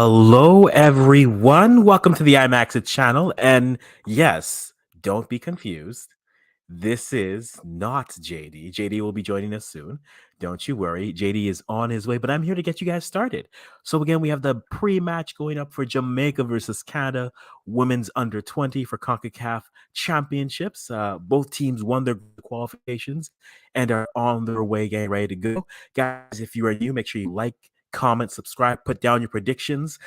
Hello, everyone. Welcome to the Imaxit channel. And yes, don't be confused. This is not JD. JD will be joining us soon. Don't you worry. JD is on his way, but I'm here to get you guys started. So, again, we have the pre match going up for Jamaica versus Canada, women's under 20 for Concacaf Championships. Both teams won their qualifications and are on their way, getting ready to go. Guys, if you are new, make sure you like, comment, subscribe, put down your predictions.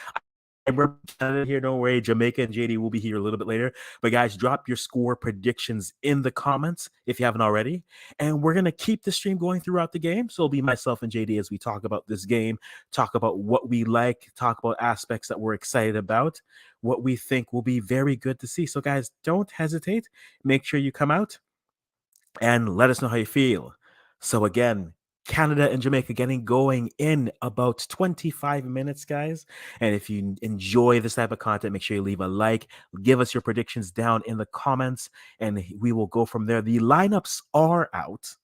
We're Canada here. Don't worry. Jamaica and JD will be here a little bit later. But guys, drop your score predictions in the comments if you haven't already. And we're gonna keep the stream going throughout the game. So it'll be myself and JD as we talk about this game, talk about what we like, talk about aspects that we're excited about, what we think will be very good to see. So guys, don't hesitate. Make sure you come out and let us know how you feel. So again, Canada and Jamaica getting going in about 25 minutes, guys. And if you enjoy this type of content, make sure you leave a like, give us your predictions down in the comments, and we will go from there. The lineups are out.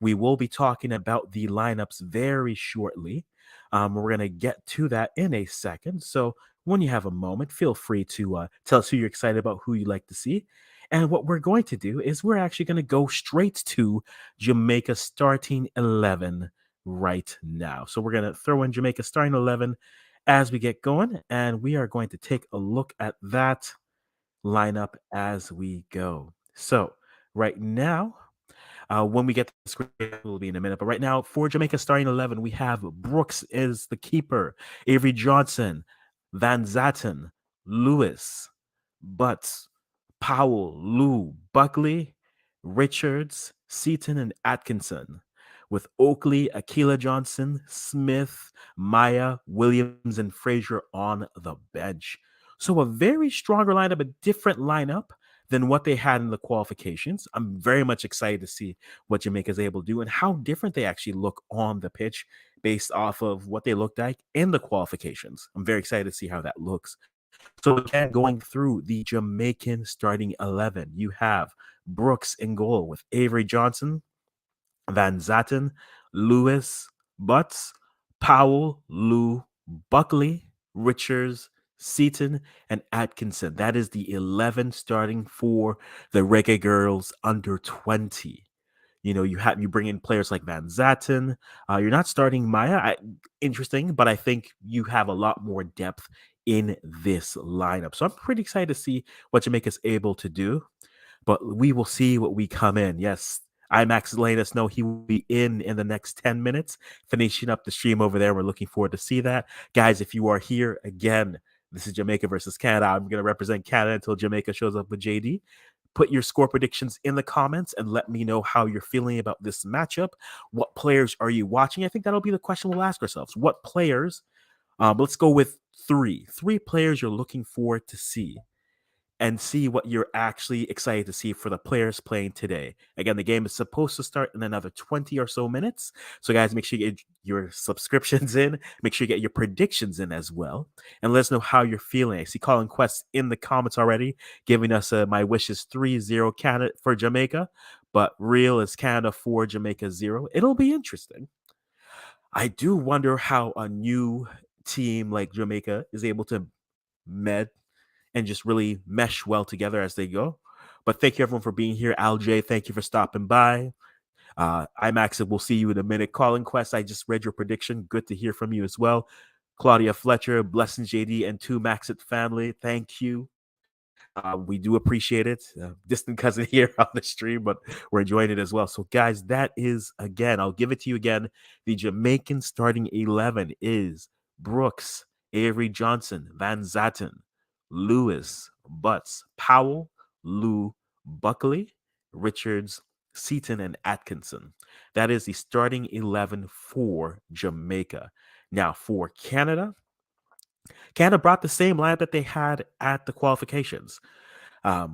We will be talking about the lineups very shortly. We're going to get to that in a second. So when you have a moment, feel free to tell us who you're excited about, who you like to see. And what we're going to do is we're actually going to go straight to Jamaica starting 11 right now. So we're going to throw in Jamaica starting 11 as we get going. And we are going to take a look at that lineup as we go. So right now, when we get to the screen, it will be in a minute. But right now, for Jamaica starting 11, we have Brooks is the keeper, Avery Johnson, Van Zatten, Lewis, Butts, Powell, Lou, Buckley, Richards, Seaton, and Atkinson, with Oakley, Akila Johnson, Smith, Maya, Williams, and Frazier on the bench. So a very stronger lineup, a different lineup than what they had in the qualifications. I'm very much excited to see what Jamaica is able to do and how different they actually look on the pitch based off of what they looked like in the qualifications. I'm very excited to see how that looks. So again, going through the Jamaican starting 11, you have Brooks in goal with Avery Johnson, Van Zatten, Lewis, Butts, Powell, Lou, Buckley, Richards, Seaton, and Atkinson. That is the 11 starting for the Reggae Girls under 20. You bring in players like Van Zatten. You're not starting Maya. Interesting, but I think you have a lot more depth in this lineup. So I'm pretty excited to see what Jamaica's able to do. But we will see what we come in. Yes, IMAX letting us know he will be in the next 10 minutes, finishing up the stream over there. We're looking forward to see that. Guys, if you are here again, this is Jamaica versus Canada. I'm going to represent Canada until Jamaica shows up with JD. Put your score predictions in the comments and let me know how you're feeling about this matchup. What players are you watching? I think that'll be the question we'll ask ourselves. What players? Let's go with three players you're looking forward to see, and see what you're actually excited to see for the players playing today. Again, the game is supposed to start in another 20 or so minutes. So, guys, make sure you get your subscriptions in. Make sure you get your predictions in as well. And let us know how you're feeling. I see Colin Quest in the comments already, giving us my wishes 3-0 Canada for Jamaica, but real is Canada 4, Jamaica 0. It'll be interesting. I do wonder how a new team like Jamaica is able to med and just really mesh well together as they go. But thank you everyone for being here. Al J, thank you for stopping by. IMAX, we'll see you in a minute. Colin Quest, I just read your prediction. Good to hear from you as well. Claudia Fletcher, Blessings JD, and 2 Maxit family, thank you. We do appreciate it. Distant cousin here on the stream, but we're enjoying it as well. So, guys, that is, again, I'll give it to you again. The Jamaican starting 11 is Brooks, Avery Johnson, Van Zatten, Lewis, Butts, Powell, Lou, Buckley, Richards, Seaton, and Atkinson. That is the starting 11 for Jamaica. Now, for Canada brought the same lineup that they had at the qualifications. A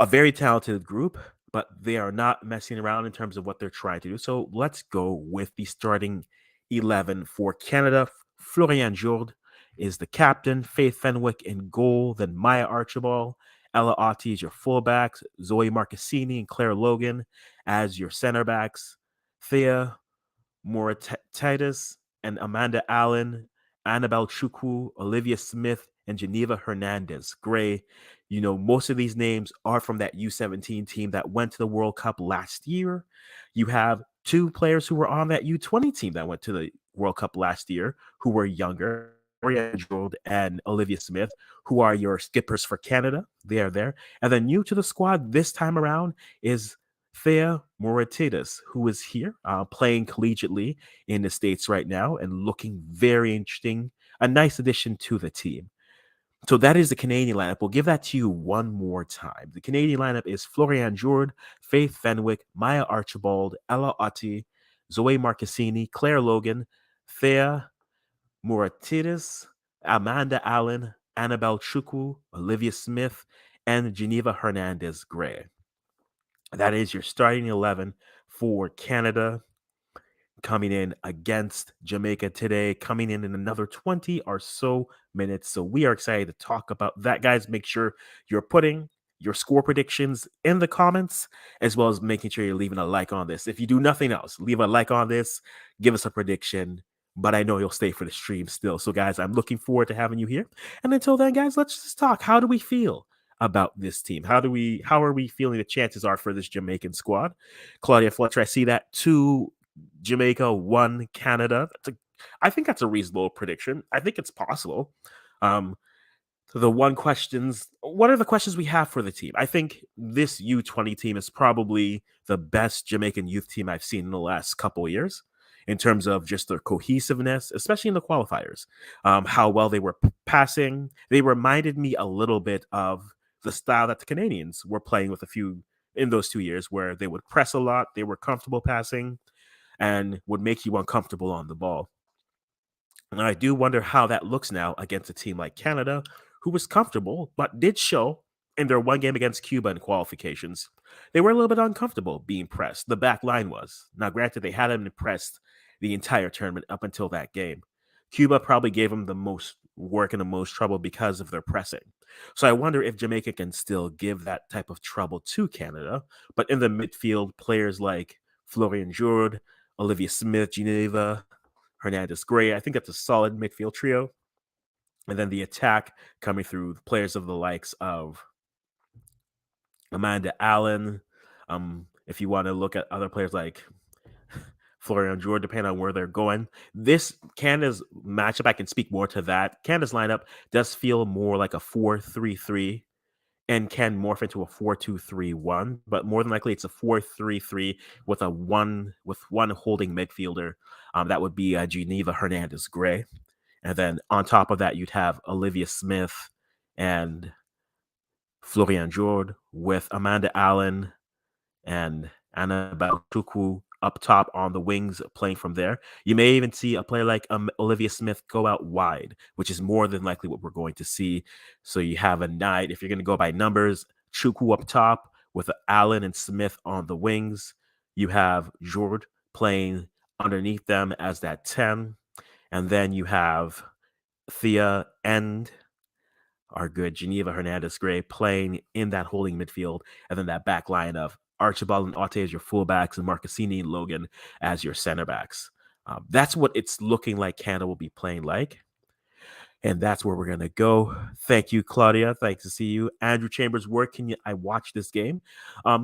very talented group, but they are not messing around in terms of what they're trying to do. So let's go with the starting 11 for Canada. Florian Jourde is the captain, Faith Fenwick in goal, then Maya Archibald, Ella Otti is your fullbacks, Zoe Marcassini and Claire Logan as your center backs, Thea Moratitis and Amanda Allen Annabelle Chukwu, Olivia Smith, and Geneva Hernandez Gray. Most of these names are from that U17 team that went to the World Cup last year. You have two players who were on that U20 team that went to the World Cup last year who were younger, Gloria Gerald and Olivia Smith, who are your skippers for Canada. They are there. And then new to the squad this time around is Thea Moratidis, who is here playing collegiately in the States right now and looking very interesting. A nice addition to the team. So that is the Canadian lineup. We'll give that to you one more time. The Canadian lineup is Florian Jourde, Faith Fenwick, Maya Archibald, Ella Otti, Zoe Marcassini, Claire Logan, Thea Moratidis, Amanda Allen, Annabelle Chukwu, Olivia Smith, and Geneva Hernandez Gray. That is your starting 11 for Canada coming in against Jamaica today, coming in another 20 or so minutes. So we are excited to talk about that, guys. Make sure you're putting your score predictions in the comments, as well as making sure you're leaving a like on this. If you do nothing else, leave a like on this, give us a prediction, but I know you'll stay for the stream still. So, guys, I'm looking forward to having you here. And until then, guys, let's just talk. How do we feel about this team? How are we feeling the chances are for this Jamaican squad? Claudia Fletcher, I see that 2 Jamaica, 1 Canada. I think that's a reasonable prediction. I think it's possible. What are the questions we have for the team? I think this U20 team is probably the best Jamaican youth team I've seen in the last couple of years in terms of just their cohesiveness, especially in the qualifiers. How well they were passing. They reminded me a little bit of the style that the Canadians were playing with a few in those 2 years, where they would press a lot, they were comfortable passing, and would make you uncomfortable on the ball. And I do wonder how that looks now against a team like Canada, who was comfortable, but did show in their one game against Cuba in qualifications. They were a little bit uncomfortable being pressed. The back line was. Now, granted, they hadn't been pressed the entire tournament up until that game. Cuba probably gave them the most work and the most trouble because of their pressing. So I wonder if Jamaica can still give that type of trouble to Canada. But in the midfield, players like Florian Jourde, Olivia Smith, Geneva Hernandez Gray, I think that's a solid midfield trio. And then the attack coming through players of the likes of Amanda Allen. If you want to look at other players like Florian Jourde, depending on where they're going. This Canada's matchup, I can speak more to that. Canada's lineup does feel more like a 4-3-3 and can morph into a 4-2-3-1, but more than likely it's a 4-3-3 with one holding midfielder. That would be Geneva Hernandez Gray. And then on top of that, you'd have Olivia Smith and Florian Jourde with Amanda Allen and Annabelle Chukwu up top on the wings playing from there. You may even see a player like Olivia Smith go out wide, which is more than likely what we're going to see. So you have a night, if you're going to go by numbers, Chukwu up top with Allen and Smith on the wings. You have Jourde playing underneath them as that 10. And then you have Thea and our good Geneva Hernandez Gray playing in that holding midfield, and then that back line of Archibald and Otte as your fullbacks and Marcassini and Logan as your center backs. That's what it's looking like Canada will be playing like. And that's where we're going to go. Thank you, Claudia. Thanks to see you. Andrew Chambers, where can I watch this game?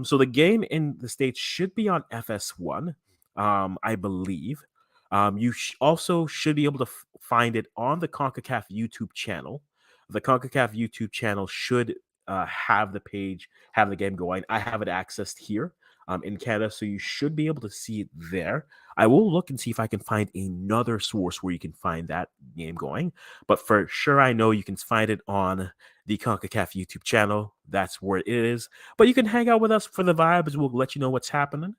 So the game in the States should be on FS1, I believe. You also should be able to find it on the Concacaf YouTube channel. The Concacaf YouTube channel should have the game going. I have it accessed here in Canada, so you should be able to see it there. I will look and see if I can find another source where you can find that game going. But for sure, I know you can find it on the CONCACAF YouTube channel. That's where it is. But you can hang out with us for the vibes. We'll let you know what's happening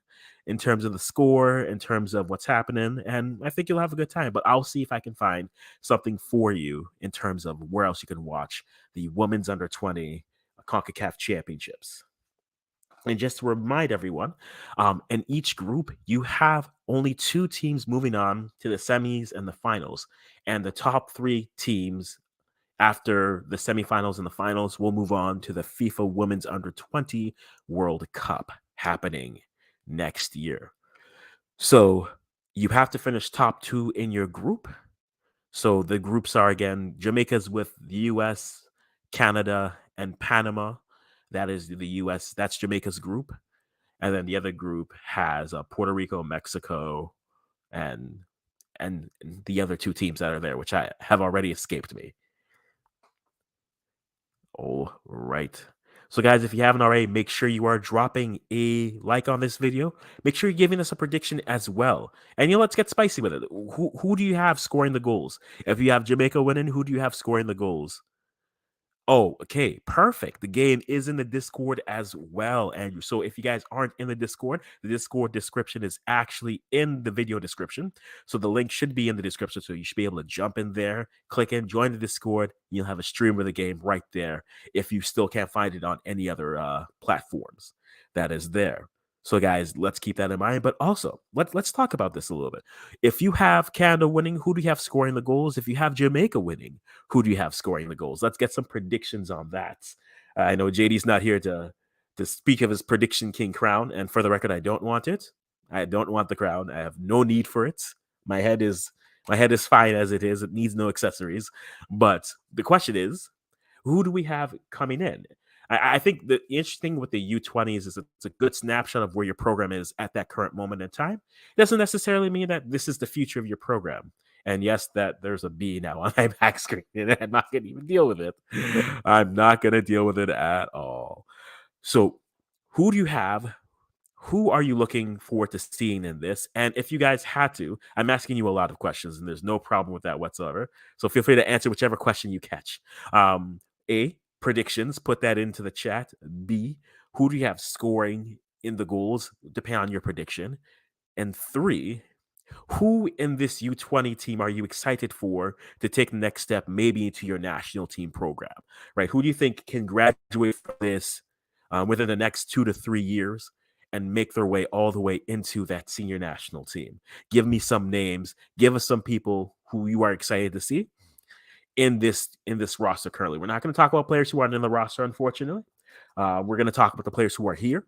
in terms of the score, in terms of what's happening. And I think you'll have a good time. But I'll see if I can find something for you in terms of where else you can watch the Women's Under 20 CONCACAF Championships. And just to remind everyone, in each group, you have only 2 teams moving on to the semis and the finals. And the top 3 teams after the semifinals and the finals will move on to the FIFA Women's Under 20 World Cup happening next year. So you have to finish top 2 in your group. So the groups are again Jamaica's with the U.S., Canada, and Panama. That is the U.S. That's Jamaica's group, and then the other group has Puerto Rico, Mexico, and and the other two teams that are there, which I have already escaped me. All right. So, guys, if you haven't already, make sure you are dropping a like on this video. Make sure you're giving us a prediction as well. And let's get spicy with it. Who do you have scoring the goals? If you have Jamaica winning, who do you have scoring the goals? Oh, okay, perfect. The game is in the Discord as well, Andrew. So if you guys aren't in the Discord description is actually in the video description. So the link should be in the description. So you should be able to jump in there, click in, join the Discord. You'll have a stream of the game right there if you still can't find it on any other platforms that is there. So guys, let's keep that in mind. But also, let's talk about this a little bit. If you have Canada winning, who do you have scoring the goals? If you have Jamaica winning, who do you have scoring the goals? Let's get some predictions on that. I know JD's not here to speak of his prediction king crown, and for the record, I don't want it. I don't want the crown. I have no need for it. My head is fine as it is. It needs no accessories. But the question is, who do we have coming in? I think the interesting with the U-20s is it's a good snapshot of where your program is at that current moment in time. It doesn't necessarily mean that this is the future of your program. And yes, that there's a B now on my back screen, and I'm not going to even deal with it. I'm not going to deal with it at all. So, who do you have? Who are you looking forward to seeing in this? And if you guys had to, I'm asking you a lot of questions, and there's no problem with that whatsoever. So feel free to answer whichever question you catch. A, predictions, put that into the chat. B, who do you have scoring in the goals, depending on your prediction? And 3, who in this U-20 team are you excited for to take the next step, maybe into your national team program, right? Who do you think can graduate from this within the next 2 to 3 years and make their way all the way into that senior national team? Give me some names. Give us some people who you are excited to see in this roster currently. We're not going to talk about players who aren't in the roster, unfortunately. We're going to talk about the players who are here.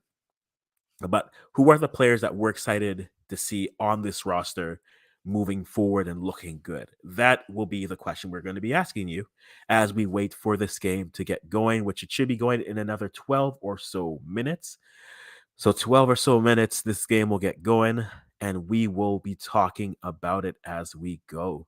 But who are the players that we're excited to see on this roster moving forward and looking good? That will be the question we're going to be asking you as we wait for this game to get going, which it should be going in another 12 or so minutes. So 12 or so minutes, this game will get going, and we will be talking about it as we go.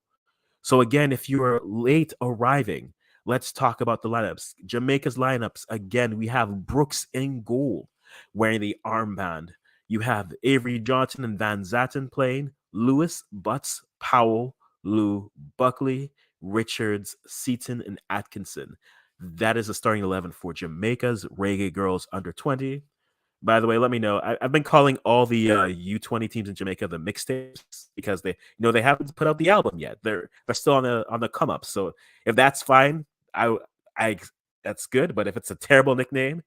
So again, if you're late arriving, let's talk about the lineups. Jamaica's lineups, again, we have Brooks in goal wearing the armband. You have Avery Johnson and Van Zatten playing, Lewis, Butts, Powell, Lou, Buckley, Richards, Seaton, and Atkinson. That is the starting 11 for Jamaica's Reggae Girlz under 20. By the way, let me know. I've been calling all the U-20 teams in Jamaica the mixtapes because they haven't put out the album yet. They're still on the come up. So if that's fine, I that's good. But if it's a terrible nickname,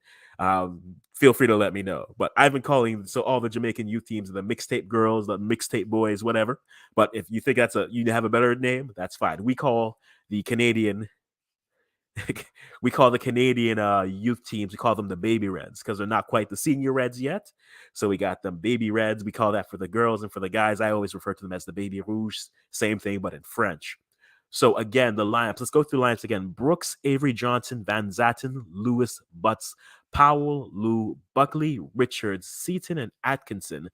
feel free to let me know. But I've been calling all the Jamaican youth teams the mixtape girls, the mixtape boys, whatever. But if you think you have a better name, that's fine. We call the Canadian youth teams, we call them the baby reds because they're not quite the senior reds yet. So we got them baby reds. We call that for the girls, and for the guys, I always refer to them as the baby rouge. Same thing, but in French. So again, the lineups. Let's go through the lineups again. Brooks, Avery Johnson, Van Zatten, Lewis, Butts, Powell, Lou, Buckley, Richards, Seaton, and Atkinson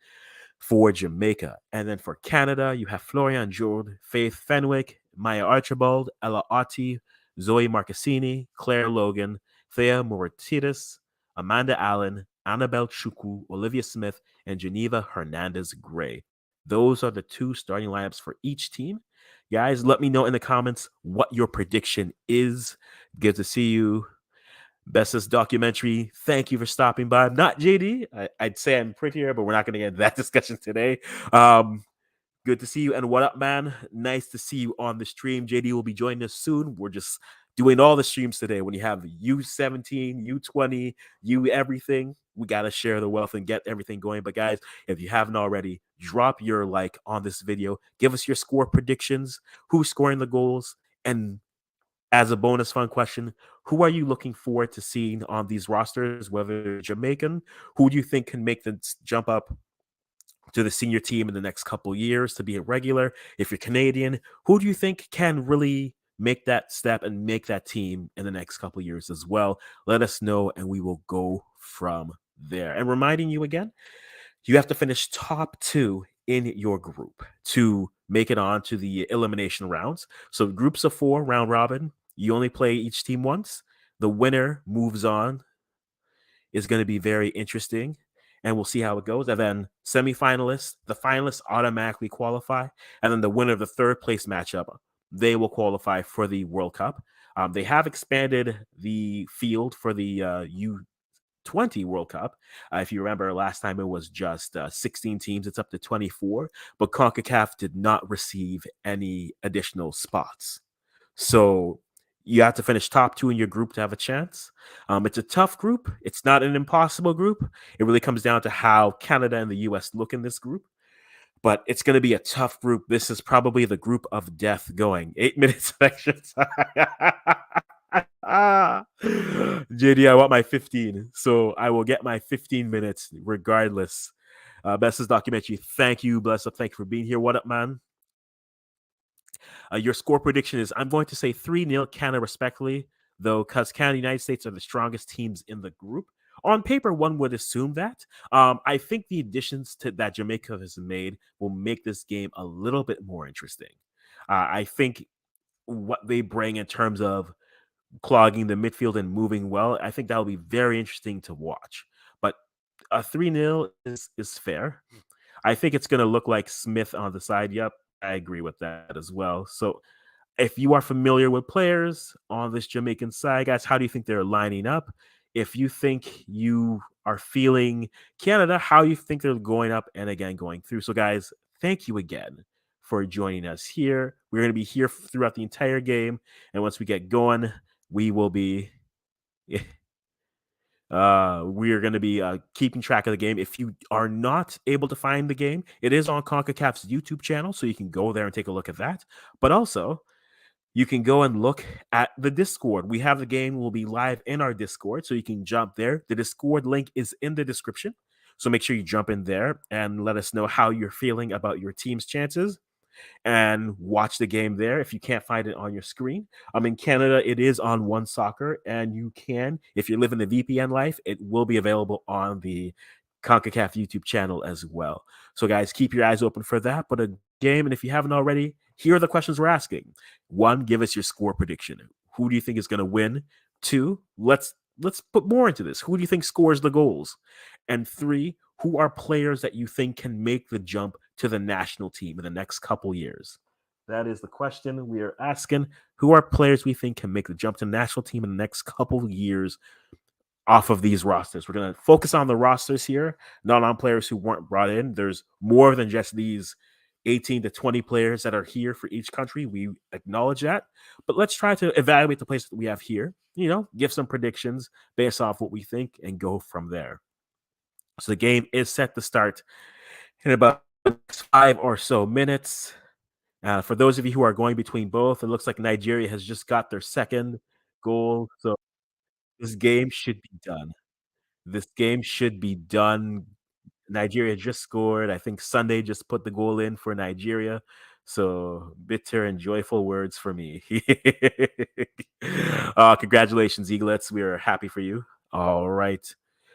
for Jamaica. And then for Canada, you have Florian Jourde, Faith Fenwick, Maya Archibald, Ella Otti, Zoe Marcassini, Claire Logan, Thea Moratitis, Amanda Allen, Annabelle Chuku, Olivia Smith, and Geneva Hernandez Gray. Those are the 2 starting lineups for each team. Guys, let me know in the comments what your prediction is. Good to see you. Bestest documentary. Thank you for stopping by. I'm not JD. I'd say I'm prettier, but we're not going to get into that discussion today. Good to see you. And what up, man? Nice to see you on the stream. JD will be joining us soon. We're just doing all the streams today. When you have U-17, U-20, U everything, we got to share the wealth and get everything going. But guys, if you haven't already, drop your like on this video. Give us your score predictions, who's scoring the goals, and as a bonus fun question, who are you looking forward to seeing on these rosters, whether Jamaican? Who do you think can make the jump up to the senior team in the next couple years to be a regular. If you're Canadian, who do you think can really make that step and make that team in the next couple years as well? Let us know, and we will go from there. And reminding you again, you have to finish top two in your group to make it on to the elimination rounds. So groups of four, round robin. You only play each team once. The winner moves on, is going to be very interesting, and we'll see how it goes. And then semifinalists, the finalists automatically qualify, and then the winner of the third place matchup, they will qualify for the World Cup. They have expanded the field for the U-20 World Cup. If you remember, last time it was just 16 teams. It's up to 24, but Concacaf did not receive any additional spots. So you have to finish top two in your group to have a chance. It's a tough group. It's not an impossible group. It really comes down to how Canada and the US look in this group. But it's going to be a tough group. This is probably the group of death going. 8 minutes of extra time. JD, I want my 15. So I will get my 15 minutes regardless. Best is documentary. Thank you, Bless Up. Thank you for being here. What up, man? Your score prediction is I'm going to say 3-0 Canada respectfully, though, because Canada and the United States are the strongest teams in the group. On paper, one would assume that. I think the additions that Jamaica has made will make this game a little bit more interesting. I think what they bring in terms of clogging the midfield and moving well, I think that will be very interesting to watch. But a 3-0 is fair. I think it's going to look like Smith on the side. Yep, I agree with that as well. So if you are familiar with players on this Jamaican side, guys, how do you think they're lining up? If you think you are feeling Canada, how you think they're going up and again going through. So, guys, thank you again for joining us here. We're going to be here throughout the entire game. And once we get going, we will be we are going to be keeping track of the game. If you are not able to find the game, it is on CONCACAF's YouTube channel, so you can go there and take a look at that. But also, you can go and look at the Discord. We have the game will be live in our Discord, so you can jump there. The Discord link is in the description, so make sure you jump in there and let us know how you're feeling about your team's chances and watch the game there if you can't find it on your screen. In Canada, it is on One Soccer, and you can, if you're living the VPN life, it will be available on the CONCACAF YouTube channel as well. So, guys, keep your eyes open for that. But a game, and if you haven't already, here are the questions we're asking. 1, give us your score prediction. Who do you think is going to win? 2, let's put more into this. Who do you think scores the goals? And 3, who are players that you think can make the jump to the national team in the next couple years? That is the question we are asking. Who are players we think can make the jump to the national team in the next couple years off of these rosters? We're going to focus on the rosters here, not on players who weren't brought in. There's more than just these 18 to 20 players that are here for each country. We acknowledge that. But let's try to evaluate the players that we have here, give some predictions based off what we think and go from there. So the game is set to start in about 5 or so minutes. For those of you who are going between both, it looks like Nigeria has just got their second goal. So this game should be done. This game should be done. Nigeria just scored. I think Sunday just put the goal in for Nigeria. So bitter and joyful words for me. Congratulations, Eaglets. We are happy for you. All right.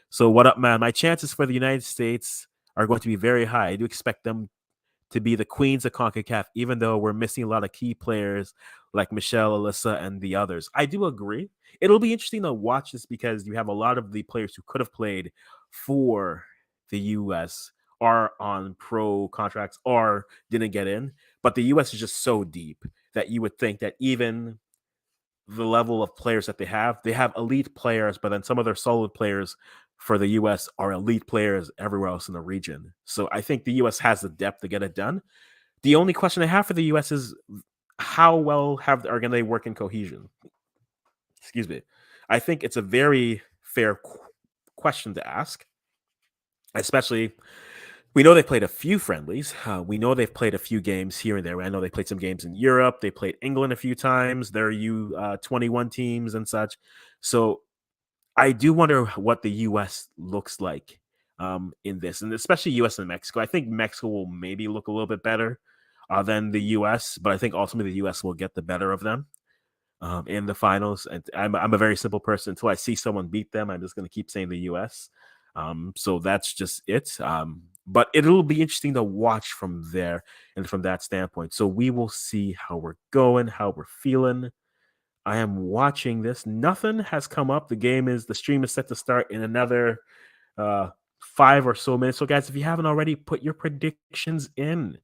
So what up, man? My chances for the United States are going to be very high. I do expect them to be the queens of CONCACAF, even though we're missing a lot of key players like Michelle, Alyssa, and the others. I do agree. It'll be interesting to watch this because you have a lot of the players who could have played for the U.S. are on pro contracts or didn't get in. But the U.S. is just so deep that you would think that even the level of players that they have elite players, but then some of their solid players for the U.S. are elite players everywhere else in the region. So I think the U.S. has the depth to get it done. The only question I have for the U.S. is how well are going to work in cohesion? Excuse me. I think it's a very fair question to ask, especially we know they played a few friendlies. We know they've played a few games here and there. I know they played some games in Europe. They played England a few times. Their U-21 teams and such. So I do wonder what the U.S. looks like in this, and especially U.S. and Mexico. I think Mexico will maybe look a little bit better than the U.S., but I think ultimately the U.S. will get the better of them in the finals. And I'm a very simple person. Until I see someone beat them, I'm just going to keep saying the U.S. So that's just it. But it'll be interesting to watch from there and from that standpoint. So we will see how we're going, how we're feeling. I am watching this. Nothing has come up. The stream is set to start in another 5 or so minutes. So, guys, if you haven't already, put your predictions in.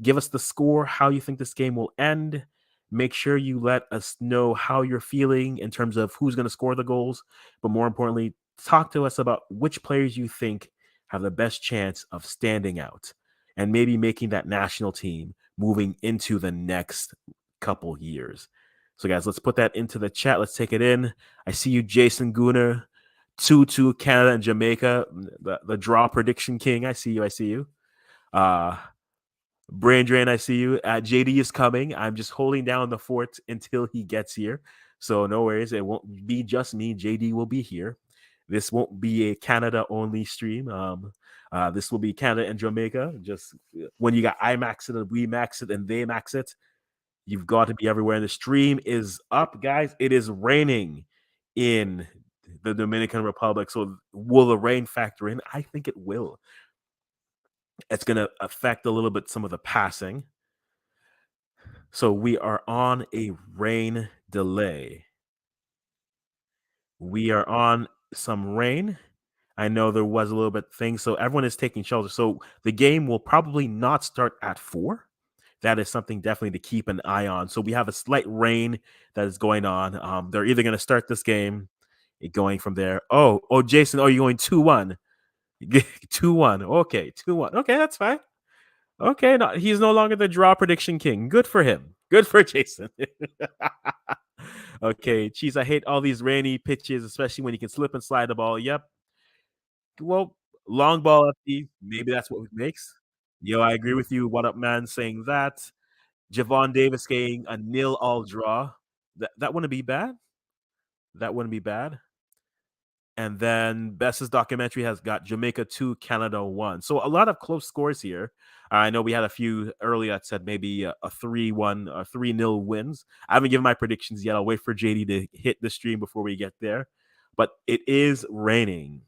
Give us the score, how you think this game will end. Make sure you let us know how you're feeling in terms of who's going to score the goals. But more importantly, talk to us about which players you think have the best chance of standing out and maybe making that national team moving into the next couple years. So, guys, let's put that into the chat. Let's take it in. I see you, Jason Gooner, 2-2 Canada and Jamaica, the draw prediction king. I see you. I see you. Brain Drain, I see you. JD is coming. I'm just holding down the fort until he gets here. So no worries. It won't be just me. JD will be here. This won't be a Canada-only stream. This will be Canada and Jamaica. Just when you got Imaxit and we max it and they max it, you've got to be everywhere. And the stream is up, guys. It is raining in the Dominican Republic. So will the rain factor in? I think it will. It's going to affect a little bit some of the passing. So we are on a rain delay. We are on some rain. I know there was a little bit thing, so everyone is taking shelter. So the game will probably not start at 4. That is something definitely to keep an eye on. So we have a slight rain that is going on. They're either going to start this game going from there. Oh, Jason, you're going 2-1. 2-1. Okay, 2-1. Okay, that's fine. Okay, no, he's no longer the draw prediction king. Good for him. Good for Jason. Okay, Cheese, I hate all these rainy pitches, especially when you can slip and slide the ball. Yep. Well, long ball FD, maybe that's what it makes. Yo, I agree with you. What up, man? Saying that. Javon Davis getting a 0-all draw. That wouldn't be bad. That wouldn't be bad. And then Bess's documentary has got Jamaica 2, Canada 1. So a lot of close scores here. I know we had a few earlier that said maybe a 3-1 or 3-0 wins. I haven't given my predictions yet. I'll wait for JD to hit the stream before we get there. But it is raining.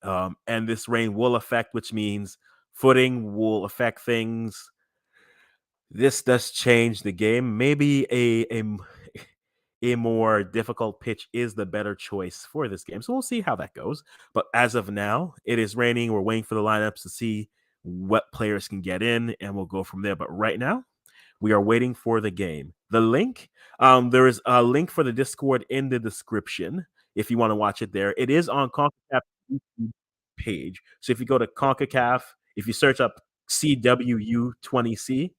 And this rain will affect, which means footing will affect things. This does change the game. Maybe a more difficult pitch is the better choice for this game. So we'll see how that goes. But as of now, it is raining. We're waiting for the lineups to see what players can get in, and we'll go from there. But right now, we are waiting for the game. The link, there is a link for the Discord in the description if you want to watch it there. It is on Concacaf YouTube page. So if you go to Concacaf, if you search up CWU20C,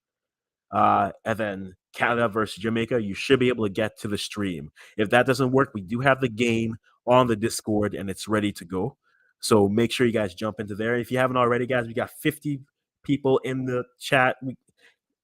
and then Canada versus Jamaica, you should be able to get to the stream. If that doesn't work, we do have the game on the Discord and it's ready to go. So make sure you guys jump into there. If you haven't already, guys, we got 50 people in the chat.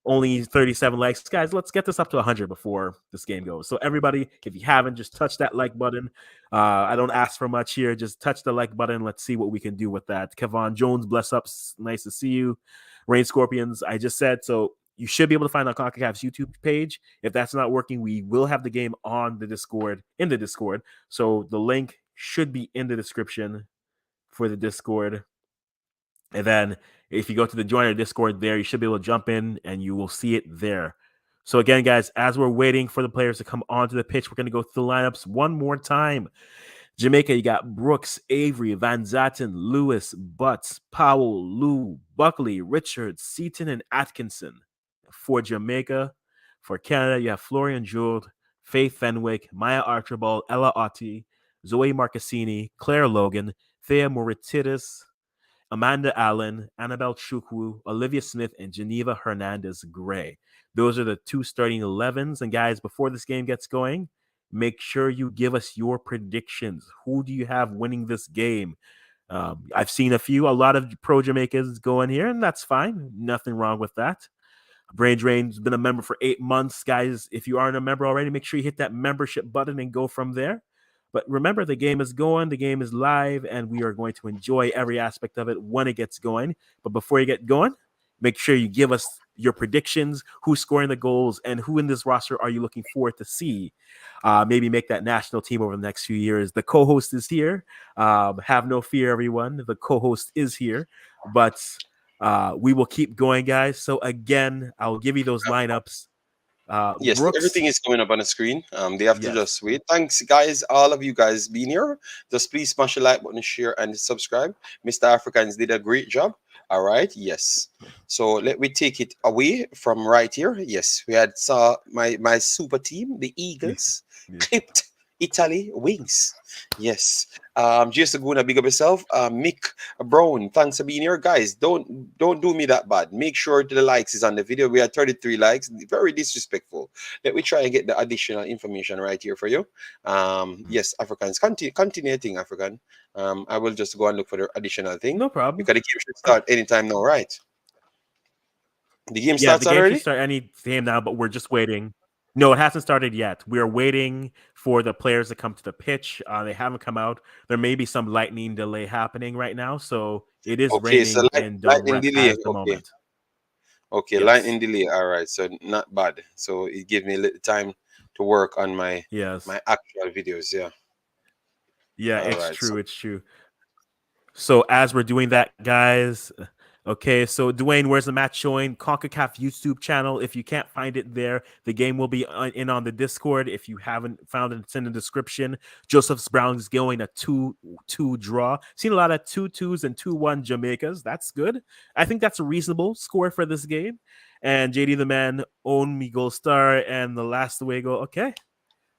Only 37 likes. Guys, let's get this up to 100 before this game goes. So everybody, if you haven't, just touch that like button. I don't ask for much here. Just touch the like button. Let's see what we can do with that. Kevon Jones, bless up. Nice to see you. Rain Scorpions, I just said. So you should be able to find on Concacaf's YouTube page. If that's not working, we will have the game on the Discord, in the Discord. So the link should be in the description for the Discord. And then if you go to the joiner Discord there, you should be able to jump in and you will see it there. So again, guys, as we're waiting for the players to come onto the pitch, we're going to go through the lineups one more time. Jamaica, you got Brooks, Avery, Van Zaten, Lewis, Butts, Powell, Lou, Buckley, Richards, Seaton, and Atkinson. For Jamaica, for Canada, you have Florian Jourde, Faith Fenwick, Maya Archibald, Ella Otti, Zoe Marcassini, Claire Logan, Thea Moritidis, Amanda Allen, Annabelle Chukwu, Olivia Smith, and Geneva Hernandez Gray. Those are the 2 starting 11s. And guys, before this game gets going, make sure you give us your predictions. Who do you have winning this game? I've seen a lot of pro Jamaicans go in here, and that's fine. Nothing wrong with that. Brain Drain's been a member for 8 months. Guys, if you aren't a member already, make sure you hit that membership button and go from there. But remember, the game is going, the game is live, and we are going to enjoy every aspect of it when it gets going. But before you get going, make sure you give us your predictions, who's scoring the goals, and who in this roster are you looking forward to see maybe make that national team over the next few years. The co-host is here. Have no fear, everyone. The co-host is here, but we will keep going, guys. So again, I'll give you those lineups. Yes, Brooks, everything is coming up on the screen. They have to yes. just wait. Thanks, guys, all of you guys being here. Just please smash the like button, share, and subscribe. Mr. Africans did a great job. All right, yes. So let me take it away from right here. Yes, we had saw my super team, the Eagles, Yeah. clipped Italy wings. Yes. Just gonna big up yourself. Mick Brown, thanks for being here, guys. Don't do me that bad. Make sure the likes is on the video. We had 33 likes. Very disrespectful. Let me try and get the additional information right here for you. Yes, Africans, continuing African. I will just go and look for the additional thing No problem. because the game should start anytime now, right? The game Yeah, the starts game should already. start any time now, but we're just waiting. No, it hasn't started yet. We're waiting for the players to come to the pitch. They haven't come out. There may be some lightning delay happening right now, so it is Okay, so raining in lightning Dumrep delay. at the Okay, moment. okay, lightning Yes. delay. All right, so not bad. So it gives me a little time to work on my Yes. actual videos. Yeah. Yeah, All it's right. true. So It's true. So as we're doing that, guys, okay. So Dwayne, where's the match showing? Concacaf YouTube channel. If you can't find it there, the game will be in on the Discord. If you haven't found it, it's in the description. Joseph's Brown's going a 2-2 draw. Seen a lot of 2-2s and 2-1 Jamaicas. That's good. I think that's a reasonable score for this game. And JD the man own me goal star and the last away goal. Okay,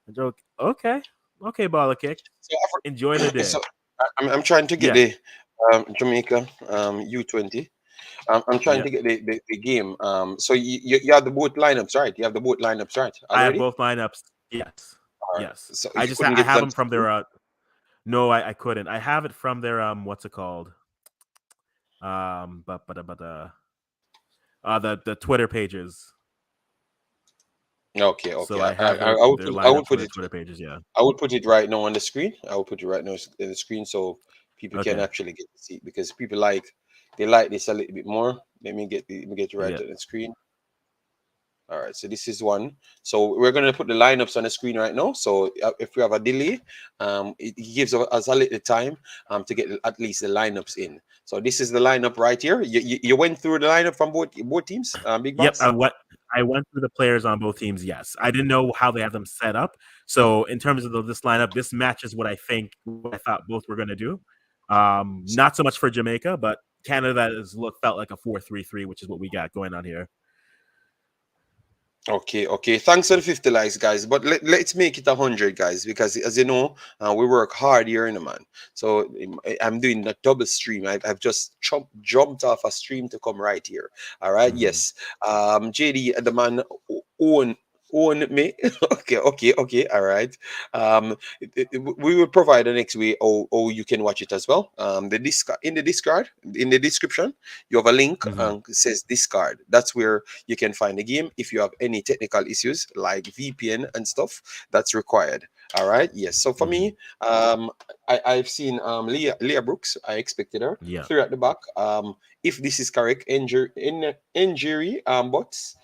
a joke. Okay, okay, ball kick. so, Enjoy the so day. I'm trying to get Yeah, the Jamaica U-20. I'm trying yeah. to get the game. So you have the both lineups, right? You have the both lineups, right? I have Already. both lineups. Yes, All right. yes. So I you just couldn't I get it have on them from screen. their. No, I couldn't. I have it from their what's it called? But the Twitter pages. Okay, okay. So I have I will their I will lineups from put their it Twitter pages. Yeah. I will put it right now on the screen. I will put it right now in the screen so people can Okay. actually get to see it because people they like this a little bit more. Let me get it right Yeah. on the screen. All right, so this is one. So we're going to put the lineups on the screen right now. So if we have a delay, it gives us a little time to get at least the lineups in. So this is the lineup right here. You went through the lineup from both teams, Big Yep. Boss. I went through the players on both teams. Yes, I didn't know how they have them set up. So in terms of this lineup, this matches what I thought both were going to do. Not so much for Jamaica, but Canada felt like a 4-3-3, which is what we got going on here. Okay, okay. Thanks for the 50 likes, guys. But let's make it 100, guys, because as you know, we work hard here in the man. So I'm doing a double stream. I've just jumped off a stream to come right here. All right, Mm-hmm. yes. JD, the man own own me. Okay, okay, okay. All right. We will provide the next way, or you can watch it as well. The discard in the Discord in the description, you have a link Mm-hmm. it says Discard. That's where you can find the game. If you have any technical issues like VPN and stuff, that's required. All right. Yes. So for Mm-hmm. me, I've seen Leah Brooks. I expected her Yeah. three at the back. If this is correct, injury bots.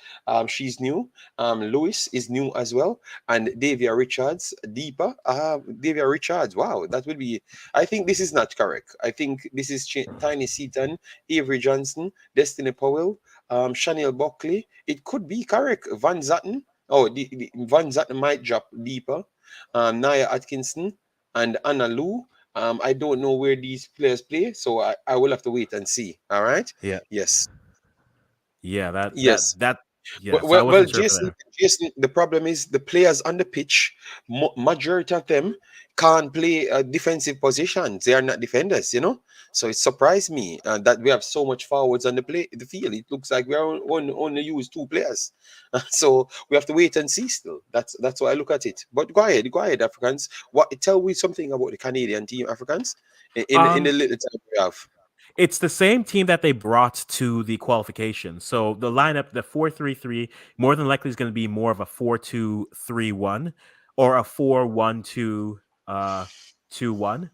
She's new. Lewis is new as well, and Davia Richards, Deepa. Davia Richards. Wow, that would be. I think this is not correct. I think this is Tiny Seaton, Avery Johnson, Destiny Powell, Chanel Buckley. It could be correct. Van Zatten. Oh, the Van Zatten might drop deeper. Naya Atkinson and Anna Lou. I don't know where these players play, so I will have to wait and see. All right. Yeah. Yes. Yeah. Yes. Yeah. Well, So I well, wasn't sure for Jason, there. Jason, the problem is the players on the pitch, majority of them can't play defensive positions. They are not defenders, you know. So it surprised me that we have so much forwards on the field. It looks like we are only use two players, so we have to wait and see. Still, that's why I look at it. But go ahead, Africans. What tell me something about the Canadian team, Africans, in the Um, little time we have. it's the same team that they brought to the qualification. So the lineup, the 4-3-3, more than likely is going to be more of a 4-2-3-1 or a 4-1-2. uh 2-1.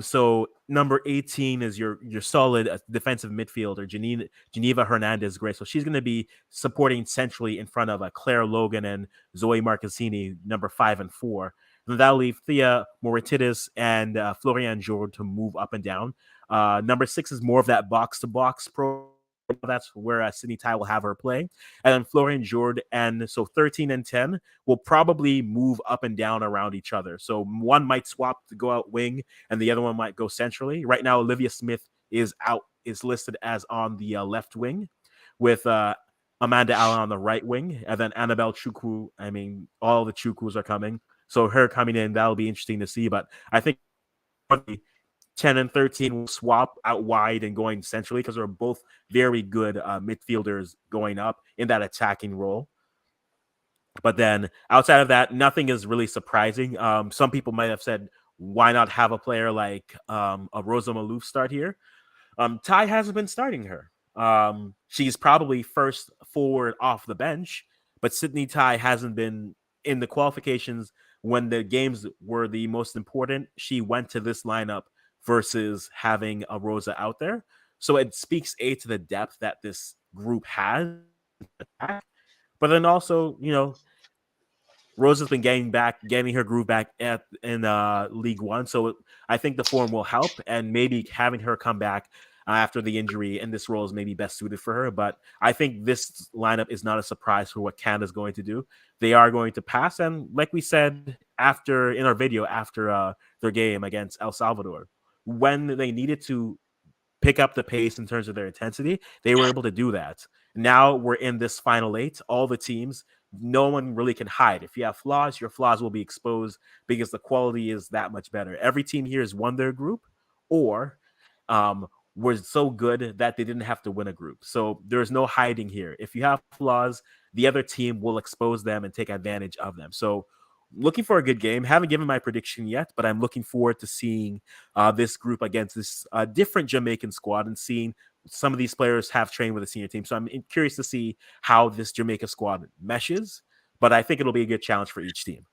So number 18 is your solid defensive midfielder, Geneva Hernandez Gray. So she's going to be supporting centrally in front of Claire Logan and Zoe Marcassini, number 5 and 4. And that'll leave Thea Moritidis and Florian Jourde to move up and down. Number 6 is more of that box to box profile. That's where Sydney Tai will have her playing. And then Florian Jourde, and so 13 and 10 will probably move up and down around each other. So one might swap to go out wing and the other one might go centrally. Right now, Olivia Smith is listed as on the left wing with Amanda Allen on the right wing. And then Annabelle Chukwu. I mean, all the Chukwus are coming. So her coming in, that'll be interesting to see. But I think 10 and 13 will swap out wide and going centrally because they're both very good midfielders going up in that attacking role. But then outside of that, nothing is really surprising. Some people might have said, why not have a player like a Rosa Malouf start here? Ty hasn't been starting her. She's probably first forward off the bench, but Sydney Tai hasn't been in the qualifications when the games were the most important. She went to this lineup versus having a Rosa out there. So it speaks to the depth that this group has. But then also, Rosa's been getting her groove back in League One, so I think the form will help, and maybe having her come back after the injury in this role is maybe best suited for her. But I think this lineup is not a surprise for what Canada's going to do. They are going to pass, and like we said in our video after their game against El Salvador, when they needed to pick up the pace in terms of their intensity, they were able to do that. Now we're in this final 8. All the teams, no one really can hide. If you have flaws, your flaws will be exposed because the quality is that much better. Every team here has won their group or was so good that they didn't have to win a group. So there's no hiding here. If you have flaws, the other team will expose them and take advantage of them. So looking for a good game. Haven't given my prediction yet, but I'm looking forward to seeing this group against this different Jamaican squad and seeing some of these players have trained with the senior team. So I'm curious to see how this Jamaica squad meshes, but I think it'll be a good challenge for each team.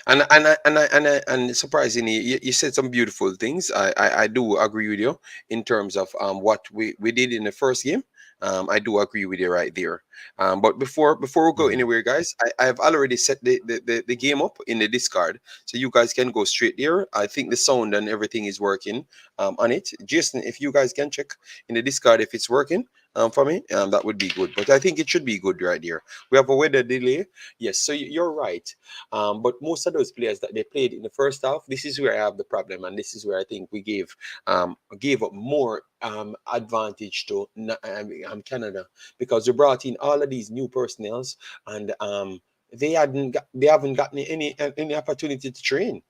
And surprisingly, you said some beautiful things. I do agree with you in terms of what we did in the first game. I do agree with you right there. But before we go anywhere, guys, I have already set the game up in the Discord, so you guys can go straight there. I think the sound and everything is working on it. Jason, if you guys can check in the Discord if it's working for me, that would be good. But I think it should be good right there. We have a weather delay. Yes, so you're right. But most of those players that they played in the first half, this is where I have the problem, and this is where I think we gave up more advantage to Canada, because they brought in all of these new personnels, and they haven't gotten any opportunity to train,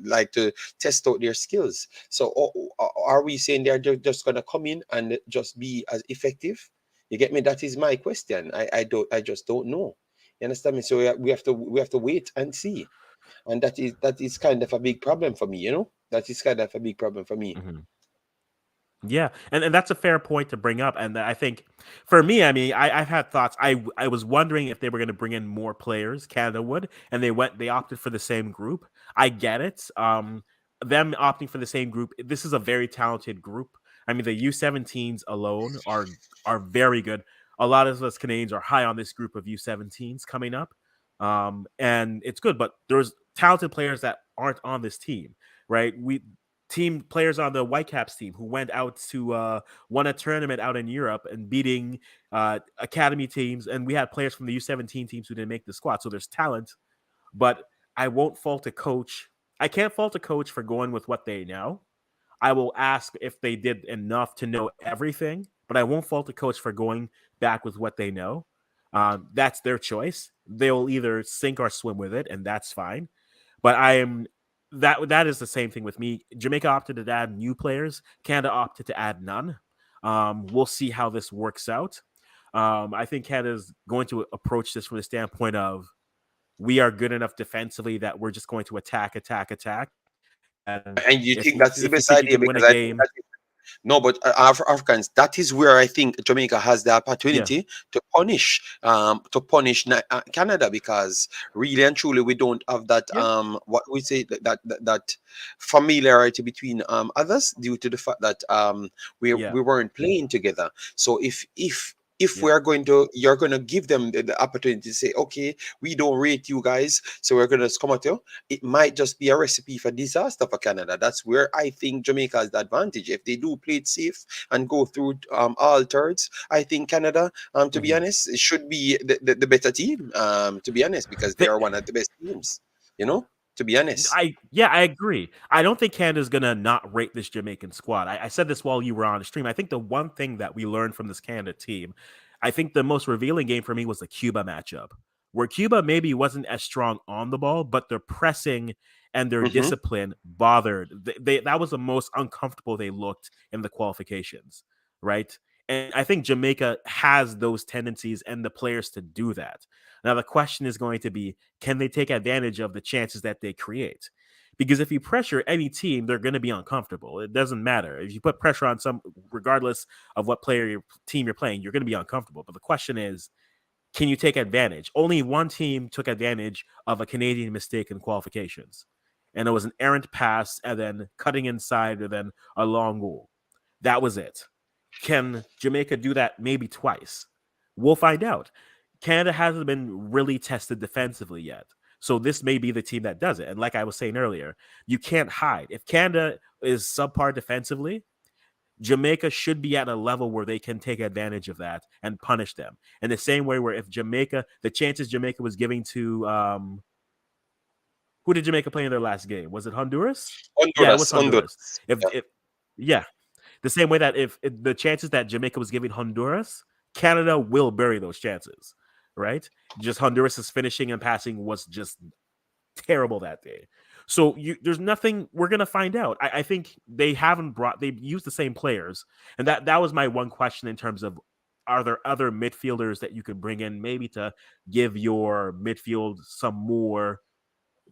like to test out their skills. So are we saying they're just gonna come in and just be as effective? You get me? That is my question. I just don't know. You understand me? So we have to wait and see, and that is kind of a big problem for me. That is kind of a big problem for me. Mm-hmm. Yeah, and that's a fair point to bring up. And I think for me, I mean, I've had thoughts. I was wondering if they were going to bring in more players, Canada would, and they opted for the same group. I get it. Them opting for the same group. This is a very talented group. I mean, the U17s alone are very good. A lot of us Canadians are high on this group of U17s coming up, and it's good. But there's talented players that aren't on this team, right? Team players on the Whitecaps team who went out to won a tournament out in Europe and beating academy teams, and we had players from the U17 teams who didn't make the squad. So there's talent, but I won't fault a coach. I can't fault a coach for going with what they know. I will ask if they did enough to know everything, but I won't fault the coach for going back with what they know. That's their choice. They'll either sink or swim with it, and that's fine. But I am that is the same thing with me. Jamaica opted to add new players. Canada opted to add none. We'll see how this works out. I think Canada's going to approach this from the standpoint of we are good enough defensively that we're just going to attack. And And you think if that is we the think best we idea? can win a Because I think game, No, but Africans, that is where I think Jamaica has the Yeah, opportunity to punish Canada, because really and truly we don't have that yeah, what we say that familiarity between others, due to the fact that yeah, we weren't playing together. So if yeah. we are going to you're going to give them the opportunity to say, okay, we don't rate you guys, so we're going to come at you, it might just be a recipe for disaster for Canada. That's where I think Jamaica has the advantage. If they do play it safe and go through all thirds, I think Canada, to be Mhm. honest, it should be the better team, to be honest, because they They, are one of the best teams, you know, to be honest. I agree. I don't think Canada's gonna not rate this Jamaican squad. I said this while you were on the stream. I think the one thing that we learned from this Canada team, I think the most revealing game for me was the Cuba matchup, where Cuba maybe wasn't as strong on the ball, but their pressing and their Hmm. discipline bothered. That was the most uncomfortable they looked in the qualifications, right? And I think Jamaica has those tendencies and the players to do that. Now the question is going to be, can they take advantage of the chances that they create? Because if you pressure any team, they're going to be uncomfortable. It doesn't matter. If you put pressure on some, regardless of what team you're playing, you're going to be uncomfortable. But the question is, can you take advantage? Only one team took advantage of a Canadian mistake in qualifications, and it was an errant pass and then cutting inside and then a long goal. That was it. Can Jamaica do that maybe twice? We'll find out. Canada hasn't been really tested defensively yet. So this may be the team that does it. And like I was saying earlier, you can't hide. If Canada is subpar defensively, Jamaica should be at a level where they can take advantage of that and punish them. In the same way where if Jamaica, the chances Jamaica was giving to who did Jamaica play in their last game? Was it Honduras? Yeah, it was Honduras. Honduras. If yeah, the same way that if the chances that Jamaica was giving Honduras, Canada will bury those chances, right? Just Honduras's finishing and passing was just terrible that day. So there's nothing we're gonna find out. I think they've used the same players, and that was my one question in terms of, are there other midfielders that you could bring in maybe to give your midfield some more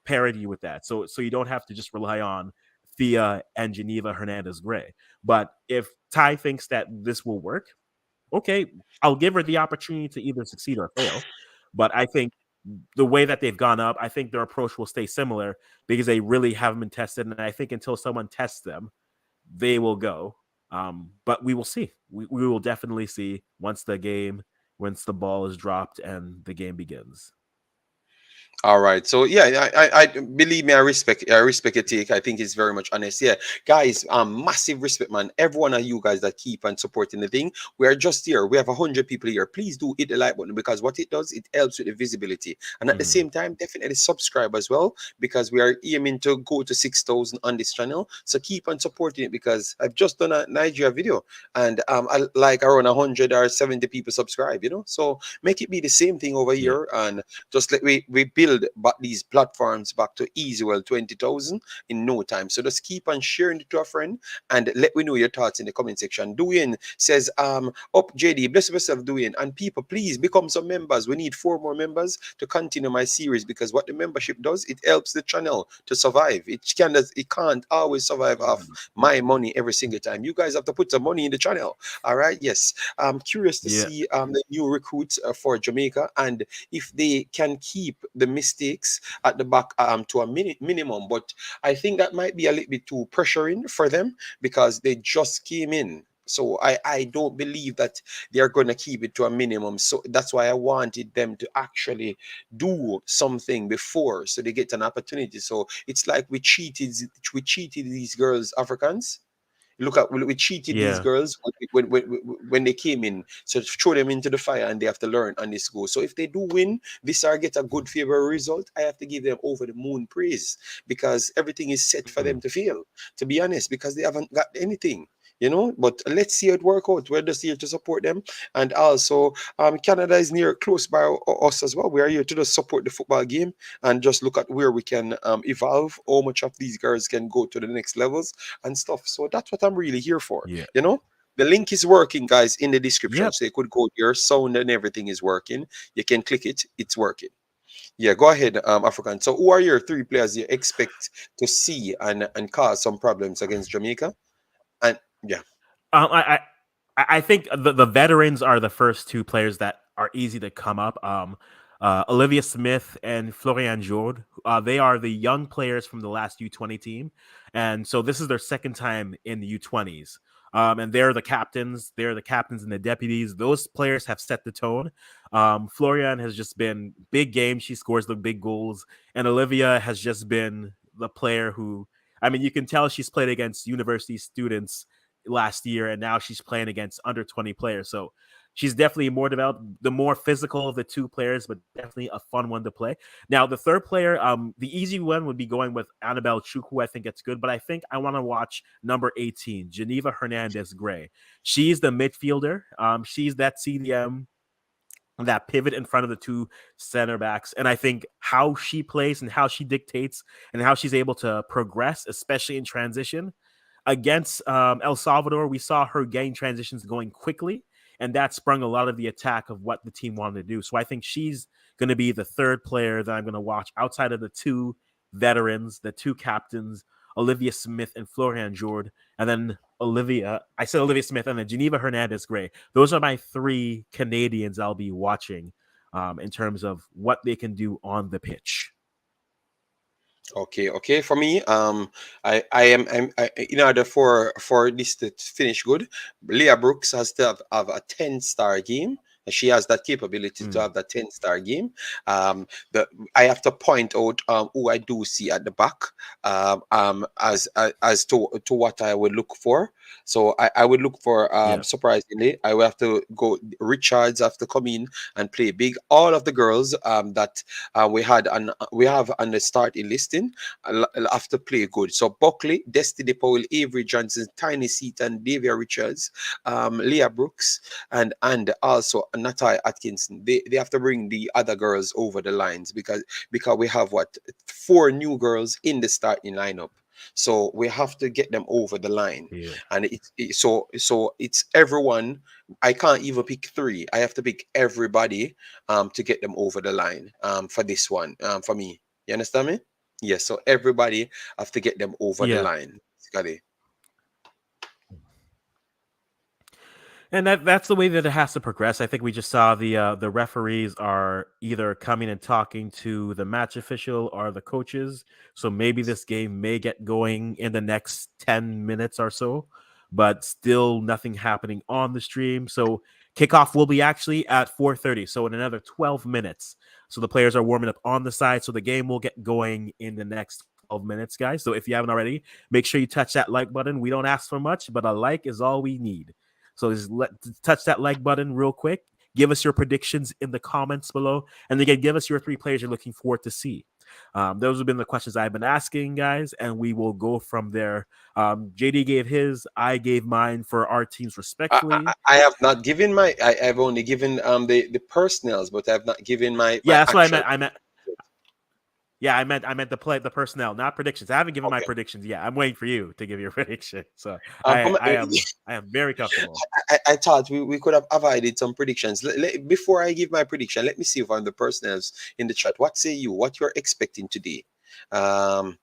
parity with that, so you don't have to just rely on Thea and Geneva Hernandez Gray. But if Ty thinks that this will work, okay, I'll give her the opportunity to either succeed or fail. But I think the way that they've gone up, I think their approach will stay similar because they really haven't been tested. And I think until someone tests them, they will go. But we will see. We will definitely see once the ball is dropped and the game begins. All right. So yeah, I believe me, I respect your take. I think it's very much honest. Yeah, guys, massive respect, man. Every one of you guys that keep on supporting the thing. We are just here. We have 100 people here. Please do hit the like button, because what it does, it helps with the visibility. And at the Mhm. same time, definitely subscribe as well, because we are aiming to go to 6,000 on this channel. So keep on supporting it, because I've just done a Nigeria video, and I like around 100 or 70 people subscribe. So make it be the same thing over Yeah. here, and just let we build back these platforms back to easy well 20,000 in no time. So just keep on sharing it to a friend, and let me know your thoughts in the comment section. Duane says, up JD, bless yourself, Duane. And people, please become some members. We need 4 more members to continue my series, because what the membership does, it helps the channel to survive. It can't always survive off Mhm. my money every single time. You guys have to put some money in the channel. All right. Yes. I'm curious to Yeah. see the new recruits for Jamaica, and if they can keep the mistakes at the back to a minimum. But I think that might be a little bit too pressuring for them, because they just came in. So I don't believe that they're going to keep it to a minimum. So that's why I wanted them to actually do something before, so they get an opportunity. So it's like we cheated these girls, Africans. Look at, we cheated these Yeah. girls when they came in. So throw them into the fire, and they have to learn on this go. So if they do win this or get a good favorable result, I have to give them over the moon praise, because everything is set for them Mhm. to fail, to be honest, because they haven't got anything. But let's see it work out. We're just here to support them. And also, Canada is near close by us as well. We are here to just support the football game, and just look at where we can evolve, how much of these girls can go to the next levels and stuff. So that's what I'm really here for. Yeah. You know, the link is working, guys, in the description. Yep. So you could go there, sound and everything is working. You can click it, it's working. Yeah, go ahead, African. So who are your 3 players you expect to see and cause some problems against Jamaica? And yeah. I think the veterans are the first two players that are easy to come up. Olivia Smith and Florian Jourde. They are the young players from the last U-20 team, and so this is their second time in the U-20s. And they're the captains. They're the captains and the deputies. Those players have set the tone. Florian has just been big games. She scores the big goals, and Olivia has just been the player who. I mean, you can tell she's played against university students last year, and now she's playing against under 20 players. So she's definitely more developed, the more physical of the two players, but definitely a fun one to play. Now, the third player, the easy one would be going with Annabelle Chukwu. I think it's good, but I think I want to watch number 18, Geneva Hernandez Gray. She's the midfielder. She's that CDM, that pivot in front of the two center backs. And I think how she plays and how she dictates and how she's able to progress, especially in transition, against El Salvador, we saw her gain transitions going quickly, and that sprung a lot of the attack of what the team wanted to do. So I think she's going to be the third player that I'm going to watch outside of the two veterans, the two captains, Olivia Smith and Florian Jourde, and then I said Olivia Smith, and then Geneva Hernandez Gray. Those are my three Canadians I'll be watching in terms of what they can do on the pitch. Okay. For me, in order for this to finish good, Leah Brooks has to have a 10-star game. She has that capability to have that 10-star game. The I have to point out who I do see at the back as to what I would look for. So I would look for surprisingly, I will have to go. Richards have to come in and play big. All of the girls that we have on the starting listing have to play good. So Buckley, Destiny Powell, Avery Johnson, Tiny Seaton, Davia Richards, Leah Brooks, and also Natai Atkinson. They have to bring the other girls over the lines because we have 4 new girls in the starting lineup. So we have to get them over the line, and so it's everyone. I can't even pick 3. I have to pick everybody to get them over the line for this one for me. You understand me? Yes. So everybody have to get them over the line. Basically. And that's the way that it has to progress. I think we just saw the referees are either coming and talking to the match official or the coaches. So maybe this game may get going in the next 10 minutes or so, but still nothing happening on the stream. So kickoff will be actually at 4:30. So in another 12 minutes. So the players are warming up on the side. So the game will get going in the next 12 minutes, guys. So if you haven't already, make sure you touch that like button. We don't ask for much, but a like is all we need. So just touch that like button real quick. Give us your predictions in the comments below. And again, give us your 3 players you're looking forward to see. Those have been the questions I've been asking, guys, and we will go from there. JD gave his, I gave mine for our teams respectfully. I have not given my. I've only given the personnels, but I've not given my. Yeah, that's what I meant. Yeah, I meant the personnel, not predictions. I haven't given my predictions yet. I'm waiting for you to give your prediction. So I am very comfortable. I thought we could have avoided some predictions. Before I give my prediction, let me see if I'm the personnels in the chat. What say you? What you're expecting today? I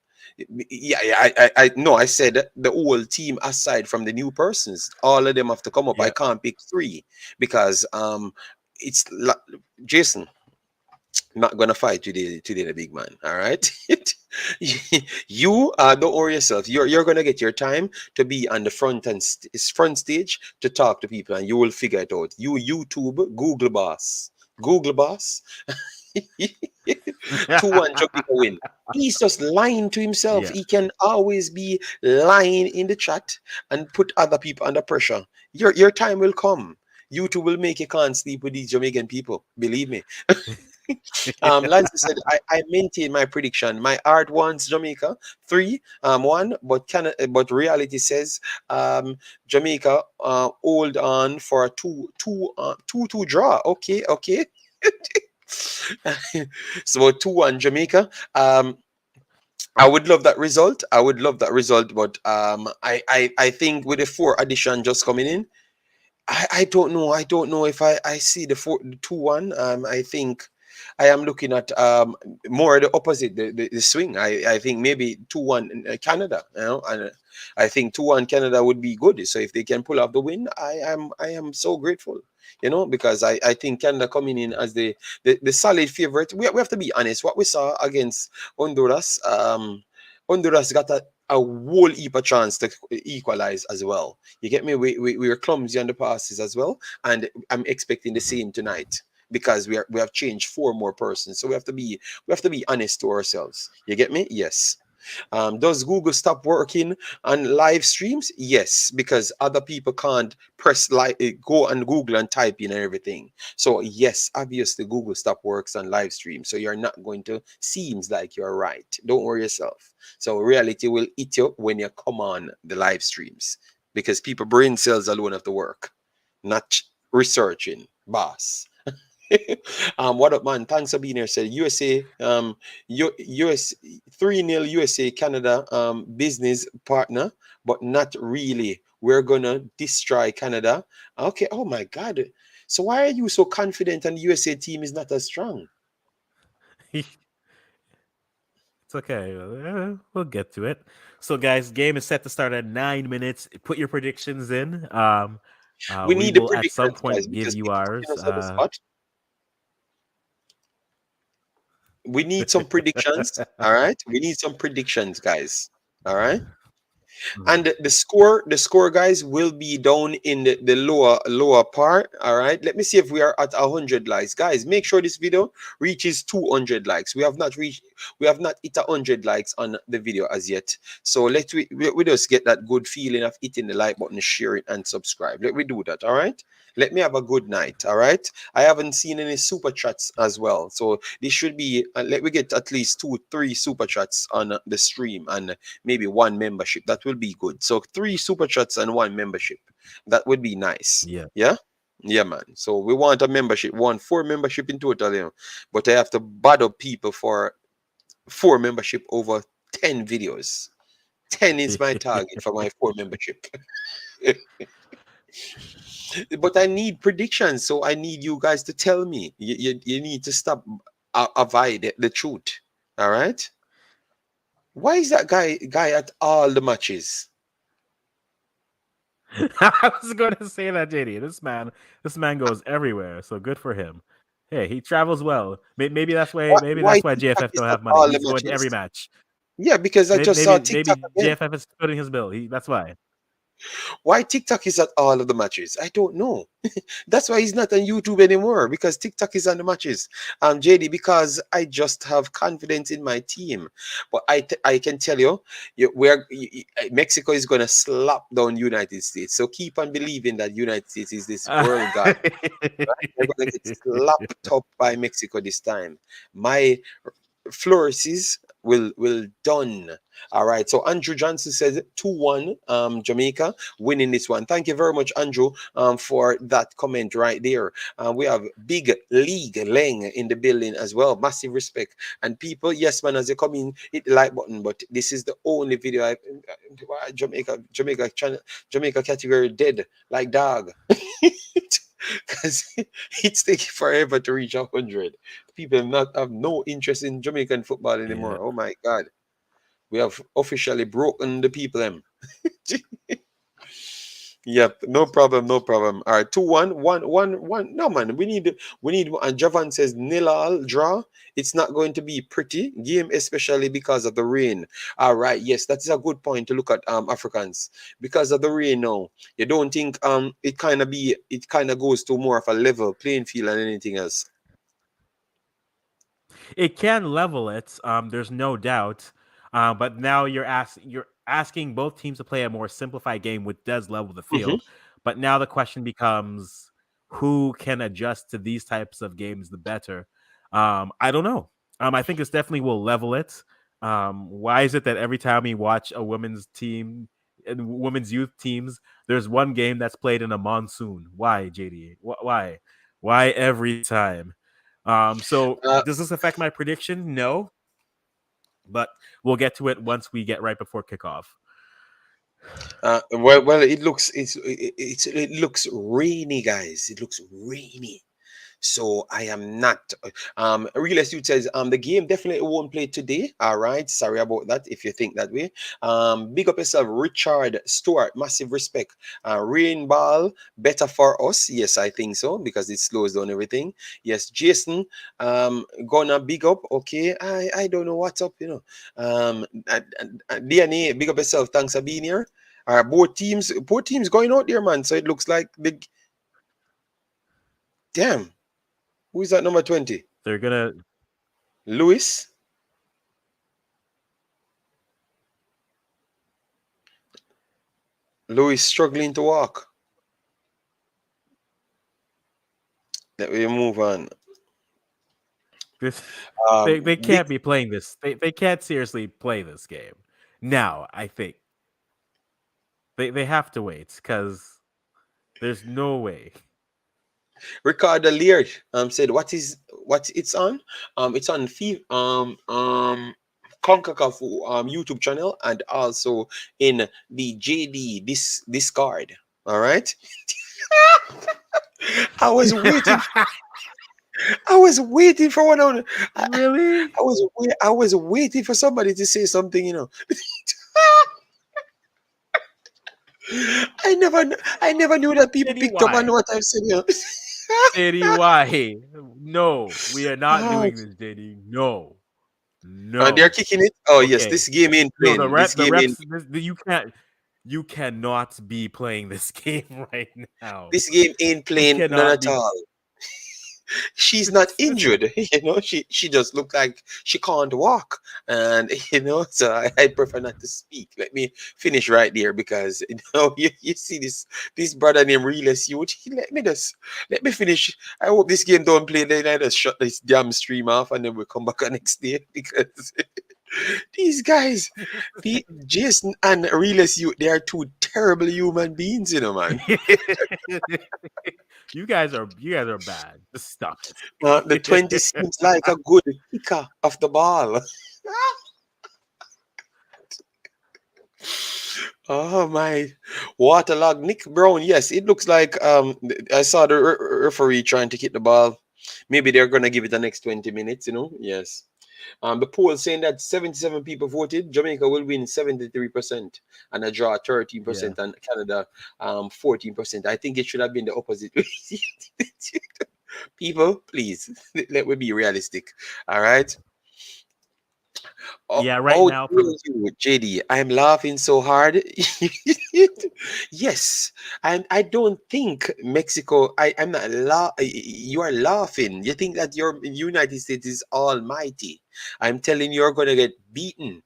said the whole team aside from the new persons, all of them have to come up. I can't pick 3 because it's Jason. Not gonna fight today, the big man. All right, you don't worry yourself. You're gonna get your time to be on the front stage to talk to people, and you will figure it out. You YouTube Google boss. 2-1 Jamaica win. He's just lying to himself. Yeah. He can always be lying in the chat and put other people under pressure. Your time will come. You two will make you can't sleep with these Jamaican people. Believe me. Lance said, I maintain my prediction. My heart wants Jamaica 3-1, but reality says Jamaica hold on for a 2-2 draw. Okay. So 2-1 Jamaica. I would love that result. But I think with the 4 addition just coming in, I don't know if I see the 2-1. I think I am looking at more the opposite, the swing. I think maybe 2-1 Canada, and I think 2-1 Canada would be good. So if they can pull off the win, I am so grateful. Because I think Canada coming in as the solid favorite. We have to be honest. What we saw against Honduras, Honduras got a whole heap of chance to equalize as well. You get me? We were clumsy on the passes as well, and I'm expecting the same tonight because we have changed four more persons. So we have to be honest to ourselves. You get me? Yes. Does Google stop working on live streams? Yes, because other people can't press like go on Google and type in and everything. So yes, obviously Google stop works on live stream. So you're not going to seems like you're right. Don't worry yourself. So reality will eat you when you come on the live streams because people brain cells alone have to work, not researching, boss. What up, man? Thanks for being here. Said USA, US 3-0 USA Canada business partner, but not really. We're gonna destroy Canada. Okay. Oh my God. So why are you so confident and the USA team is not as strong? It's okay. We'll get to it. So, guys, game is set to start at 9 minutes. Put your predictions in. We We need the will at some predictions, guys, point give because you TikTok putting ours. us on the spot. We need some predictions. All right. We need some predictions, guys. All right. Mhm. And the score, guys, will be down in the lower part. All right. Let me see if we are at 100 likes, guys. Make sure this video reaches 200 likes. We have not hit 100 likes on the video as yet. So we just get that good feeling of hitting the like button, share it, and subscribe. Let me do that. All right. Let me have a good night. All right. I haven't seen any super chats as well. So this should be, let me get at least 2, 3 super chats on the stream and maybe one membership. That will be good. So 3 super chats and one membership. That would be nice. Yeah. Yeah. Yeah, man. So we want a membership. We want 4 membership in total, but I have to bother people for 4 membership over 10 videos. 10 is my target for my 4 membership. But I need predictions, so I need you guys to tell me. You need to stop avoid the truth. All right. Why is that guy at all the matches? I was going to say that, JD. This man goes everywhere. So good for him. Hey, he travels well. Maybe that's why. Maybe Why that's why TikTok JFF is don't at have money. all the He's going to every matches? match. Yeah, because I Maybe just saw maybe, TikTok maybe again. JFF is footing his bill. That's why. Why TikTok is at all of the matches? I don't know. That's why he's not on YouTube anymore because TikTok is on the matches. JD, because I just have confidence in my team. But I can tell you, Mexico is gonna slap down United States. So keep on believing that United States is this world god. Right? They're gonna get slapped up by Mexico this time. My flourishes will done. All right. So Andrew Johnson says 2-1 Jamaica winning this one. Thank you very much, Andrew, for that comment right there. We have Big League Leng in the building as well. Massive respect. And people, yes, man, as you come in, hit the like button. But this is the only video Jamaica channel, Jamaica category dead like dog. Because it's taking forever to reach 100. People not have no interest in Jamaican football Yeah. anymore. Oh my God. We have officially broken the people them. Yep, no problem, no problem. All right, 2-1, 1-1-1. No man, we need and Javan says nil all draw. It's not going to be pretty game, especially because of the rain. All right, yes, that is a good point to look at Africans. Because of the rain now. You don't think it kind of goes to more of a level playing field than anything else. It can level it. There's no doubt. But now you're asking both teams to play a more simplified game, which does level the Mhm. field. But now the question becomes, who can adjust to these types of games the better? I don't know. I think this definitely will level it. Why is it that every time we watch a women's team and women's youth teams, there's one game that's played in a monsoon? Why, JD? Why? Why every time? So Uh, does this affect my prediction? No, but we'll get to it once we get right before kickoff. well, it looks rainy, guys. It looks rainy. So I am not. Real Estate says the game definitely won't play today. All right, sorry about that if you think that way. Big up yourself, Richard Stewart. Massive respect. Rain ball better for us. Yes, I think so because it slows down everything. Yes, Jason. Gonna big up. Okay, I don't know what's up. DNA. Big up yourself. Thanks for being here. Both teams going out there, man. So it looks like the damn. Who is that number 20? They're gonna. Lewis. Lewis struggling to walk. Let me move on. This, they Big can't be playing this. They can't seriously play this game. Now, I think they have to wait because there's no way. Ricardo Lear said, what it's on? It's on Concacaf YouTube channel and also in the JD Discard. All right. I was waiting. I was waiting for one. Really? I was waiting for somebody to say something. I never knew that people City picked up on why? what I said. City why? No, we are not Ah, doing this, JD. No, they're no. kicking it. Oh yes, Okay. this game ain't No, playing. This the game ain't. reps. You cannot be playing this game right now. This game ain't You playing none cannot at be. all. She's not injured. She just look like she can't walk, and so I prefer not to speak. Let me finish right there because you see this brother named Realist Youth. Let me finish. I hope this game don't play. Then I just shut this damn stream off, and then we'll come back on next day because these guys, Jason and Realist Youth, they are two terrible human beings, man. You guys are bad. Just stop The 20 it. seems like a good kicker of the ball. Oh my, Waterlog Nick Brown. Yes, it looks like I saw the referee trying to kick the ball. Maybe they're gonna give it the next 20 minutes. Yes. The poll saying that 77 people voted. Jamaica will win 73% and a draw Yeah. 13% and Canada 14%. I think it should have been the opposite. People, please let me be realistic. All right. Oh, Yeah, right oh, now for the JD, I'm laughing so hard. Yes, and I don't think Mexico. I'm not. You are laughing. You think that your United States is almighty. I'm telling you, you're gonna get beaten.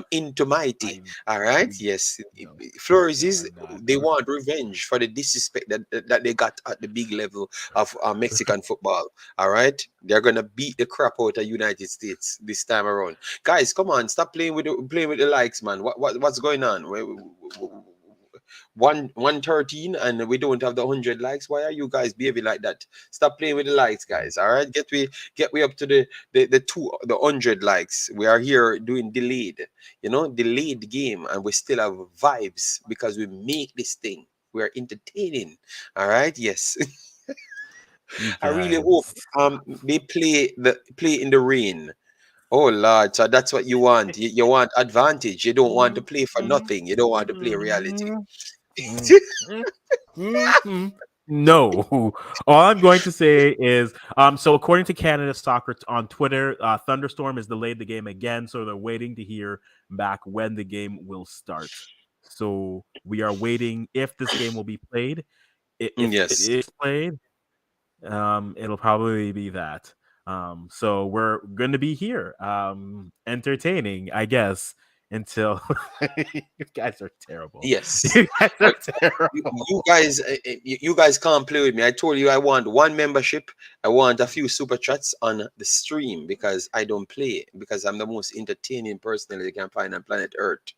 Into mighty. I'm All right. I'm Yes. no, Flores no, is I'm not. they want revenge for the disrespect that they got at the big level of Mexican football. All right. They're gonna beat the crap out of United States this time around. Guys, come on, stop playing with the likes, man. What's going on? 113 and we don't have the 100 likes. Why are you guys behaving like that? Stop playing with the likes, guys. All right, get we up to the 100 likes. We are here doing delayed game, and we still have vibes because we make this thing. We are entertaining. All right, yes. You I really hope guys. they play in the rain. Oh Lord, so that's what you want. You want advantage. You don't want to play for nothing. You don't want to play reality. No. All I'm going to say is so according to Canada Soccer on Twitter, Thunderstorm has delayed the game again, so they're waiting to hear back when the game will start. So we are waiting if this game will be played. If it Yes. is played, it'll probably be that. So we're going to be here, entertaining, I guess, until you guys are terrible. Yes. You guys Uh, are terrible. you guys can't play with me. I told you I want one membership. I want a few super chats on the stream because I don't play because I'm the most entertaining person that you can find on planet Earth.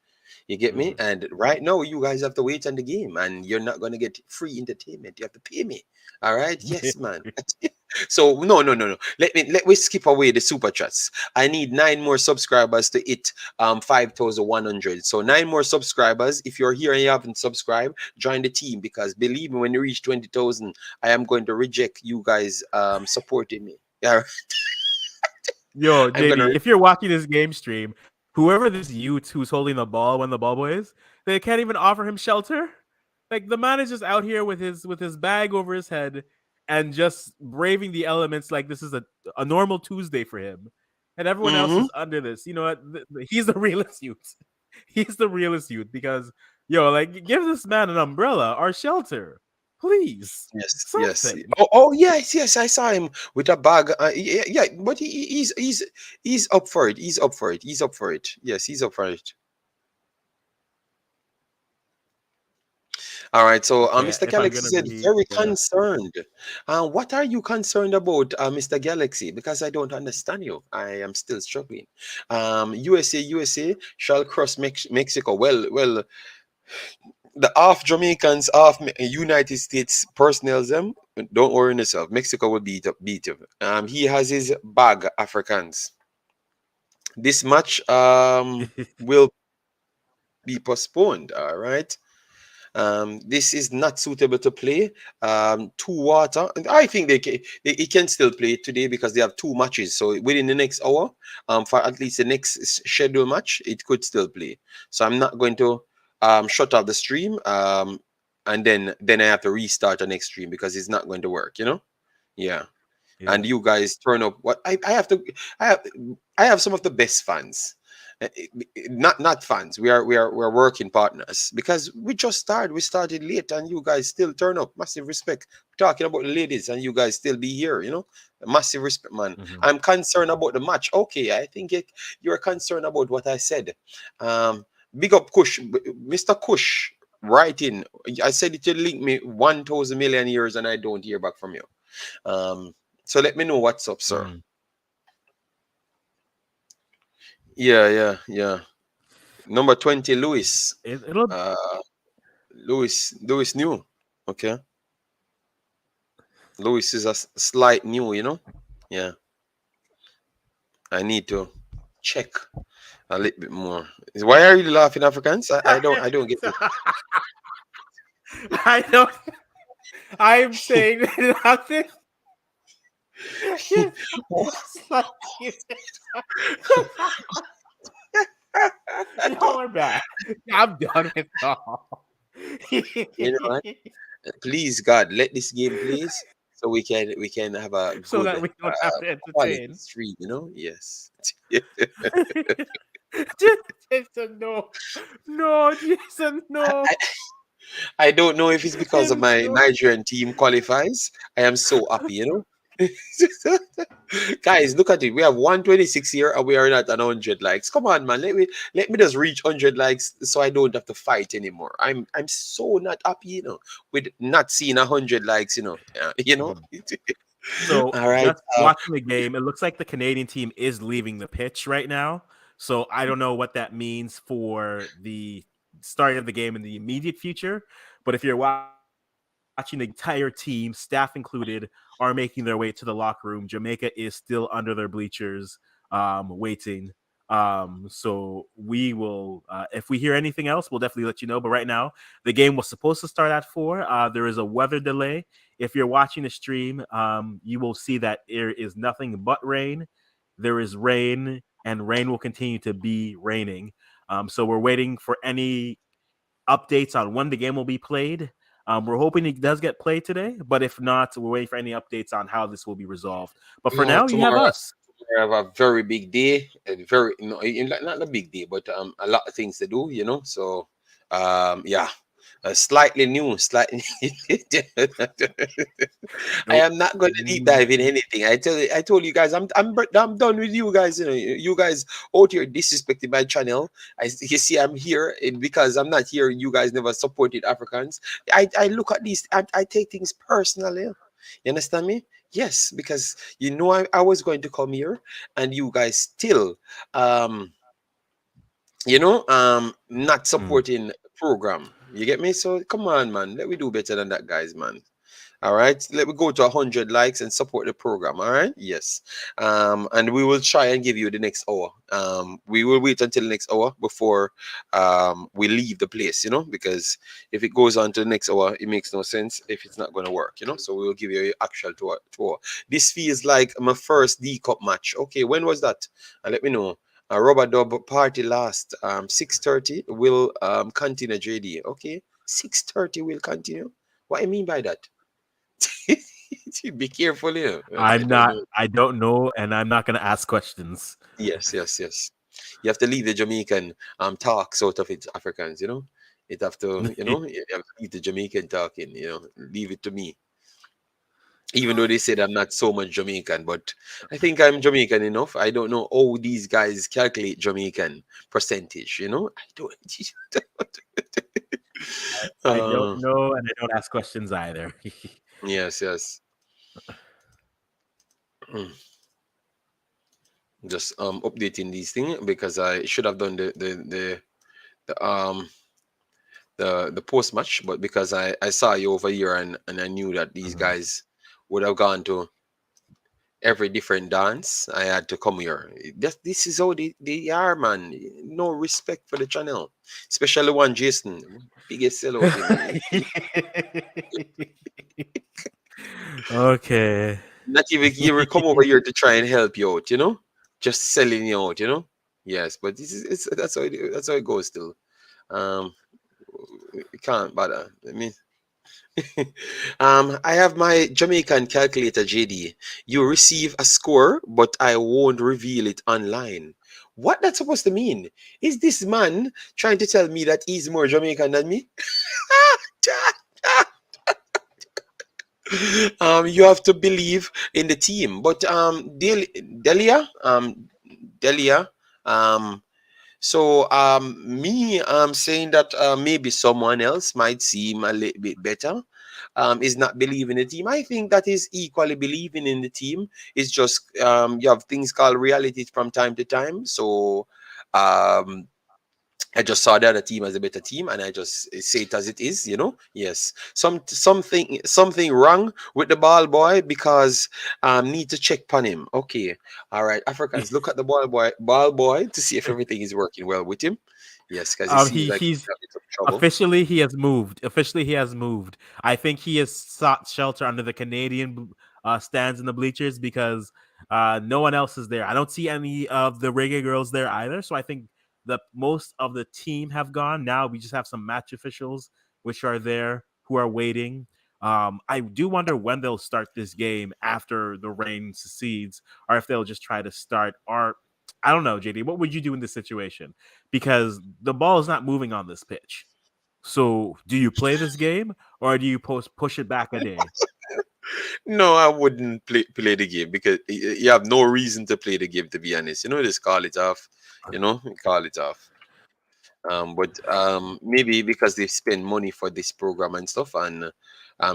You get me? Mhm. And right now, you guys have to wait on the game, and you're not gonna get free entertainment. You have to pay me. All right? Yes, man. So no. Let me skip away the super chats. I need 9 more subscribers to hit 5,100. So 9 more subscribers. If you're here and you haven't subscribed, join the team, because believe me, when you reach 20,000, I am going to reject you guys supporting me. Yeah, Yo, I'm gonna. JD, if you're watching this game stream, whoever this youth who's holding the ball when the ball boy is, they can't even offer him shelter. Like the man is just out here with his bag over his head and just braving the elements like this is a normal Tuesday for him. And everyone else Mm-hmm. is under this. You know what? He's the realest youth. He's the realest youth because yo, like give this man an umbrella or shelter. Please. Yes. Something. Oh, yes. I saw him with a bag. Yeah. But he's up for it. He's up for it. He's up for it. Yes, he's up for it. All right. So, Okay, Mr. if I'm Galaxy gonna said be very yeah. concerned. What are you concerned about, Mr. Galaxy? Because I don't understand you. I am still struggling. USA shall cross Mexico. Well, the half Jamaicans, half United States personnel, them. Don't worry yourself. Mexico will beat him. He has his bag Africans. This match will be postponed. All right. This is not suitable to play. Two water, and I think he can still play today because they have 2 matches. So within the next hour, for at least the next schedule match, it could still play. So I'm not going to shut off the stream, and then I have to restart the next stream because it's not going to work. Yeah. And Yeah. you guys turn up. What I have to, I have I have some of the best fans. Not fans. We're working partners because we just started. We started late, and you guys still turn up. Massive respect. Talking about the ladies, and you guys still be here. Massive respect, man. Mhm. I'm concerned about the match. Okay, I think you're concerned about what I said. Um, Big up Kush, Mr. Kush. Writing. I said it to link me 1,000,000,000 years, and I don't hear back from you. Um, so let me know what's up, sir. Mm. Yeah. Number 20, Lewis. It'll Uh, Lewis new. Okay. Lewis is a slight new. Yeah. I need to check a little bit more. Why are you laughing, Africans? I don't get it. I don't. I'm saying nothing. It's like y'all are bad. I'm done with y'all. You know what? Please, God, let this game please, so we can have a So good that we don't have to quality entertain. stream. Yes. Jason, no. No, Jason, no. I, I don't know if it's because of Jason, my no. Nigerian team qualifies. I am so happy. Guys, look at it. We have 126 here and we are not at 100 likes. Come on, man. Let me just reach 100 likes so I don't have to fight anymore. I'm so not happy, with not seeing 100 likes. Mhm. So All right. just watching the game, it looks like the Canadian team is leaving the pitch right now. So I don't know what that means for the start of the game in the immediate future. But if you're watching the entire team, staff included, are making their way to the locker room, Jamaica is still under their bleachers, waiting. So we will, if we hear anything else, we'll definitely let you know. But right now, the game was supposed to start at 4. There is a weather delay. If you're watching the stream, you will see that there is nothing but rain. There is rain, and rain will continue to be raining. So we're waiting for any updates on when the game will be played. We're hoping it does get played today, but if not, we're waiting for any updates on how this will be resolved. But for No, now, you have tomorrow us. I have a very big day. A very not a big day, but a lot of things to do. So yeah, slightly new, slightly. I Nope. am not going to deep dive in anything. I told you guys, I'm done with you guys. You guys out here disrespecting my channel. You see, I'm here because I'm not here. You guys never supported Africans. I look at these. I take things personally. You understand me? Yes, because I was going to come here, and you guys still um not Mm. supporting the program. You get me? So come on, man. Let me do better than that, guys, man. All right, let me go to 100 likes and support the program. All right, yes. And we will try and give you the next hour. We will wait until the next hour before we leave the place, because if it goes on to the next hour, it makes no sense if it's not going to work, So we will give you an actual tour. This feels like my first D Cup match. Okay, when was that? Let me know. Rubber Dub party last 6:30 will continue, JD. Okay, 6:30 will continue. What I mean by that? Be careful, I don't know. I don't know, and I'm not going to ask questions. Yes, yes, yes. You have to leave the Jamaican talks out of it, Africans. It have to, you have to leave the Jamaican talking. Leave it to me. Even though they said I'm not so much Jamaican, but I think I'm Jamaican enough. I don't know how these guys calculate Jamaican percentage. I don't. I don't uh, know, and I don't ask questions either. yes, yes. Mm. Just updating these things because I should have done the the post match, but because I saw you over here and I knew that these Mhm. guys would have gone to every different dance, I had to come here. This is how they are, man. No respect for the channel, especially one Jason, biggest sellout him. Okay. Not even he will come over here to try and help you out, just selling you out, Yes, but this is that's how it goes still. Um, we can't bother. I mean, I have my Jamaican calculator, JD. You receive a score, but I won't reveal it online. What that's supposed to mean? Is this man trying to tell me that he's more Jamaican than me? You have to believe in the team. But Delia, um, so me saying that maybe someone else might seem a little bit better is not believing the team. I think that is equally believing in the team. It's just you have things called reality from time to time. So um I just saw the other team as a better team, and I just say it as it is. Yes, something wrong with the ball boy because need to check on him. Okay, all right, Africans, look at the ball boy to see if everything is working well with him. Yes, because it seems like he's He's in a bit of trouble. officially he has moved. Officially he has moved. I think he has sought shelter under the Canadian stands in the bleachers because no one else is there. I don't see any of the Reggae girls there either. So I think the most of the team have gone. Now we just have some match officials which are there who are waiting. I do wonder when they'll start this game after the rain secedes, or if they'll just try to start. Or I don't know, JD. What would you do in this situation? Because the ball is not moving on this pitch. So, do you play this game or do you push it back a day? No, I wouldn't play the game because you have no reason to play the game. To be honest, just call it off. Call it off. But maybe because they spend money for this program and stuff, and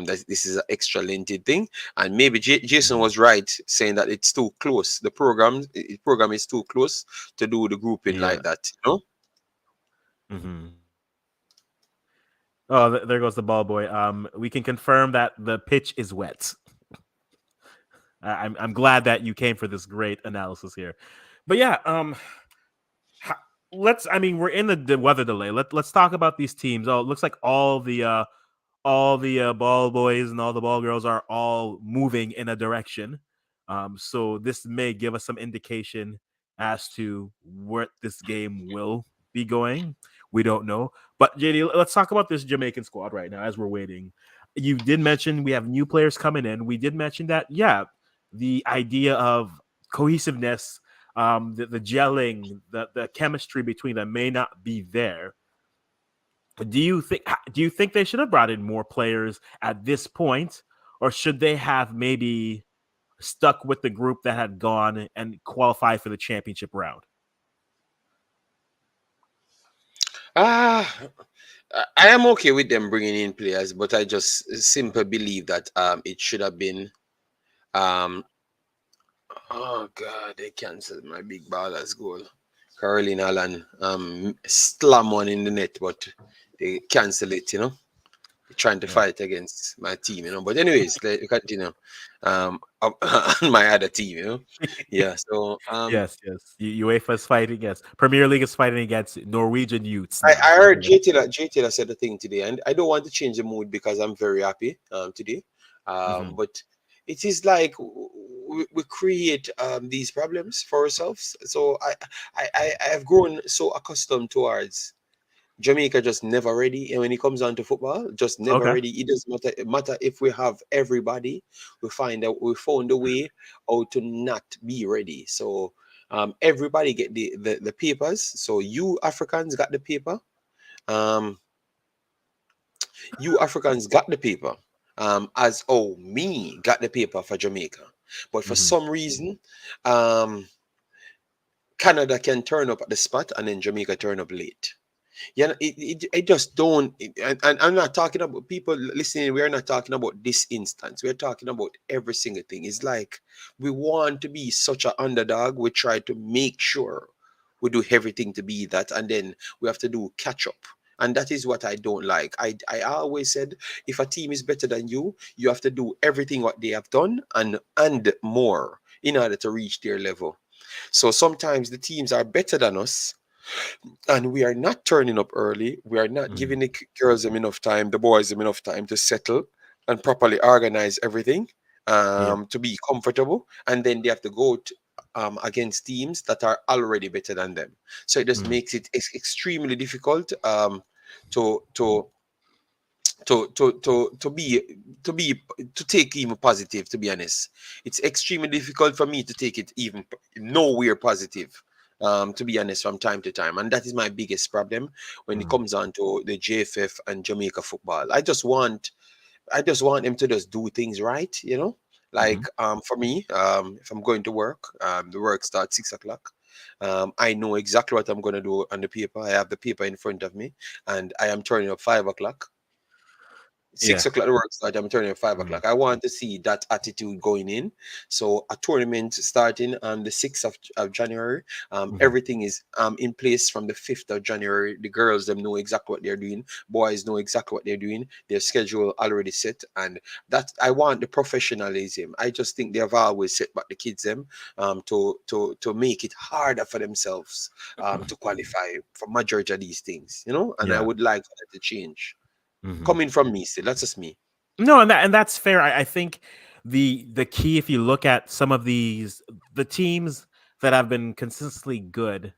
this is an extra limited thing, and maybe Jason Mhm. was right saying that it's too close. The program is too close to do the grouping like Yeah. that. Hmm. Oh, there goes the ball boy. We can confirm that the pitch is wet. I'm glad that you came for this great analysis here. But yeah, ho- let's. I mean, we're in the weather delay. Let's talk about these teams. Oh, it looks like all the ball boys and all the ball girls are all moving in a direction. So this may give us some indication as to where this game will be going. We don't know. But JD, let's talk about this Jamaican squad right now as we're waiting. You did mention we have new players coming in. We did mention that, yeah, the idea of cohesiveness, the gelling, the chemistry between them may not be there. Do you think they should have brought in more players at this point, or should they have maybe stuck with the group that had gone and qualified for the championship round? Ah, I am okay with them bringing in players, but I just simply believe that it should have been um oh god, they canceled my big ballers goal. Caroline Allen slam one in the net, but they cancel it. trying to Yeah. fight against my team, you know. But anyways, let me continue. On my other team, you know. Yeah. So Yes, yes. UEFA's fighting. Yes, Premier League is fighting against Norwegian youths I, now. I So heard J Taylor said the thing today, and I don't want to change the mood because I'm very happy today. mhm. But it is like we create these problems for ourselves. So I have grown so accustomed towards Jamaica just never ready. And when it comes down to football, just never Okay. ready. It doesn't matter if we have everybody, we found a way how to not be ready. So everybody get the papers. So you Africans got the paper. Um, you Africans got the paper. As oh me got the paper for Jamaica. But for hmm some reason, um Canada can turn up at the spot and then Jamaica turn up late. Yeah, it just don't. And I'm not talking about people listening. We're not talking about this instance. We're talking about every single thing. It's like we want to be such an underdog. We try to make sure we do everything to be that, and then we have to do catch up. And that is what I don't like. I always said if a team is better than you have to do everything what they have done and more in order to reach their level. So sometimes the teams are better than us and we are not turning up early. We are not hmm giving the girls them enough time, the boys them enough time to settle and properly organize everything Yeah. to be comfortable. And then they have to go against teams that are already better than them. So it just hmm makes it extremely difficult to to to to be to take even positive, to be honest. It's extremely difficult for me to take it even nowhere positive, to be honest, from time to time. And that is my biggest problem when it hmm comes on to the JFF and Jamaica football. I just want him to just do things right, you know. Like hmm for me, if I'm going to work, the work starts 6 o'clock. I know exactly what I'm going to do on the paper. I have the paper in front of me, and I am turning up 5 o'clock. Yeah. 6 o'clock the work start. I'm turning at five hmm o'clock. I want to see that attitude going in. So a tournament starting on the 6th of January. hmm Everything is in place from the 5th of January. The girls them know exactly what they're doing. Boys know exactly what they're doing. Their schedule already set, and that I want the professionalism. I just think they have always set back the kids them to make it harder for themselves to qualify for majority of these things. You know, and I Yeah. would like for that to change hmm coming from me still. That's just me. No, and that's fair. I think the key, if you look at some of the teams that have been consistently good,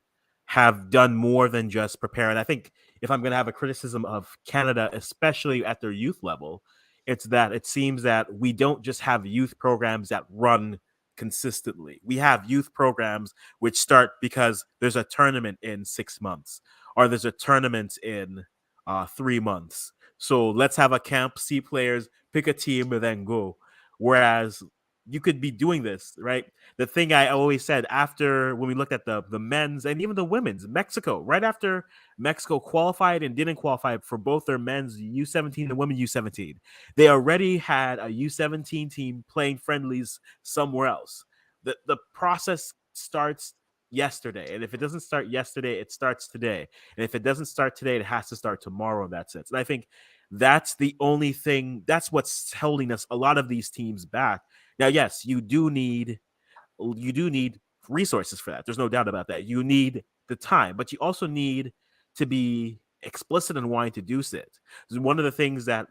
have done more than just prepare. And I think if I'm going to have a criticism of Canada, especially at their youth level, it's that it seems that we don't just have youth programs that run consistently. We have youth programs which start because there's a tournament in 6 months, or there's a tournament in 3 months. So let's have a camp, see players, pick a team, and then go. Whereas you could be doing this, right? The thing I always said after when we looked at the men's and even the women's, Mexico, right after Mexico qualified and didn't qualify for both their men's U17 and women U17, they already had a U17 team playing friendlies somewhere else. The process starts yesterday. And if it doesn't start yesterday, it starts today. And if it doesn't start today, it has to start tomorrow in that sense. And I think that's the only thing, that's what's holding us a lot of these teams back. Now, yes, you do need resources for that. There's no doubt about that. You need the time, but you also need to be explicit in wanting to do it. One of the things that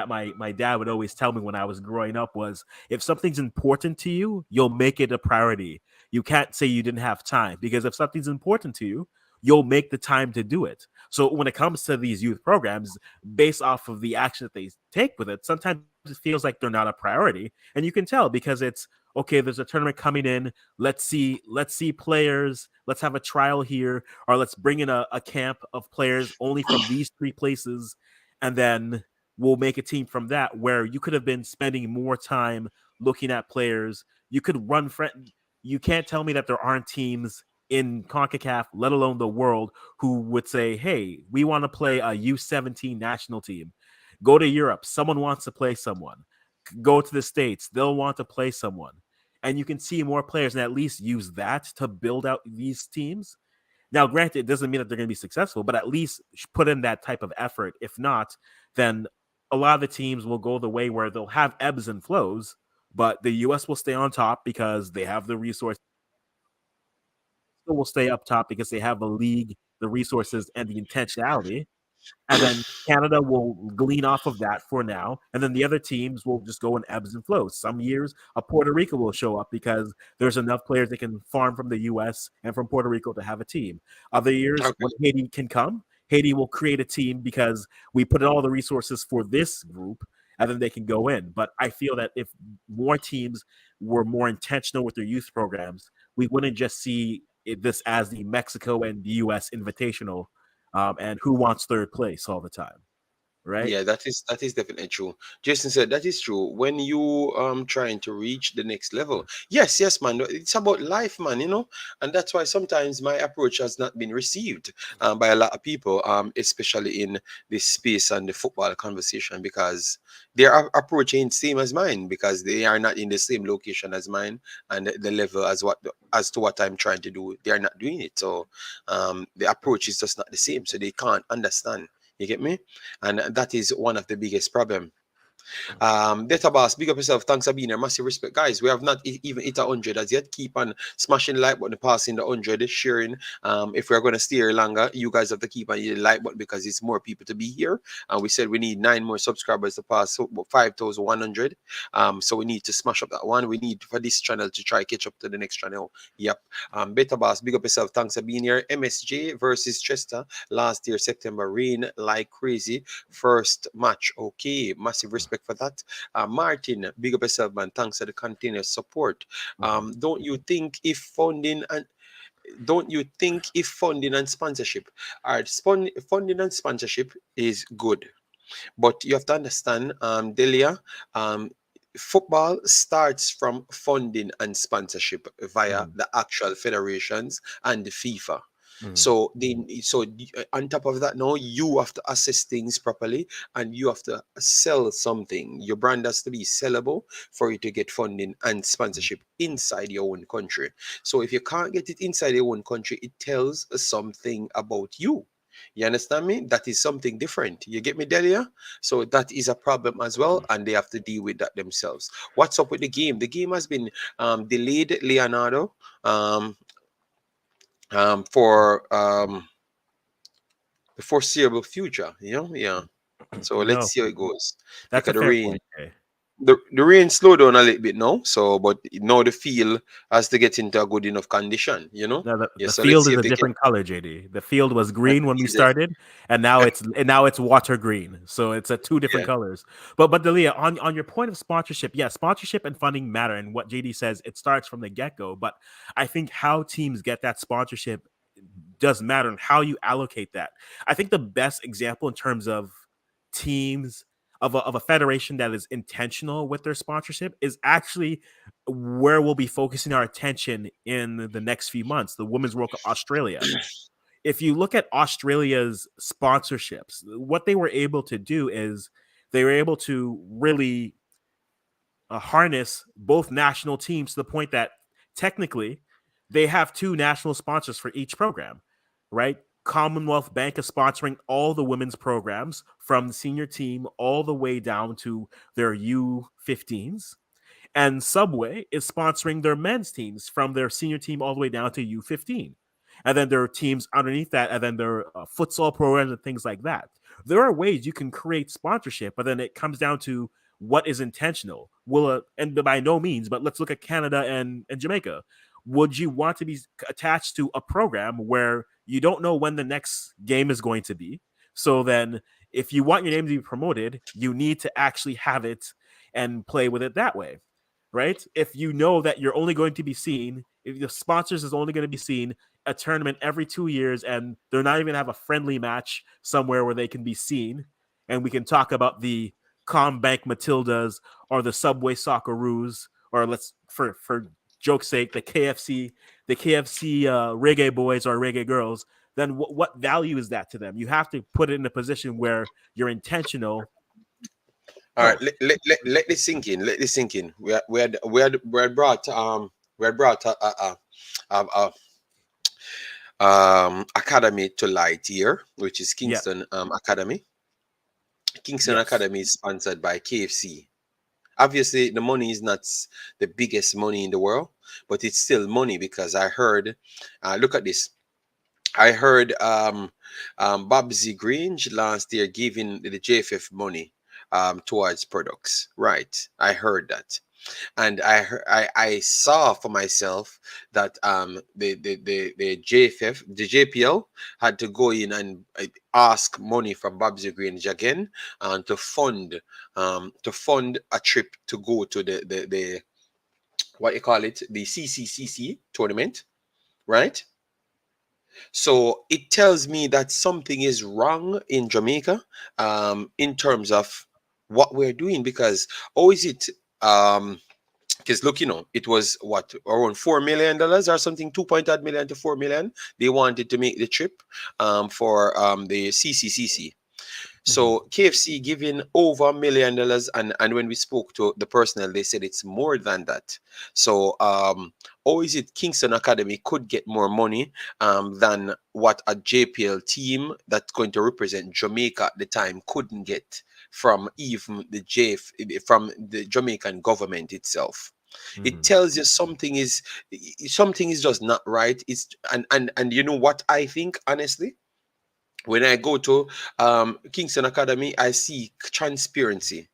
my dad would always tell me when I was growing up was if something's important to you, you'll make it a priority. You can't say you didn't have time because if something's important to you, you'll make the time to do it. So when it comes to these youth programs, based off of the action that they take with it, sometimes it feels like they're not a priority, and you can tell because it's okay. There's a tournament coming in. Let's see players. Let's have a trial here, or let's bring in a camp of players only from these three places, and then we'll make a team from that where you could have been spending more time looking at players. You could run friend. You can't tell me that there aren't teams in CONCACAF, let alone the world, who would say, "Hey, we want to play a U17 national team. Go to Europe. Someone wants to play someone. Go to the States. They'll want to play someone." And you can see more players and at least use that to build out these teams. Now, granted, it doesn't mean that they're going to be successful, but at least put in that type of effort. If not, then a lot of the teams will go the way where they'll have ebbs and flows, but the U.S. will stay on top because they have the resources. Will stay up top because they have the league, the resources, and the intentionality. And then Canada will glean off of that for now. And then the other teams will just go in ebbs and flows. Some years, a Puerto Rico will show up because there's enough players that can farm from the U.S. and from Puerto Rico to have a team. Other years, Okay. when Haiti can come, Haiti will create a team because we put in all the resources for this group and then they can go in. But I feel that if more teams were more intentional with their youth programs, we wouldn't just see this as the Mexico and the U.S. invitational and who wants third place all the time, right? Yeah, that is definitely true. Jason said that is true. When you trying to reach the next level, yes, man, it's about life, man. And that's why sometimes my approach has not been received by a lot of people, especially in this space and the football conversation, because their approach ain't same as mine, because they are not in the same location as mine, and the level as to what I'm trying to do, they are not doing it. So the approach is just not the same, so they can't understand. You get me? And that is one of the biggest problem. Data boss, big up yourself. Thanks for being here. Massive respect, guys. We have not even hit 100 as yet. Keep on smashing the like button, passing the 100, sharing. If we're going to stay here longer, you guys have to keep on hitting the like button because it's more people to be here. And we said we need 9 more subscribers to pass 5,100. So we need to smash up that one. We need for this channel to try catch up to the next channel. Yep. Beta boss, big up yourself. Thanks for being here. MSJ versus Chester last year, September. Rain like crazy. First match. Okay. Massive respect for that. Martin, big up yourself, man. Thanks for the continuous support. Don't you think if funding and sponsorship funding and sponsorship is good, but you have to understand, Delia, um, football starts from funding and sponsorship via Mm, the actual federations and the FIFA. mm, So on top of that, now you have to assess things properly, and you have to sell something. Your brand has to be sellable for you to get funding and mm. sponsorship inside your own country. So if you can't get it inside your own country, it tells something about you. You understand me? That is something different. You get me, Delia? So that is a problem as well, and they have to deal with that themselves. What's up with the game? The game has been delayed, Leonardo, um, for the foreseeable future. Yeah. So let's No, see how it goes, that's a because the fair rain point. Okay. the rain slowed down a little bit now. So, but now the field has to get into a good enough condition. No, the, Yeah. the So let's field see is if a they can. different color, JD. The field was green when we Is it? started, and now it's water green. So it's a two different Yeah. colors. But Delia, on your point of sponsorship, yeah, sponsorship and funding matter. And what JD says, it starts from the get go. But I think how teams get that sponsorship does matter and how you allocate that. I think the best example in terms of teams of a federation that is intentional with their sponsorship is actually where we'll be focusing our attention in the next few months, the Women's World Cup Australia. If you look at Australia's sponsorships, what they were able to do is they were able to really harness both national teams to the point that technically they have two national sponsors for each program, right? Commonwealth Bank is sponsoring all the women's programs from the senior team all the way down to their U15s. And Subway is sponsoring their men's teams from their senior team all the way down to U15. And then there are teams underneath that, and then there are futsal programs and things like that. There are ways you can create sponsorship, but then it comes down to what is intentional. And by no means, but let's look at Canada and Jamaica. Would you want to be attached to a program where you don't know when the next game is going to be? So then, if you want your name to be promoted, you need to actually have it and play with it that way, right? If you know that you're only going to be seen, if the sponsors is only going to be seen a tournament every 2 years, and they're not even going to have a friendly match somewhere where they can be seen, and we can talk about the Combank Matildas or the Subway Socceroos, or let's for joke's sake, the KFC Reggae Boys or Reggae Girls. Then what value is that to them? You have to put it in a position where you're intentional. All right, Oh, let this sink in. Let this sink in. We had brought academy to Lightyear, which is Yeah. Kingston Academy. Kingston Yes. Academy is sponsored by KFC. Obviously, the money is not the biggest money in the world, but it's still money because I heard, look at this. I heard Babsy Grange last year giving the JFF money towards products. Right. I heard that. And I saw for myself that the JFF, the JPL had to go in and ask money from Babsy Grange again to fund a trip to go to the what you call it, the CCCC tournament, right? So it tells me that something is wrong in Jamaica, in terms of what we're doing. Because how is it? Because look, it was what, around $4 million or something, 2.8 million to 4 million. They wanted to make the trip for the CCCC. Hmm. So KFC giving over $1 million, and when we spoke to the personnel, they said it's more than that. So or is it Kingston Academy could get more money than what a JPL team that's going to represent Jamaica at the time couldn't get from even the from the Jamaican government itself. It Hmm. tells you something is just not right. It's and you know what I think, honestly, when I go to Kingston Academy, I see transparency.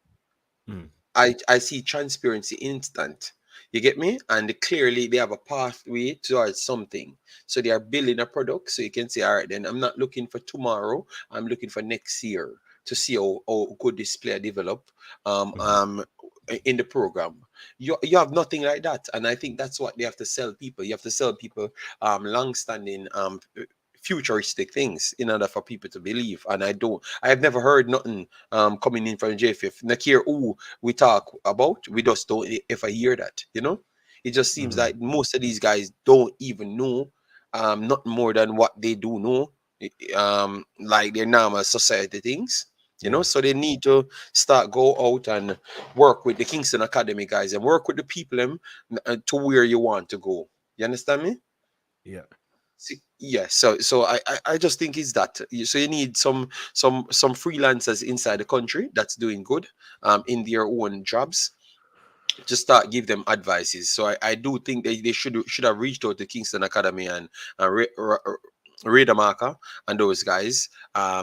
Hmm. I see transparency instant. You get me? And clearly they have a pathway towards something. So they are building a product. So you can say, all right, then I'm not looking for tomorrow. I'm looking for next year to see how good this player develop Hmm. in the program. You have nothing like that. And I think that's what they have to sell people. You have to sell people long-standing futuristic things in order for people to believe. And I have never heard nothing coming in from JFF. Nakir, who we talk about, we just don't ever hear that. It just seems Hmm. like most of these guys don't even know not more than what they do know, like their normal society things. Yeah. So they need to start go out and work with the Kingston Academy guys and work with the people to where you want to go. You understand me? Yeah. Yes, so I just think it's that. So you need some freelancers inside the country that's doing good in their own jobs, to start give them advices. So I do think they should have reached out to Kingston Academy and Raider Marker and those guys,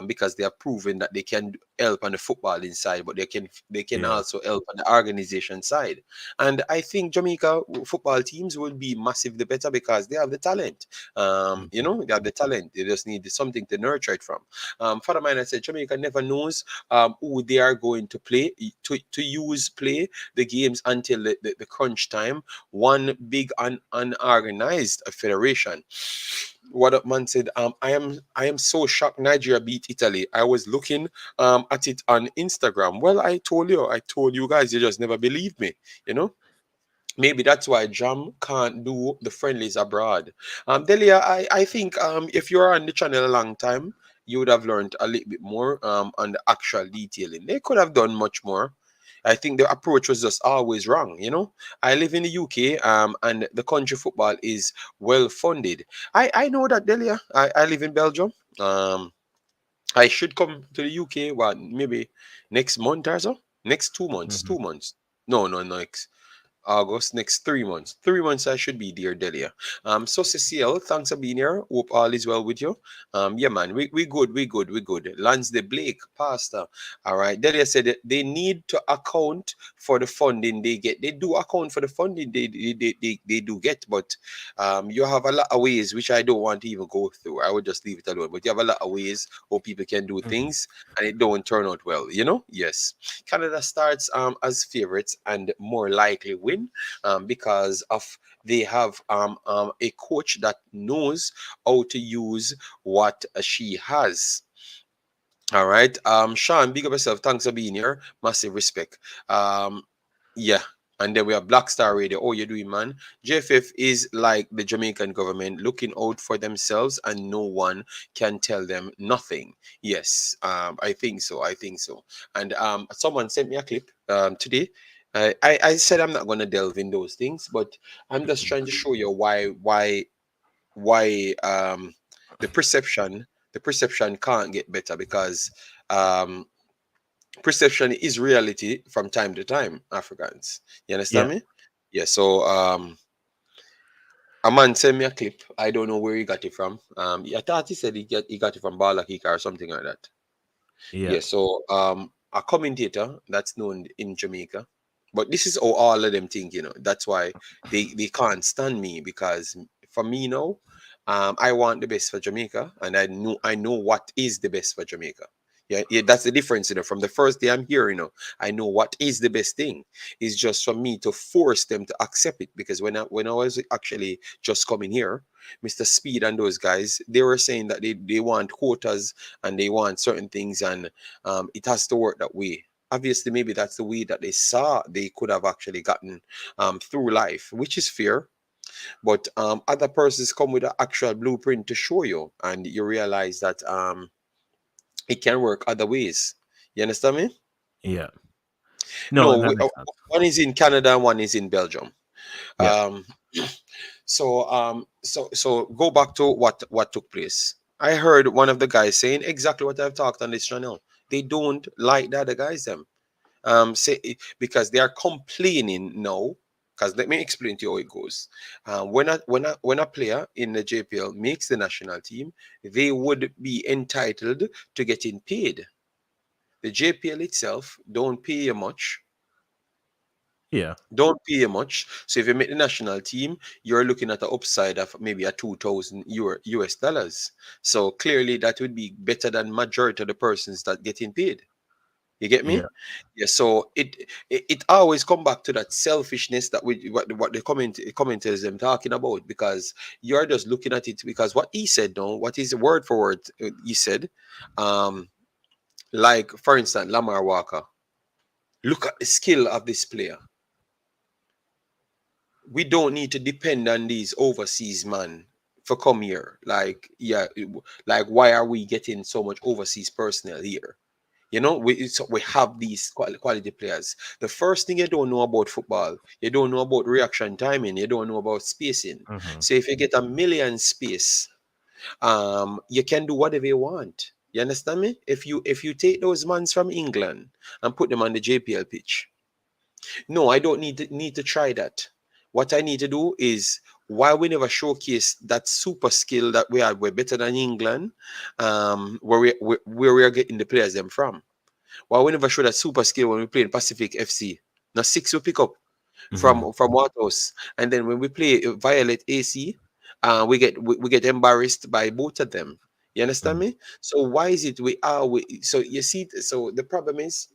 because they have proven that they can help on the football inside, but they can Yeah. also help on the organization side. And I think Jamaica football teams will be massively better because they have the talent. Hmm. They have the talent. They just need something to nurture it from. Father mine, I said Jamaica never knows who they are going to play to play the games until the crunch time. One big unorganized federation. What up, man? Said, I am so shocked. Nigeria beat Italy. I was looking at it on Instagram. Well, I told you guys, you just never believed me. You know, maybe that's why Jam can't do the friendlies abroad. Delia, I think if you're on the channel a long time, you would have learned a little bit more on the actual detailing. They could have done much more. I think the approach was just always wrong. I live in the UK, and the country football is well funded. I know that, Delia. I live in Belgium. Um, I should come to the UK. What, maybe next month or so? Next 2 months. Hmm. 2 months. No, no, no. August, next 3 months. 3 months I should be there, Delia. So Cecile, thanks for being here. Hope all is well with you. Yeah, man, we good, we good. Lance the Blake, Pastor. All right. Delia said that they need to account for the funding they get. They do account for the funding they do get, but you have a lot of ways which I don't want to even go through. I would just leave it alone. But you have a lot of ways how people can do Hmm. things and it don't turn out well. Yes. Canada starts as favorites and more likely win because of they have a coach that knows how to use what she has. All right. Sean, big up yourself. Thanks for being here. Massive respect. Um, yeah. And then we have Black Star Radio. Oh, you're doing, man. JFF is like the Jamaican government looking out for themselves and no one can tell them nothing. Yes, I think so. I think so. And someone sent me a clip today. I said I'm not going to delve in those things, but I'm just Hmm. trying to show you why the perception can't get better because um perception is reality from time to time, Africans. You understand Yeah. me? Yeah, so a man sent me a clip. I don't know where he got it from. I thought he said he got it from Bala Kika or something like that. Yeah. Yeah, so a commentator that's known in Jamaica, but this is how all of them think, That's why they can't stand me because for me now, I want the best for Jamaica, and I know what is the best for Jamaica. Yeah, yeah, that's the difference, from the first day I'm here, I know what is the best thing. It's just for me to force them to accept it because when I was actually just coming here, Mr. Speed and those guys, they were saying that they want quotas and they want certain things, and it has to work that way. Obviously, maybe that's the way that they saw they could have actually gotten through life, which is fair. But other persons come with an actual blueprint to show you, and you realize that it can work other ways. You understand me? Yeah. No, No, that makes sense. one is in Canada and one is in Belgium. Yeah. Um, so go back to what took place. I heard one of the guys saying exactly what I've talked on this channel. They don't like the other guys them. Say because they are complaining now. Because let me explain to you how it goes. When a player in the JPL makes the national team, they would be entitled to getting paid. The JPL itself don't pay you much. Yeah. Don't pay you much. So if you make the national team, you're looking at the upside of maybe a 2,000 euro US dollars. So clearly that would be better than majority of the persons that getting paid. You get Yeah. me? Yeah. So it always come back to that selfishness that what the commenters them talking about, because you're just looking at it because what he said, no, what is the word for word he said, um, like for instance, Lamar Walker. Look at the skill of this player. We don't need to depend on these overseas man for come here. Like, yeah, like why are we getting so much overseas personnel here? We have these quality players. The first thing you don't know about football, you don't know about reaction timing, you don't know about spacing. Hmm. So if you get a million space, you can do whatever you want. You understand me? If you take those mans from England and put them on the JPL pitch, no, I don't need to try that. What I need to do is why we never showcase that super skill that we are. We're better than England, where we are getting the players them from. Why we never show that super skill when we play in Pacific FC? Now six we pick up Hmm. from Wattos, and then when we play Violet AC, we get embarrassed by both of them. You understand me? So why is it so you see? So the problem is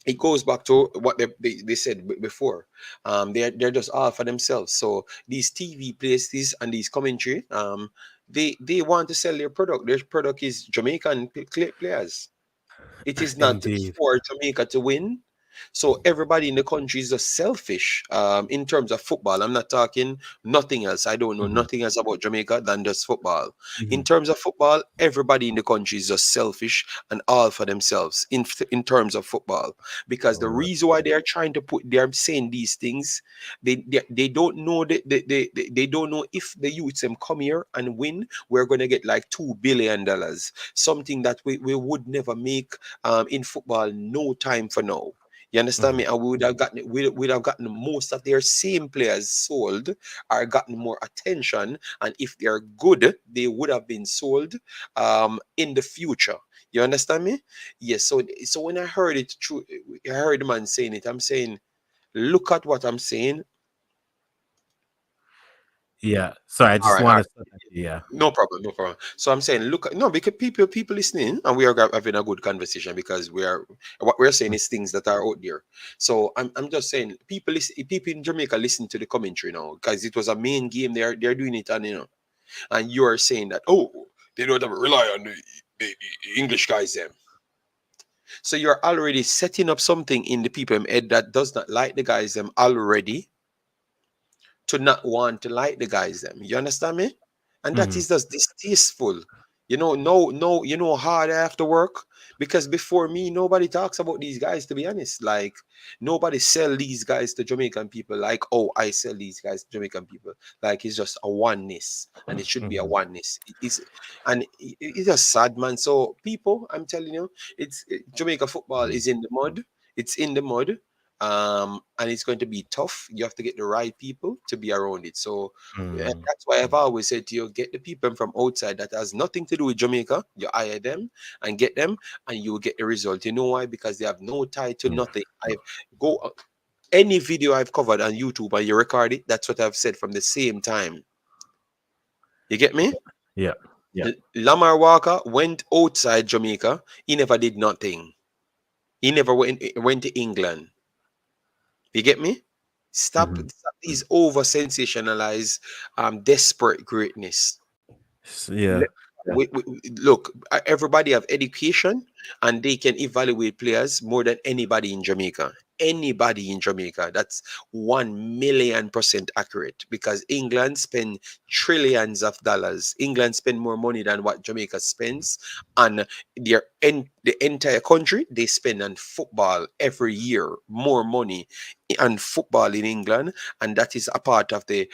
it goes back to what they said before. They're just all for themselves. So these TV places and these commentary, they want to sell their product. Their product is Jamaican players. It is not Indeed. for Jamaica to win. So everybody in the country is just selfish. In terms of football, I'm not talking nothing else. I don't know Hmm. nothing else about Jamaica than just football. In Hmm. terms of football, everybody in the country is just selfish and all for themselves. In terms of football, because the Right. reason why they are trying to they're saying these things, they don't know they don't know if the youths them come here and win, we're gonna get like $2 billion, something that we would never make in football no time for now. You understand Hmm. me? And we would have gotten most of their same players sold or gotten more attention. And if they're good, they would have been sold in the future. You understand me? Yes. So when I heard it true, I heard the man saying it. I'm saying, look at what I'm saying. Yeah. Sorry, I All just right, all want right. to. Yeah. No problem, no problem. So I'm saying, look, no, because people listening, and we are having a good conversation because what we're saying is things that are out there. So I'm just saying, people in Jamaica listen to the commentary now because it was a main game. They're doing it, and and you are saying that, oh, they don't have to rely on the English guys them. So you're already setting up something in the people head that does not like the guys them already to not want to like the guys them. You understand me? And that Hmm. is just distasteful. No, how hard I have to work. Because before me, nobody talks about these guys, to be honest. Like, nobody sell these guys to Jamaican people. Like, oh, I sell these guys to Jamaican people. Like, it's just a oneness, and it should be a Mhm. oneness. It's just sad, man. So, people, I'm telling you, Jamaica football Mhm. is in the mud. It's in the mud. And it's going to be tough. You have to get the right people to be around it. So, Mm. that's why I've always said to you, get the people from outside that has nothing to do with Jamaica. You hire them and get them, and you will get the result. You know why? Because they have no tie to Mm. nothing. I go any video I've covered on YouTube and you record it. That's what I've said from the same time. You get me? Yeah. Yeah. Lamar Walker went outside Jamaica. He never did nothing. He never went to England. You get me? Mhm. Stop these over sensationalized, desperate greatness. Yeah. Yeah. Look, everybody have education and they can evaluate players more than anybody in Jamaica. Anybody in Jamaica, that's 1,000,000% accurate, because England spend trillions of dollars. England spend more money than what Jamaica spends on the entire country. They spend on football every year more money on football in England, and that is a part of the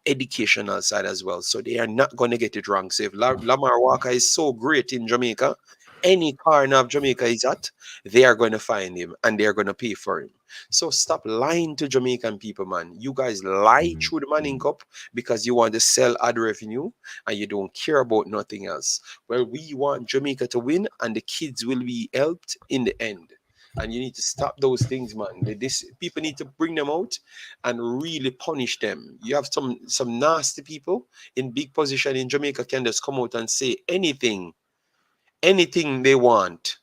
educational side as well. So they are not going to get it wrong. So if Lamar Walker is so great in Jamaica, any corner of Jamaica is at, they are going to find him and they are going to pay for him. So stop lying to Jamaican people, man. You guys lie Mhm. through the Manning Cup because you want to sell ad revenue and you don't care about nothing else. Well, we want Jamaica to win and the kids will be helped in the end. And you need to stop those things, man. This people need to bring them out and really punish them. You have some nasty people in big position in Jamaica can just come out and say anything they want,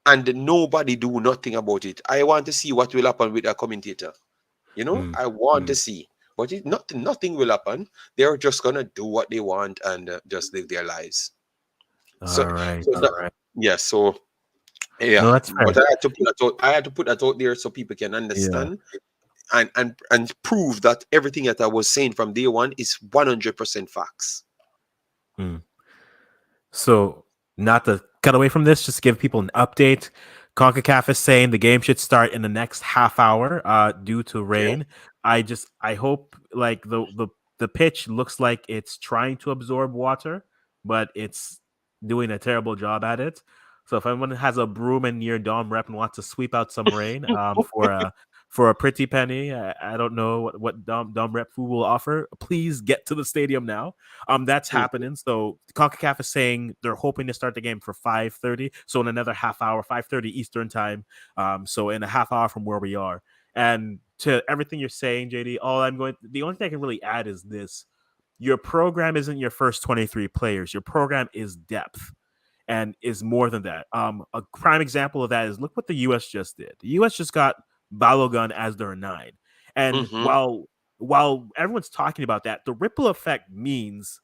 and nobody do nothing about it. I want to see what will happen with a commentator. Mm. I want to Mm. see, but nothing will happen. They're just gonna do what they want and just live their lives. So, All right. so All that, right. yeah, so yeah, No, that's but fair. I had to put that out there so people can Yeah. understand and prove that everything that I was saying from day one is 100% facts. Mm. So, not to cut away from this, just give people an update. Concacaf is saying the game should start in the next half hour due to Okay. rain. I hope like the pitch looks like it's trying to absorb water, but it's doing a terrible job at it. So if anyone has a broom and near Dom Rep and wants to sweep out some rain for a pretty penny, I don't know what Dom Rep food will offer. Please get to the stadium now. That's Mhm. happening. So CONCACAF is saying they're hoping to start the game for 5:30. So in another half hour, 5:30 Eastern time. So in a half hour from where we are. And to everything you're saying, JD, the only thing I can really add is this: your program isn't your first 23 players. Your program is depth and is more than that. A prime example of that is look what the U.S. just did. The U.S. just got Balogun as their nine, and Mhm. while everyone's talking about that, the ripple effect means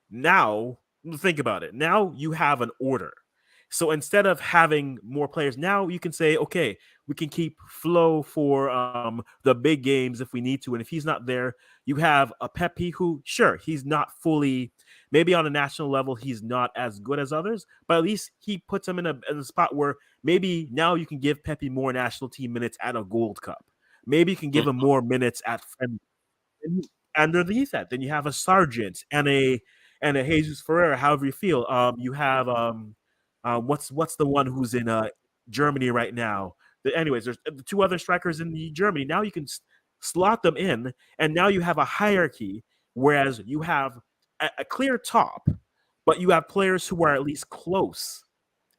now, think about it. Now you have an order. So instead of having more players, now you can say, okay, we can keep Flo for the big games if we need to. And if he's not there, you have a Pepe who, sure, he's not fully, maybe on a national level, he's not as good as others, but at least he puts him in a spot where maybe now you can give Pepe more national team minutes at a Gold Cup. Maybe you can give him Mhm. more minutes at friendly and underneath that, then you have a Sargent and a Jesus Ferreira. However you feel, you have what's the one who's in Germany right now? Anyways, there's the two other strikers in Germany. Now you can slot them in, and now you have a hierarchy. Whereas you have a clear top, but you have players who are at least close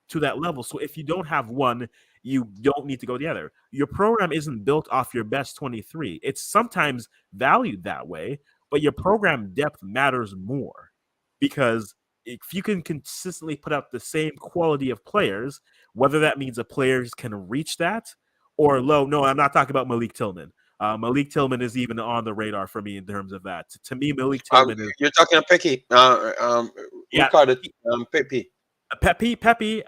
to that level. So if you don't have one, you don't need to go the other. Your program isn't built off your best 23. It's sometimes valued that way, but your program depth matters more because if you can consistently put out the same quality of players, whether that means the players can reach that or low. No, I'm not talking about Malik Tillman. Malik Tillman is even on the radar for me in terms of that. To me, Malik Tillman is You're talking to Pecky. We yeah. call it Pepe. Pepe,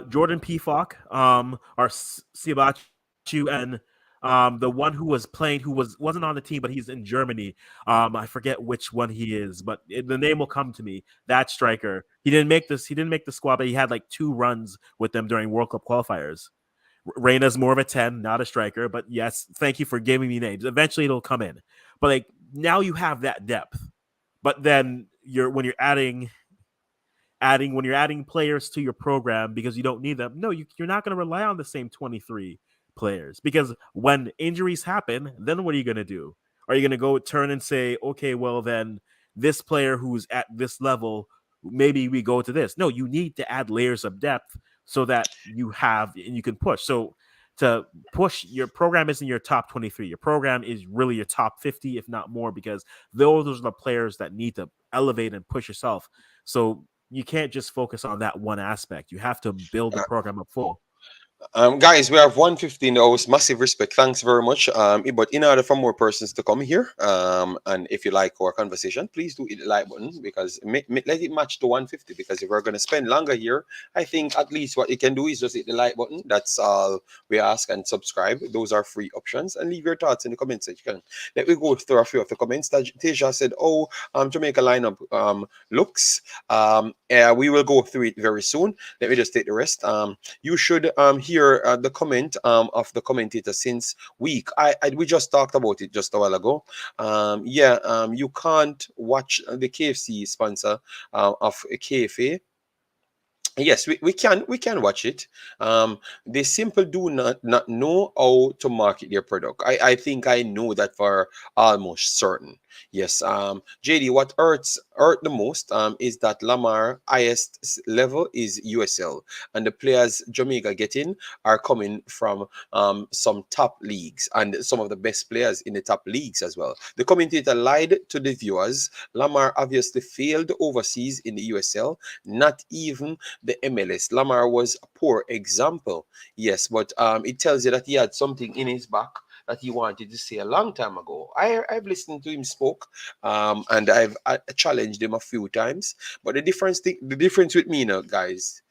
Jordan Peacock, are Sibachu and The one who was playing, wasn't on the team, but he's in Germany. I forget which one he is, but the name will come to me. That striker. He didn't make this. He didn't make the squad, but he had like 2 runs with them during World Cup qualifiers. Reyna's more of a 10, not a striker, but yes, thank you for giving me names. Eventually, it'll come in. But like now, you have that depth. But then when you're adding players to your program because you don't need them. No, you're not going to rely on the same 23 players because when injuries happen, then what are you going to do? Are you going to go turn and say, okay, well then this player who's at this level, maybe we go to this? No, you need to add layers of depth so that you have and you can push. So to push, your program isn't your top 23. Your program is really your top 50, if not more, because those are the players that need to elevate and push yourself. So you can't just focus on that one aspect. You have to build the program up full. Guys, we have 115 hours. Massive respect. Thanks very much. But in order for more persons to come here, and if you like our conversation, please do hit the like button because let it match to 150. Because if we're going to spend longer here, I think at least what you can do is just hit the like button. That's all we ask, and subscribe. Those are free options. And leave your thoughts in the comment section. Let me go through a few of the comments. Teja said, "Oh, Jamaica lineup looks. We will go through it very soon. Let me just take the rest. You should hear the comment of the commentator since week. We just talked about it just a while ago. You can't watch the KFC sponsor of KFA. Yes, we can watch it. They simply do not know how to market their product. I think I know that for almost certain. Yes. JD, what hurt the most is that Lamar highest level is USL, and the players Jamaica getting are coming from some top leagues and some of the best players in the top leagues as well. The commentator lied to the viewers. Lamar obviously failed overseas in the USL. Not even the MLS. Lamar was a poor example. Yes, but it tells you that he had something in his back that he wanted to say a long time ago. I've listened to him spoke, and I challenged him a few times. But the difference with me now, guys.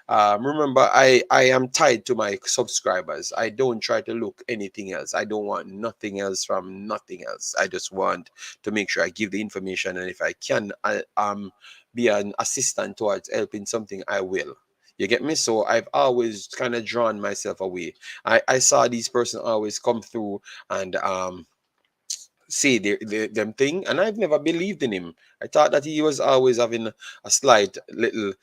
Remember, I am tied to my subscribers. I don't try to look anything else. I don't want nothing else from nothing else. I just want to make sure I give the information, and if I can, be an assistant towards helping something, I will. You get me? So I've always kind of drawn myself away. I saw these person always come through and say them thing, and I've never believed in him. I thought that he was always having a slight little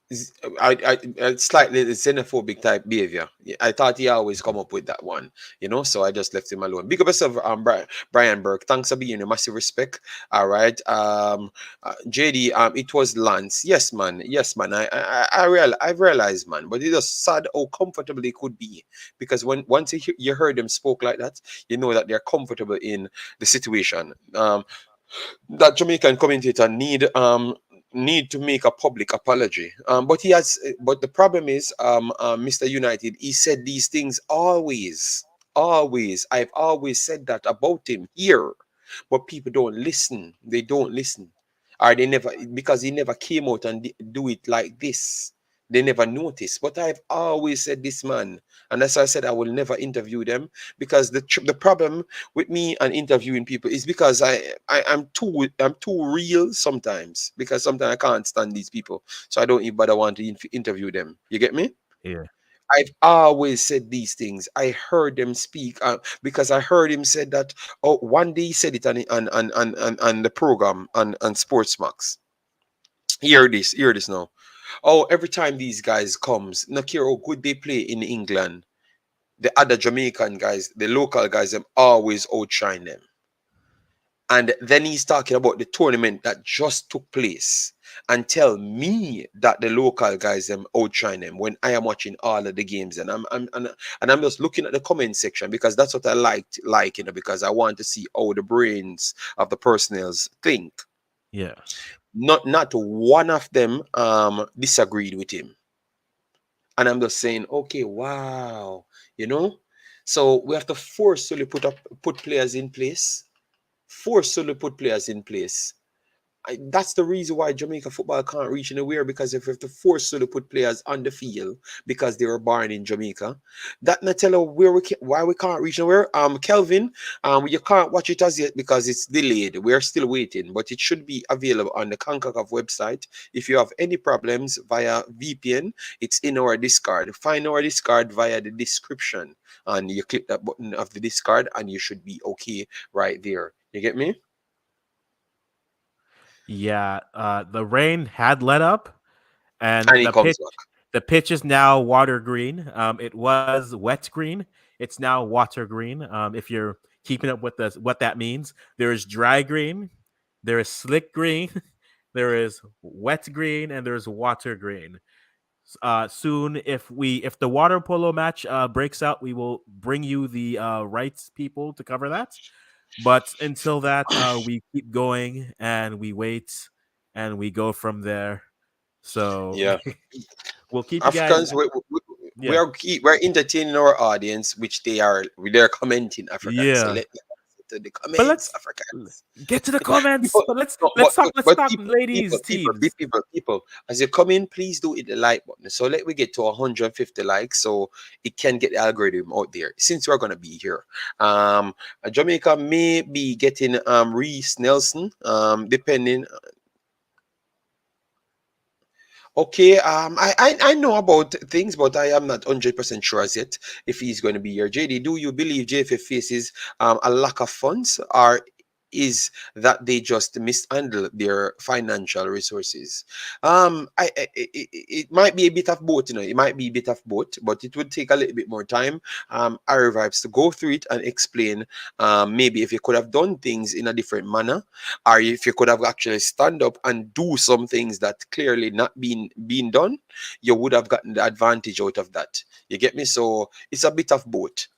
slightly xenophobic type behavior. Yeah, I thought he always come up with that one, so I just left him alone. Big up yourself, Brian Burke. Thanks for being a massive respect. All right. JD, it was Lance. Yes, man. Yes, man. I've realized, man, but it's just sad how comfortable they could be, because once you heard them spoke like that, you know that they're comfortable in the situation. That Jamaican commentator need to make a public apology. But the problem is, Mr. United, he said these things always, always. I've always said that about him here, but people don't listen. They don't listen, or they never, because he never came out and do it like this. They never notice. But I've always said this, man, and as I said, I will never interview them, because the problem with me and interviewing people is because I'm too real sometimes, because sometimes I can't stand these people, so I don't even bother want to interview them. You get me? Yeah. I've always said these things. I heard them speak, because I heard him said that. Oh, one day he said it on the program on Sportsmax. Hear this now. Oh, every time these guys comes, no care how good they play in England, the other Jamaican guys, the local guys, them always outshine them. And then he's talking about the tournament that just took place, and tell me that the local guys them outshine them when I am watching all of the games. And I'm just looking at the comment section, because that's what I like, because I want to see how the brains of the personnels think. Yeah. Not one of them disagreed with him. And I'm just saying, okay, wow, you know. So we have to forcefully put players in place, forcefully put players in place, That's the reason why Jamaica football can't reach anywhere, because if we have to force to put players on the field because they were born in Jamaica, that not tell us why we can't reach nowhere. Kelvin, you can't watch it as yet because it's delayed. We are still waiting, but it should be available on the Concacaf website. If you have any problems via VPN, it's in our Discord. Find our Discord via the description, and you click that button of the Discord, and you should be okay right there. You get me? Yeah, the rain had let up, and And he comes back. the pitch is now water green. It was wet green. It's now water green. If you're keeping up with what that means, there is dry green, there is slick green, there is wet green, and there's water green. Soon, if the water polo match breaks out, we will bring you the rights people to cover that. But until that, we keep going and we wait and we go from there. So Yeah. we'll keep you guys. Africans, Yeah, we're entertaining our audience, which they're commenting Africans. So yeah. let me answer to the But comments, let's Africans. get to the comments. People, But let's no, let's talk. Let's but talk, ladies, teams. people, as you come in, please do hit the like button. So let we get to 150 likes, so it can get the algorithm out there. Since we're gonna be here, Jamaica may be getting Reese Nelson, depending. Okay, I know about things, but I am not 100% sure as yet if he's going to be here. JD, do you believe JFF faces a lack of funds, or is that they just mishandle their financial resources? It might be a bit of both, you know. It might be a bit of both, but it would take a little bit more time. Our vibes to go through it and explain. Maybe if you could have done things in a different manner, or if you could have actually stand up and do some things that clearly not being done, you would have gotten the advantage out of that. You get me? So it's a bit of both.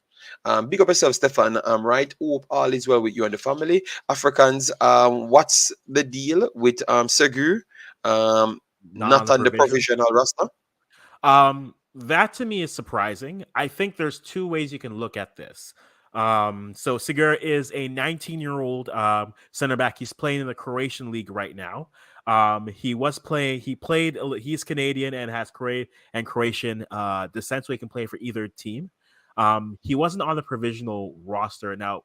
Big up yourself, Stefan. Right. Hope all is well with you and the family. Africans, what's the deal with Segur? Not on Not the on the provisional. provisional roster. That to me is surprising. I think there's two ways you can look at this. So Segura is a 19-year-old center back. He's playing in the Croatian league right now. He was playing. He played. He's Canadian and has Croatian descent, so he can play for either team. He wasn't on the provisional roster. Now,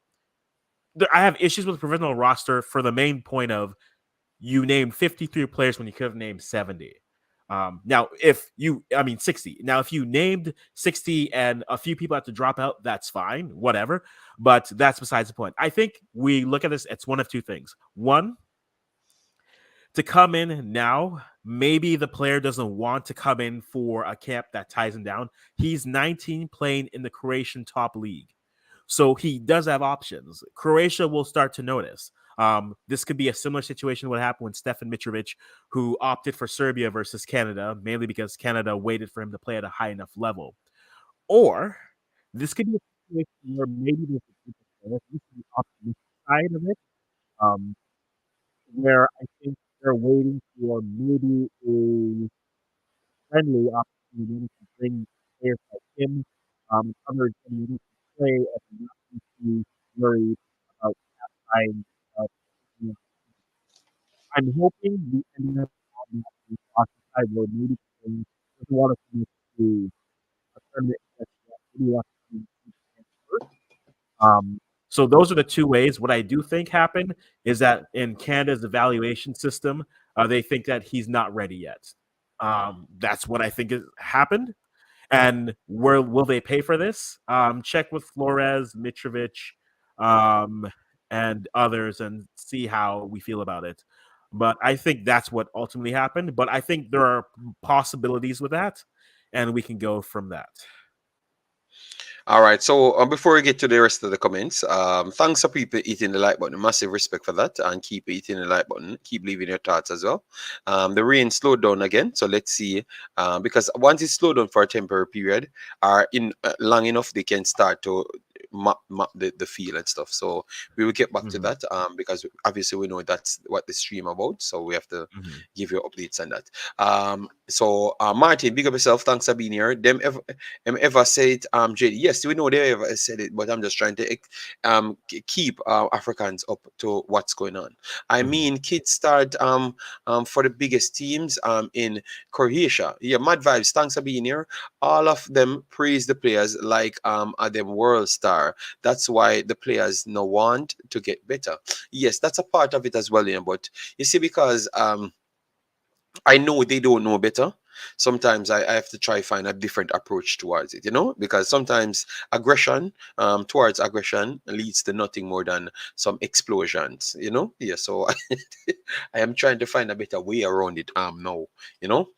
I have issues with the provisional roster for the main point of you named 53 players when you could have named 70. Now, I mean 60. Now, if you named 60 and a few people have to drop out, that's fine, whatever. But that's besides the point. I think we look at this, it's one of two things. One, to come in now, maybe the player doesn't want to come in for a camp that ties him down. He's 19 playing in the Croatian top league. So he does have options. Croatia will start to notice. This could be a similar situation what happened when Stefan Mitrovic, who opted for Serbia versus Canada, mainly because Canada waited for him to play at a high enough level. Or this could be a situation where maybe there's a group of players, this is the optimistic side of it, um, where I think they're waiting for maybe a friendly opportunity to bring players like him, other communities to play and not be too worried about time. Uh, you know, I'm hoping we end up on the side where maybe things doesn't want to commit to a tournament that maybe wants to do first. So those are the two ways. What I do think happened is that in Canada's evaluation system, they think that he's not ready yet. That's what I think has happened. And where will they pay for this? Check with Flores, Mitrovic, um, and others and see how we feel about it. But I think that's what ultimately happened. But I think there are possibilities with that, and we can go from that. All right. So before we get to the rest of the comments, thanks for people hitting the like button. Massive respect for that, and keep hitting the like button. Keep leaving your thoughts as well. The rain slowed down again, so let's see. Because once it slowed down for a temporary period, or in long enough, they can start to map the field and stuff. So we will get back to Mhm. that because obviously we know that's what the stream about. So we have to Mhm. give you updates on that. So Martin, big up yourself. Thanks for being here. Them ever said it, JD? Yes, we know they ever said it, but I'm just trying to keep Africans up to what's going on. I Mhm. mean, kids start for the biggest teams in Croatia. Yeah, mad vibes. Thanks for being here. All of them praise the players like are them world star. That's why the players no want to get better. Yes, that's a part of it as well, but you see, because I know they don't know better. Sometimes I have to try find a different approach towards it, because sometimes aggression towards aggression leads to nothing more than some explosions. Yeah, so I am trying to find a better way around it now, you know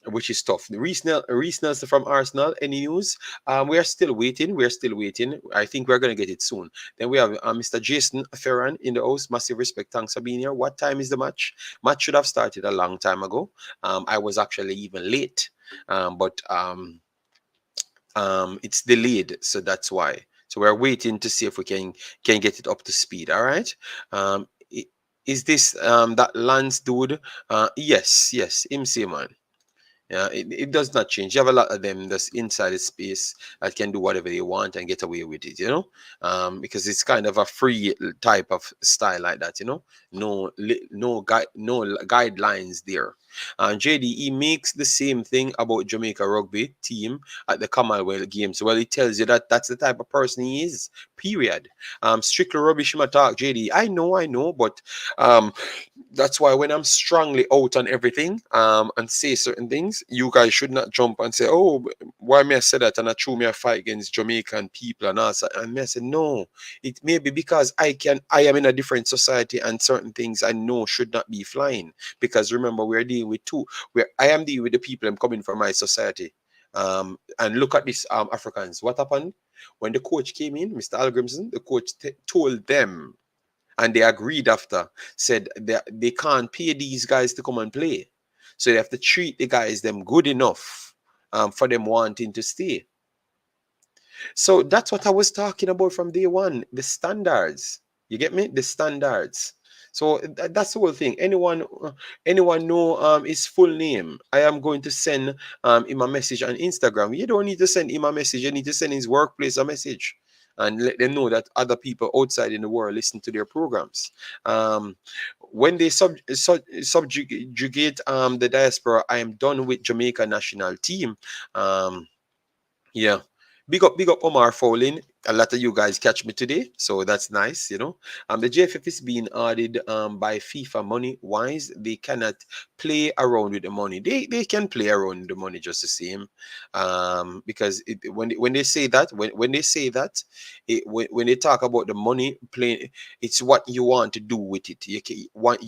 which is tough. Reece Nelson from Arsenal. Any news? We are still waiting. We are still waiting. I think we're gonna get it soon. Then we have Mr. Jason Ferran in the house. Massive respect. Thanks for being here. What time is the match? Match should have started a long time ago. I was actually even late, but it's delayed, so that's why. So we're waiting to see if we can get it up to speed. All right. Is this that Lance dude? Yes, him say man. Yeah, it does not change. You have a lot of them that's inside the space that can do whatever they want and get away with it. Because it's kind of a free type of style like that. No guidelines there. JD, he makes the same thing about Jamaica rugby team at the Commonwealth Games. Well, it tells you that that's the type of person he is. Period. Strictly rubbish him talk, JD. I know, but um, that's why when I'm strongly out on everything and say certain things, you guys should not jump and say, "Oh, why may I say that?" And I threw me a fight against Jamaican people and all that. And me I say, no, it may be because I am in a different society and certain things I know should not be flying. Because remember, we're dealing with where I am dealing with the people I'm coming from my society. And look at this Africans. What happened when the coach came in, Mr. Algrimson? The coach told them, and they agreed after, said they can't pay these guys to come and play, so they have to treat the guys them good enough for them wanting to stay. So that's what I was talking about from day one, the standards. You get me? The standards. So that's the whole thing. Anyone know his full name? I am going to send him a message on Instagram. You don't need to send him a message. You need to send his workplace a message and let them know that other people outside in the world listen to their programs. Um, when they subjugate the diaspora, I am done with Jamaica national team. Um, yeah. Big up Omar Fowling. A lot of you guys catch me today, so that's nice. The JFF is being audit by FIFA money wise. They cannot play around with the money. They can play around with the money just the same. Because when they say that, when they say that, when they talk about the money playing, it's what you want to do with it. You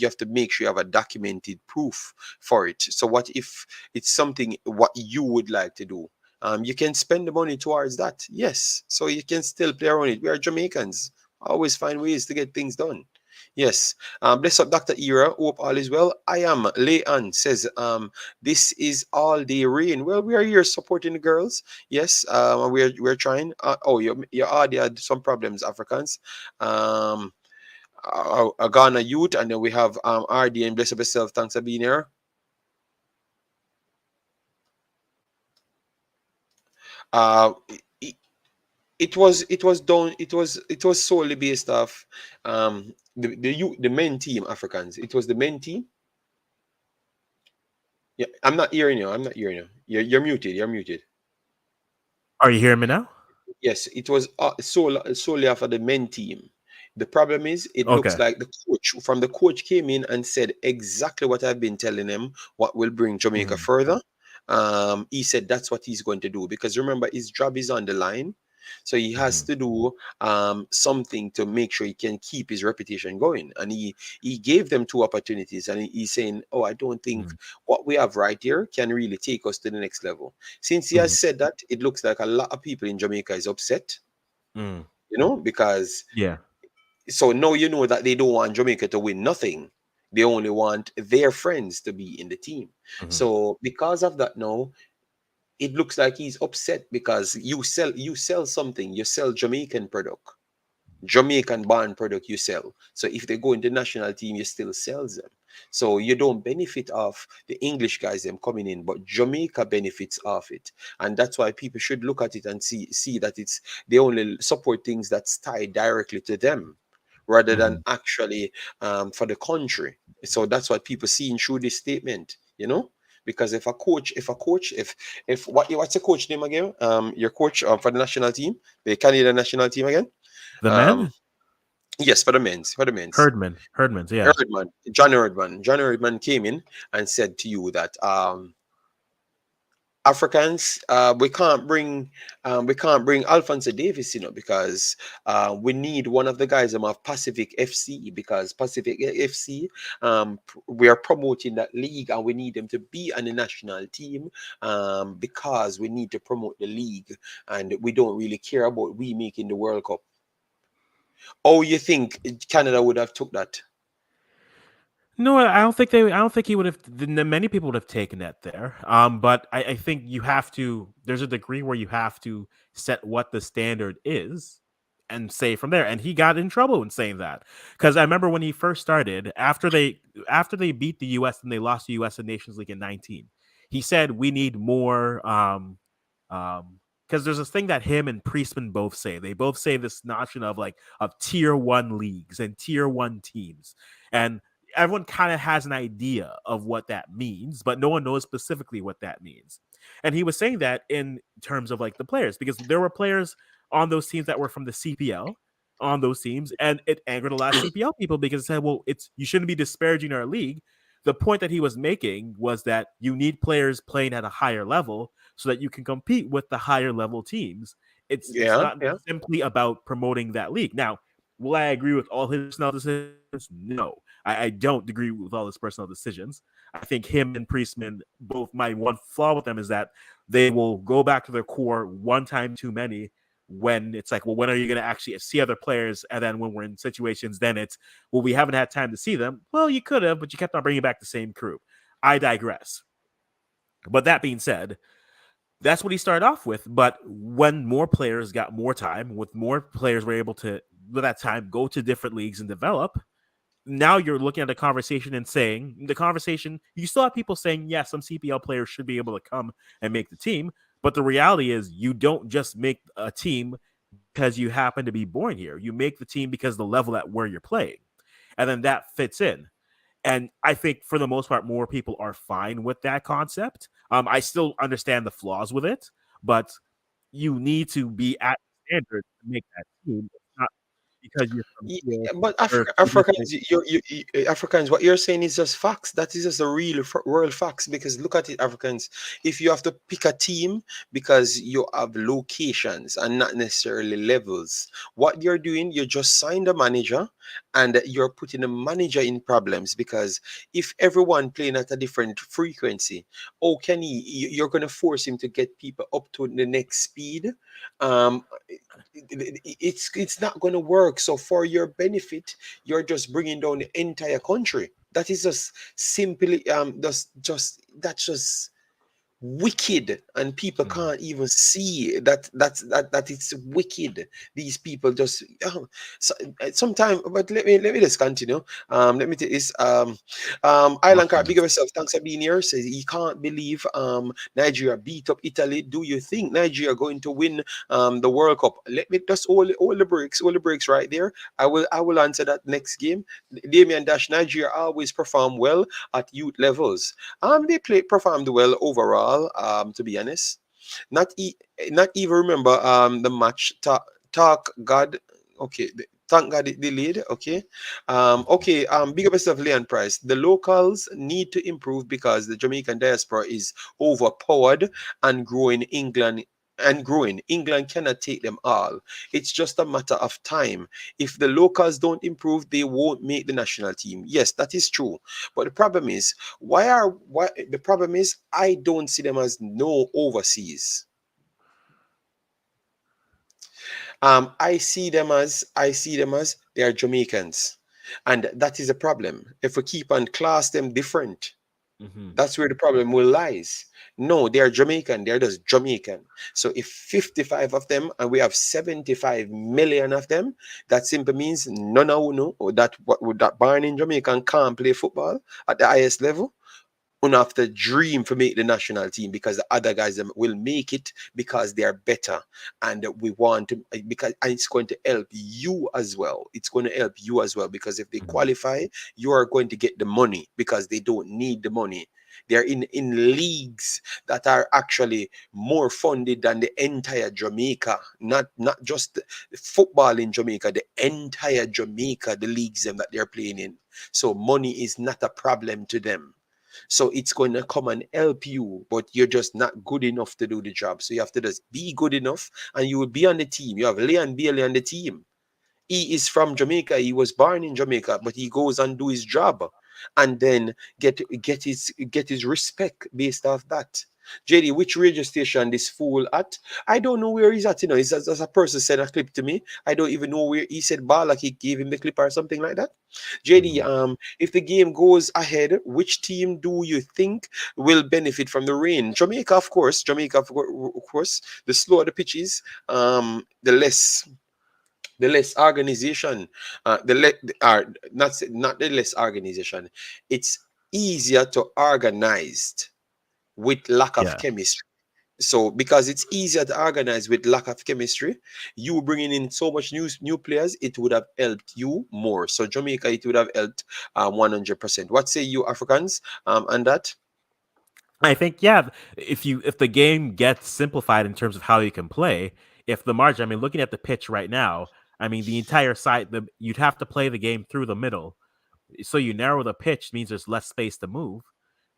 have to make sure you have a documented proof for it. So what if it's something what you would like to do? You can spend the money towards that. Yes. So you can still play around it. We are Jamaicans. Always find ways to get things done. Yes. Bless up Dr. Era. Hope all is well. I am Leon says, this is all day rain. Well, we are here supporting the girls. Yes. We're trying. Oh, your audio had some problems, Africans. Um, Ghana youth, and then we have RD and bless up yourself. Thanks for being here. Uh, it was solely based off the men team Africans. It was the men team. Yeah, I'm not hearing you. I'm not hearing you. You're muted. You're muted. Are you hearing me now? Yes, it was solely after the men team. The problem is, it looks Okay. like the coach came in and said exactly what I've been telling him, what will bring Jamaica Mhm. further. He said that's what he's going to do because remember, his job is on the line. So he has Mhm. to do something to make sure he can keep his reputation going. And he gave them two opportunities, and he's saying, "Oh, I don't think Mhm. what we have right here can really take us to the next level." Since he has Mhm. said that, it looks like a lot of people in Jamaica is upset, Mm. because Yeah. so now you know that they don't want Jamaica to win nothing. They only want their friends to be in the team. Mhm. So because of that, now it looks like he's upset because you sell something, you sell Jamaican product, Jamaican born product you sell. So if they go in the national team, you still sell them. So you don't benefit off the English guys them coming in, but Jamaica benefits off it. And that's why people should look at it and see that it's they only support things that's tied directly to them rather than Mhm. actually for the country. So that's what people seeing through this statement, you know? Because if what's your coach name again? Your coach for the national team, the Canadian national team again? The Um, men? yes, for the men's, for the men's. Herdman's, yeah. John Erdman came in and said to you that Africans, we can't bring Alphonso Davis, because we need one of the guys of Pacific FC, because Pacific FC, we are promoting that league and we need them to be on the national team, because we need to promote the league and we don't really care about we making the World Cup. Oh, you think Canada would have took that? No, I don't think they. I don't think he would have. Many people would have taken that there. But I think you have to. There's a degree where you have to set what the standard is, and say from there. And he got in trouble in saying that because I remember when he first started after they beat the U.S. and they lost the U.S. in Nations League in 19. He said we need more. Because there's this thing that him and Priestman both say. They both say this notion of tier one leagues and tier one teams, and everyone kind of has an idea of what that means, but no one knows specifically what that means. And he was saying that in terms of the players, because there were players on those teams that were from the CPL on those teams, and it angered a lot of CPL people because it said, well, it's you shouldn't be disparaging our league. The point that he was making was that you need players playing at a higher level so that you can compete with the higher level teams. It's Yeah, not yeah. simply about promoting that league. Now, will I agree with all his personnel decisions? No. I don't agree with all his personal decisions. I think him and Priestman both. My one flaw with them is that they will go back to their core one time too many. When it's like, well, when are you going to actually see other players? And then when we're in situations, then it's, well, we haven't had time to see them. Well, you could have, but you kept on bringing back the same crew. I digress. But that being said, that's what he started off with. But when more players got more time, with more players were able to, with that time, go to different leagues and develop, now you're looking at the conversation and saying you still have people saying yes, some CPL players should be able to come and make the team, but the reality is you don't just make a team because you happen to be born here. You make the team because the level at where you're playing, and then that fits in. And I think for the most part more people are fine with that concept. I still understand the flaws with it, but you need to be at the standard to make that team. It's not because you're from here But or because Africans, Africans, what you're saying is just facts. That is just the real world facts. Because look at it, Africans. If you have to pick a team because you have locations and not necessarily levels, what you're doing, you just sign the manager, and you're putting the manager in problems. Because if everyone playing at a different frequency, oh, can you're gonna force him to get people up to the next speed. Um, it's not going to work. So for your benefit, you're just bringing down the entire country. That is just simply just that's just wicked, and people Mhm. can't even see that it's wicked. These people just so, sometime. But let me just continue. Let me take this. Island Card, big Awesome. of yourself, thanks for being here. Says he can't believe Nigeria beat up Italy. Do you think Nigeria going to win the World Cup? Let me just all the breaks right there. I will answer that next game. Damien Dash, Nigeria always perform well at youth levels. They performed well overall. To be honest, not e- not even remember the match. Talk God. Okay, thank God it delayed. Okay, okay. Big up yourself, Leon Price. The locals need to improve because the Jamaican diaspora is overpowered and growing. England cannot take them all. It's just a matter of time. If the locals don't improve, they won't make the national team. Yes, that is true. But the problem is, why the problem is I don't see them as no overseas. I see them as they are Jamaicans, and that is a problem. If we keep on class them different, Mhm. that's where the problem will lies. No, they are Jamaican. They're just Jamaican. So if 55 of them and we have 75 million of them, that simply means none of uno or that what would that born in Jamaica and can't play football at the highest level. Una have to dream to make the national team because the other guys them will make it because they are better, and we want to because and it's going to help you as well. It's going to help you as well because if they Mhm. qualify, you are going to get the money because they don't need the money. They're in leagues that are actually more funded than the entire Jamaica, not just the football in Jamaica, the entire Jamaica, the leagues them that they're playing in. So money is not a problem to them. So it's going to come and help you, but you're just not good enough to do the job. So you have to just be good enough and you will be on the team. You have Leon Bailey on the team. He is from Jamaica. He was born in Jamaica, but he goes and do his job and then get his respect based off that. JD, which radio station this fool at? I don't know where he's at. It's as a person sent a clip to me. I don't even know where he said ball like he gave him the clip or something like that. JD, Mhm. if the game goes ahead, which team do you think will benefit from the rain? Jamaica, of course. Jamaica, of course. The slower the pitch is, the less organization, the le- are not the less organization. It's easier to organize with lack of Yeah. chemistry. So because it's easier to organize with lack of chemistry, you bringing in so much new players, it would have helped you more. So Jamaica, it would have helped 100%. What say you Africans on that? I think yeah, if the game gets simplified in terms of how you can play, if the margin, I mean, looking at the pitch right now, I mean, the entire side, you'd have to play the game through the middle, so you narrow the pitch means there's less space to move.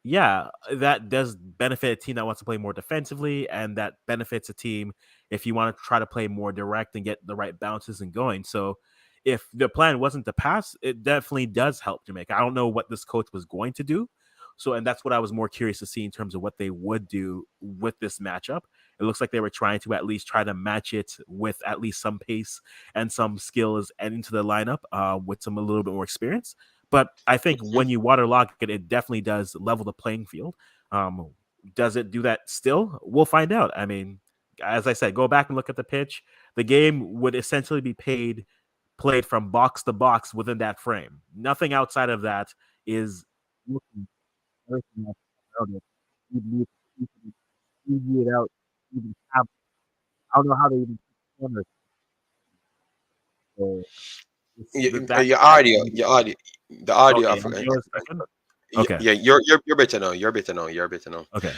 Yeah, that does benefit a team that wants to play more defensively, and that benefits a team if you want to try to play more direct and get the right bounces and going. So, if the plan wasn't to pass, it definitely does help Jamaica. I don't know what this coach was going to do. So, and that's what I was more curious to see in terms of what they would do with this matchup. It looks like they were trying to at least try to match it with at least some pace and some skills and into the lineup with some a little bit more experience. But I think when you waterlog it, it definitely does level the playing field. Um, does it do that still? We'll find out. I mean, as I said, go back and look at the pitch. The game would essentially be played from box to box within that frame. Nothing outside of that is looking everything else around it. You'd need to easy it out. Even have, I don't know how they even corners. So that Your that audio, the audio okay. of Give us a second. Okay. yeah, you're better now. You're better now. You're better now. Okay.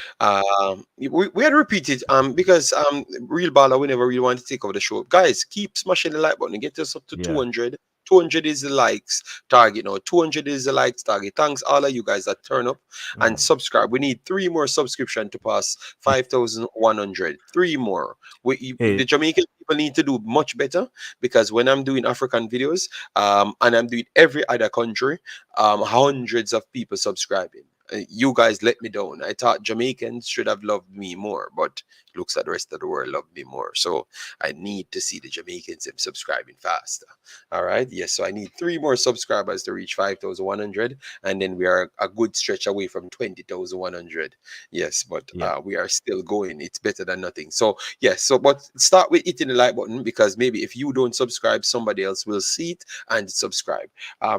We had to repeat it because real baller we never really want to take over the show. Guys, keep smashing the like button and get us up to Yeah. 200. 200 is the likes target now. 200 is the likes target. Thanks all of you guys that turn up and Mhm. subscribe. We need three more subscription to pass 5,100. Three more. The Hey. Jamaican people need to do much better because when I'm doing African videos, and I'm doing every other country, hundreds of people subscribing. You guys let me down. I thought Jamaicans should have loved me more, but looks like the rest of the world loved me more. So I need to see the Jamaicans them subscribing faster. All right. Yes. So I need three more subscribers to reach 5,100. And then we are a good stretch away from 20,100. Yes. But Yeah. we are still going. It's better than nothing. So, yes. So, but start with hitting the like button because maybe if you don't subscribe, somebody else will see it and subscribe.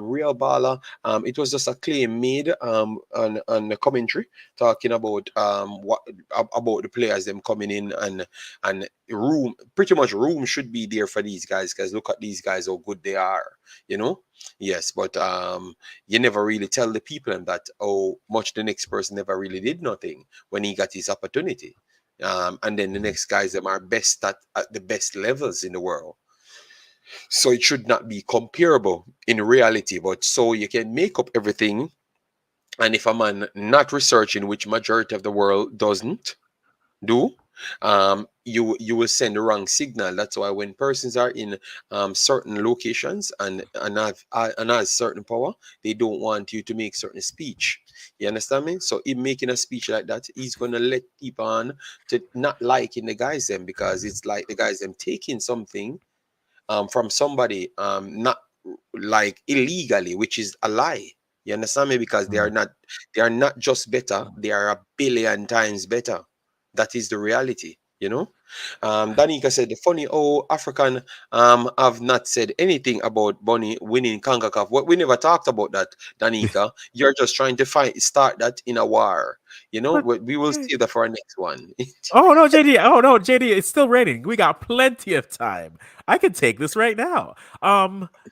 Real Bala, it was just a claim made on the commentary talking about about the players them coming in and room pretty much room should be there for these guys because look at these guys how good they are, you know. Yes, but you never really tell the people and that how much the next person never really did nothing when he got his opportunity. And then the Mhm. next guys them are best at the best levels in the world, so it should not be comparable in reality, but so you can make up everything. And if a man not researching, which majority of the world doesn't do, you will send the wrong signal. That's why when persons are in certain locations and has certain power, they don't want you to make certain speech. You understand me? So in making a speech like that, he's gonna let people on to not liking the guys them because it's like the guys them taking something from somebody, not like illegally, which is a lie. You understand me? Because Mm. they are not just better, they are a billion times better. That is the reality, you know. Danica said, the funny African have not said anything about Bunny winning Concacaf. What we never talked about that, Danica. You're just trying to start that in a war. You know, But we will see that for our next one. oh no, JD! Oh no, JD! It's still raining. We got plenty of time. I can take this right now.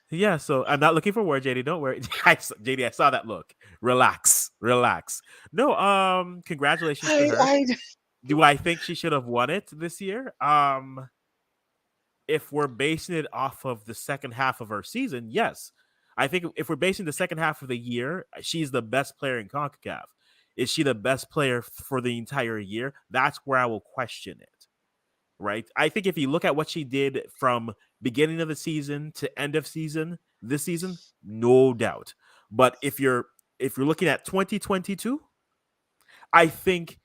Yeah. So I'm not looking for word, JD. Don't worry, JD. I saw that look. Relax, relax. No. Congratulations to her. I Do I think she should have won it this year? If we're basing it off of the second half of her season, yes. I think if we're basing the second half of the year, she's the best player in CONCACAF. Is she the best player for the entire year? That's where I will question it. Right? I think if you look at what she did from beginning of the season to end of season, this season, no doubt. But if you're looking at 2022, I think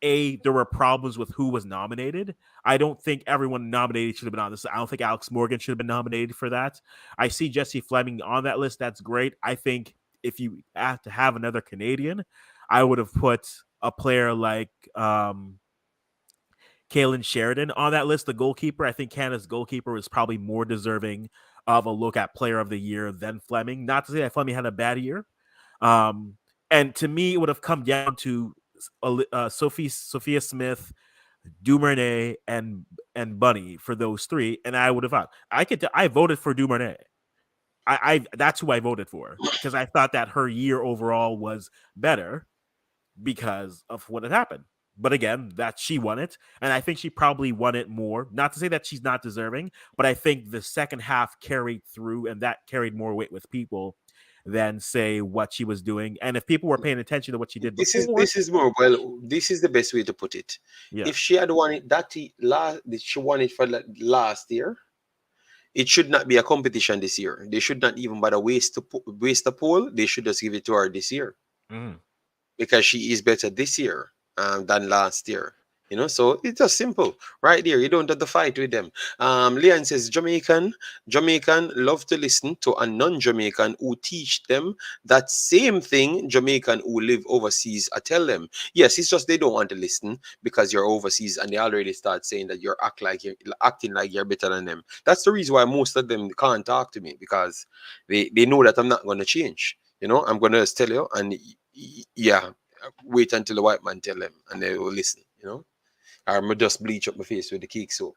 there were problems with who was nominated. I don't think everyone nominated should have been on this. I don't think Alex Morgan should have been nominated for that. I see Jesse Fleming on that list. That's great. I think if you have to have another Canadian, I would have put a player like Kalen Sheridan on that list, the goalkeeper. I think Canada's goalkeeper was probably more deserving of a look at player of the year than Fleming. Not to say that Fleming had a bad year. And to me, it would have come down to Sophia Smith, Duvernay, and Bunny for those three, and I would have. I voted for Duvernay. I that's who I voted for because I thought that her year overall was better because of what had happened. But again, that she won it, and I think she probably won it more. Not to say that she's not deserving, but I think the second half carried through, and that carried more weight with people than say what she was doing. And if people were paying attention to what she did before, this is more well. This is the best way to put it. yeah, If she had won it last, she won it for last year. It should not be a competition this year. They should not even bother waste a poll. They should just give it to her this year mm. because she is better this year than last year. You know, so it's just simple, right there. You don't have to fight with them. Leon says Jamaican love to listen to a non-Jamaican who teach them that same thing Jamaican who live overseas. I tell them, yes, it's just they don't want to listen because you're overseas and they already start saying that you're acting like you're better than them. That's the reason why most of them can't talk to me because they know that I'm not going to change. You know, I'm going to tell you and yeah, wait until the white man tell them and they will listen. You know. I'm just bleach up my face with the cake soap.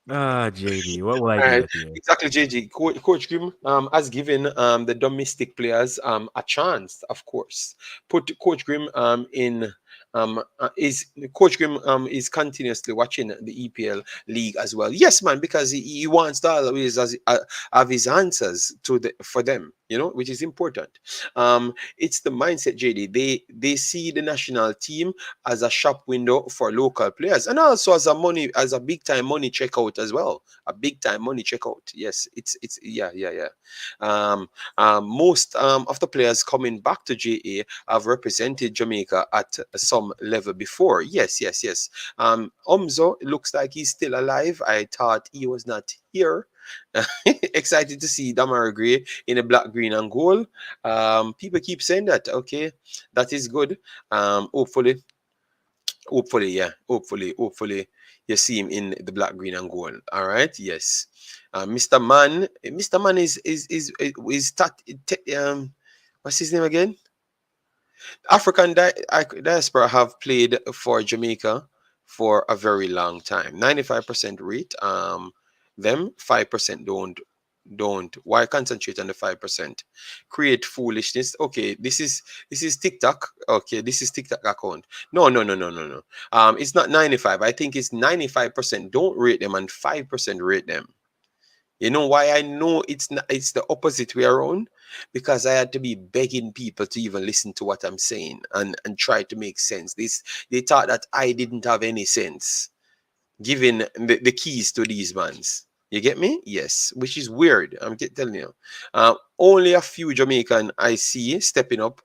JD, what will I All do right, with you? exactly, JG. Coach Grim has given the domestic players a chance, of course. Put Coach Grim in is Coach Grim is continuously watching the EPL league as well. Yes, man, because he wants to always have his answers for them, you know, which is important. It's the mindset, JD. They see the national team as a shop window for local players and also as a big time money checkout as well, a big time money checkout. Yes, it's yeah. Most of the players coming back to JA have represented Jamaica at some level before. Yes. Umzo looks like he's still alive. I thought he was not here. Excited to see Damara Gray in a black, green, and gold. People keep saying that. Okay, that is good. Hopefully, yeah. Hopefully, you see him in the black, green, and gold. All right. Yes. Mr. Man. Mr. Man what's his name again? African diaspora have played for Jamaica for a very long time. 95% rate. Them 5% don't. Why concentrate on the 5%? Create foolishness. Okay, this is TikTok. Okay, this is TikTok account. No. It's not 95. I think it's 95% don't rate them and 5% rate them. You know why I know it's not, it's the opposite way around? Because I had to be begging people to even listen to what I'm saying and try to make sense. They thought that I didn't have any sense, giving the keys to these mans. You get me? Yes, which is weird. Telling you. Only a few Jamaican I see stepping up,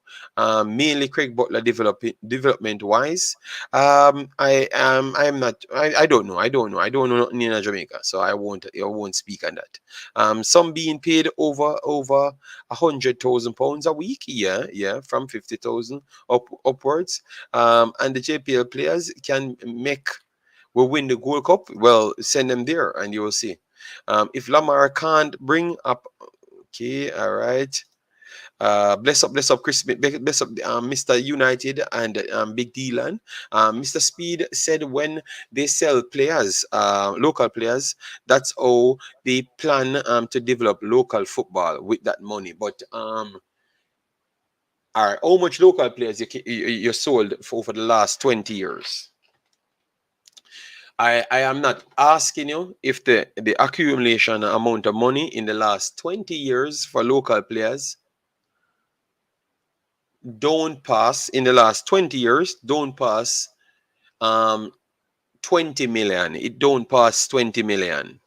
mainly Craig Butler development wise. I am not. I don't know. I don't know nothing in Jamaica, so I won't speak on that. Some being paid over £100,000 a week. Yeah, yeah, from 50,000 upwards. And the JPL players can make will win the Gold Cup, well, send them there and you will see. If Lamar can't bring up, okay, all right. Bless up, Chris, bless up, Mr. United and Big Dylan. Mr. Speed said when they sell players, local players, that's how they plan to develop local football with that money. But all right, how much local players you sold for the last 20 years? I am not asking you if the accumulation amount of money in the last 20 years for local players don't pass in the last 20 years, don't pass um 20 million. It don't pass 20 million.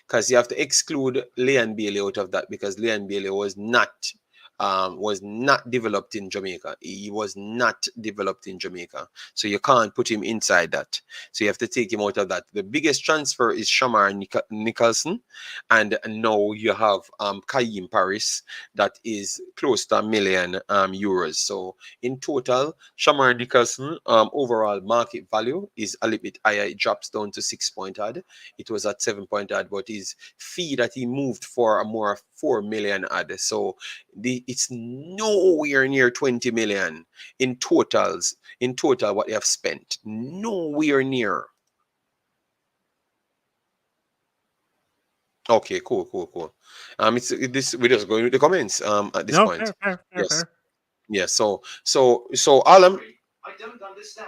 Because you have to exclude Leon Bailey out of that because Leon Bailey was not developed in Jamaica. He was not developed in Jamaica. So you can't put him inside that. So you have to take him out of that. The biggest transfer is Shamar Nicholson. And now you have Kaim Paris that is close to €1 million. So in total, Shamar Nicholson overall market value is a little bit higher. It drops down to 6 point odd. It was at 7 point odd, but his fee that he moved for a more 4 million odd. So it's nowhere near 20 million in totals. In total, what they have spent, nowhere near. Okay, cool. It's this. We're just going with the comments. At this No, point, fair. yes, yeah. So Alan, I don't understand.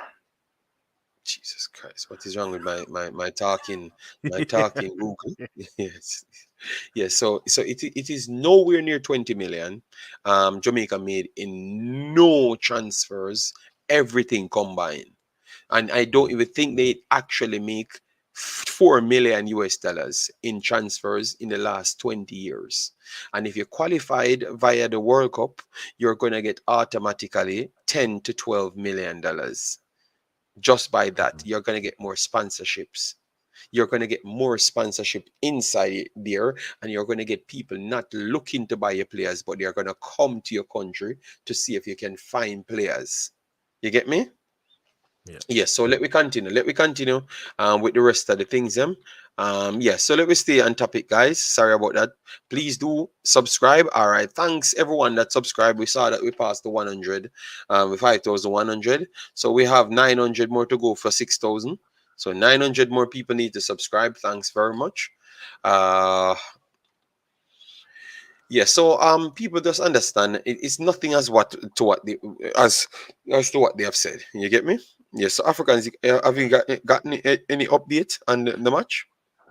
Jesus Christ, what is wrong with my talking Google? Yes, yes. So it is nowhere near 20 million. Jamaica made in no transfers, everything combined, and I don't even think they actually make 4 million US dollars in transfers in the last 20 years. And if you qualified via the World Cup, you're gonna get automatically 10 to 12 million dollars. Just by that, you're going to get more sponsorships. You're going to get more sponsorship inside there, and you're going to get people not looking to buy your players, but they're going to come to your country to see if you can find players. You get me? Yeah. Yes, so let me continue. With the rest of the things. So let me stay on topic, guys. Sorry about that. Please do subscribe. All right. Thanks everyone that subscribed. We saw that we passed the 100, with 5,100. So we have 900 more to go for 6,000. So 900 more people need to subscribe. Thanks very much. So people just understand it's nothing as what to what they as to what they have said. You get me? Yes. So Africans, have you got any update on the match?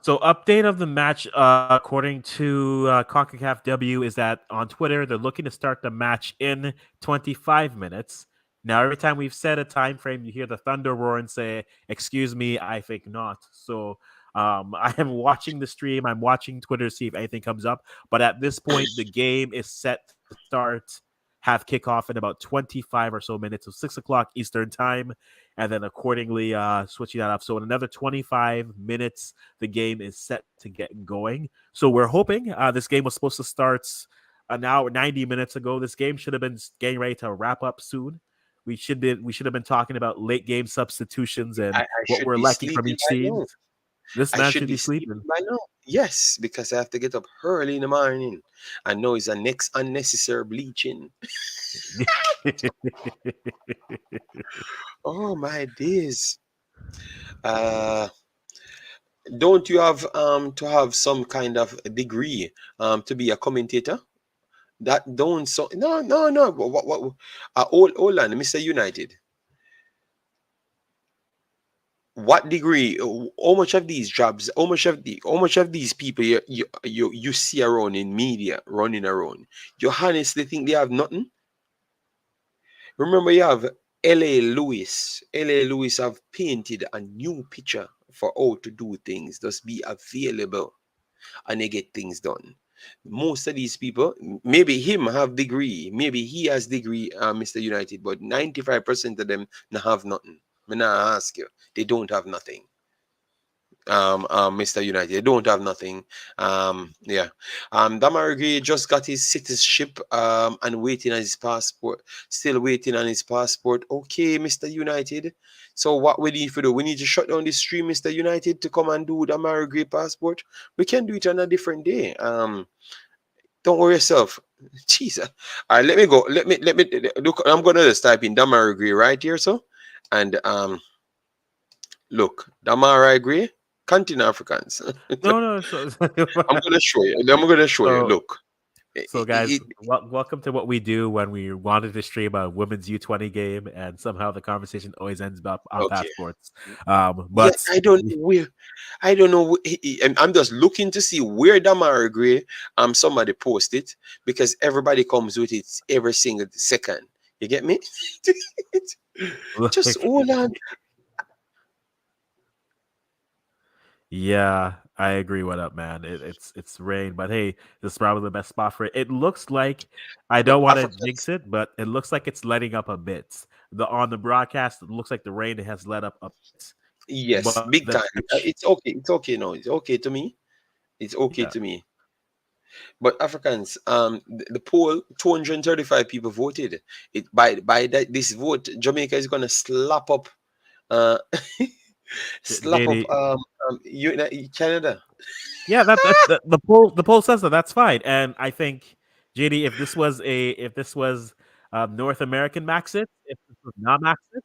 So, update of the match, according to Concacaf W, is that on Twitter they're looking to start the match in 25 minutes. Now, every time we've set a time frame, you hear the thunder roar and say, "Excuse me, I think not." So, I am watching the stream. I'm watching Twitter to see if anything comes up. But at this point, the game is set to start, have kickoff in about 25 or so minutes, so 6 o'clock Eastern time, and then accordingly switching that up. So in another 25 minutes, the game is set to get going. So we're hoping this game was supposed to start an hour, 90 minutes ago. This game should have been getting ready to wrap up soon. We should have been talking about late game substitutions and I what should we're be lacking from sleeping each by team. now. This I man should should be be sleeping sleeping. by now. Yes, because I have to get up early in the morning. I know it's a next unnecessary bleaching. Oh my days. Uh don't you have to have some kind of degree to be a commentator? That don't so no. Hold on, Mr. United. What degree? How much of these jobs? How much of these people you see around in media running around? You honestly think they have nothing? Remember, you have L.A. Lewis. L.A. Lewis have painted a new picture for how to do things. Just be available. and they get things done. Most of these people, maybe him have degree, maybe he has degree, Mr. United, but 95% of them not have nothing. Me nah ask you, they don't have nothing. Mr. United. They don't have nothing. Yeah. Damargui just got his citizenship and waiting on his passport. Still waiting on his passport. Okay, Mr. United. So what we need to do? We need to shut down the stream, Mr. United, to come and do the Damargui passport. We can do it on a different day. Don't worry yourself. Jesus. All right, let me go. Let me look. I'm gonna just type in Damargui right here, so and look, Damargui. Continent Africans. No, no. So, I'm gonna show you. I'm gonna show you. so, Look. so guys, welcome to what we do when we wanted to stream a women's U-20 game, and somehow the conversation always ends about on Okay. passports. Yeah, But I don't know where. I don't know. I'm just looking to see where Damara Gray somebody posted, because everybody comes with it every single second. You get me? Just hold on. yeah, I agree. What up, man? It's rain, but hey, this is probably the best spot for it. It looks like I But don't want to jinx Africans, it, but it looks like it's letting up a bit. The on the broadcast, it looks like the rain has let up a bit, yes, but big the time. pitch, It's okay. It's okay now. It's okay to me. It's okay yeah. to me. But Africans, the poll, 235 people voted. It by that this vote, Jamaica is gonna slap up, uh, slap up, JD, Canada. yeah, the poll says that. That's fine, and I think JD, if this was North American Maxit, if this was not Maxit,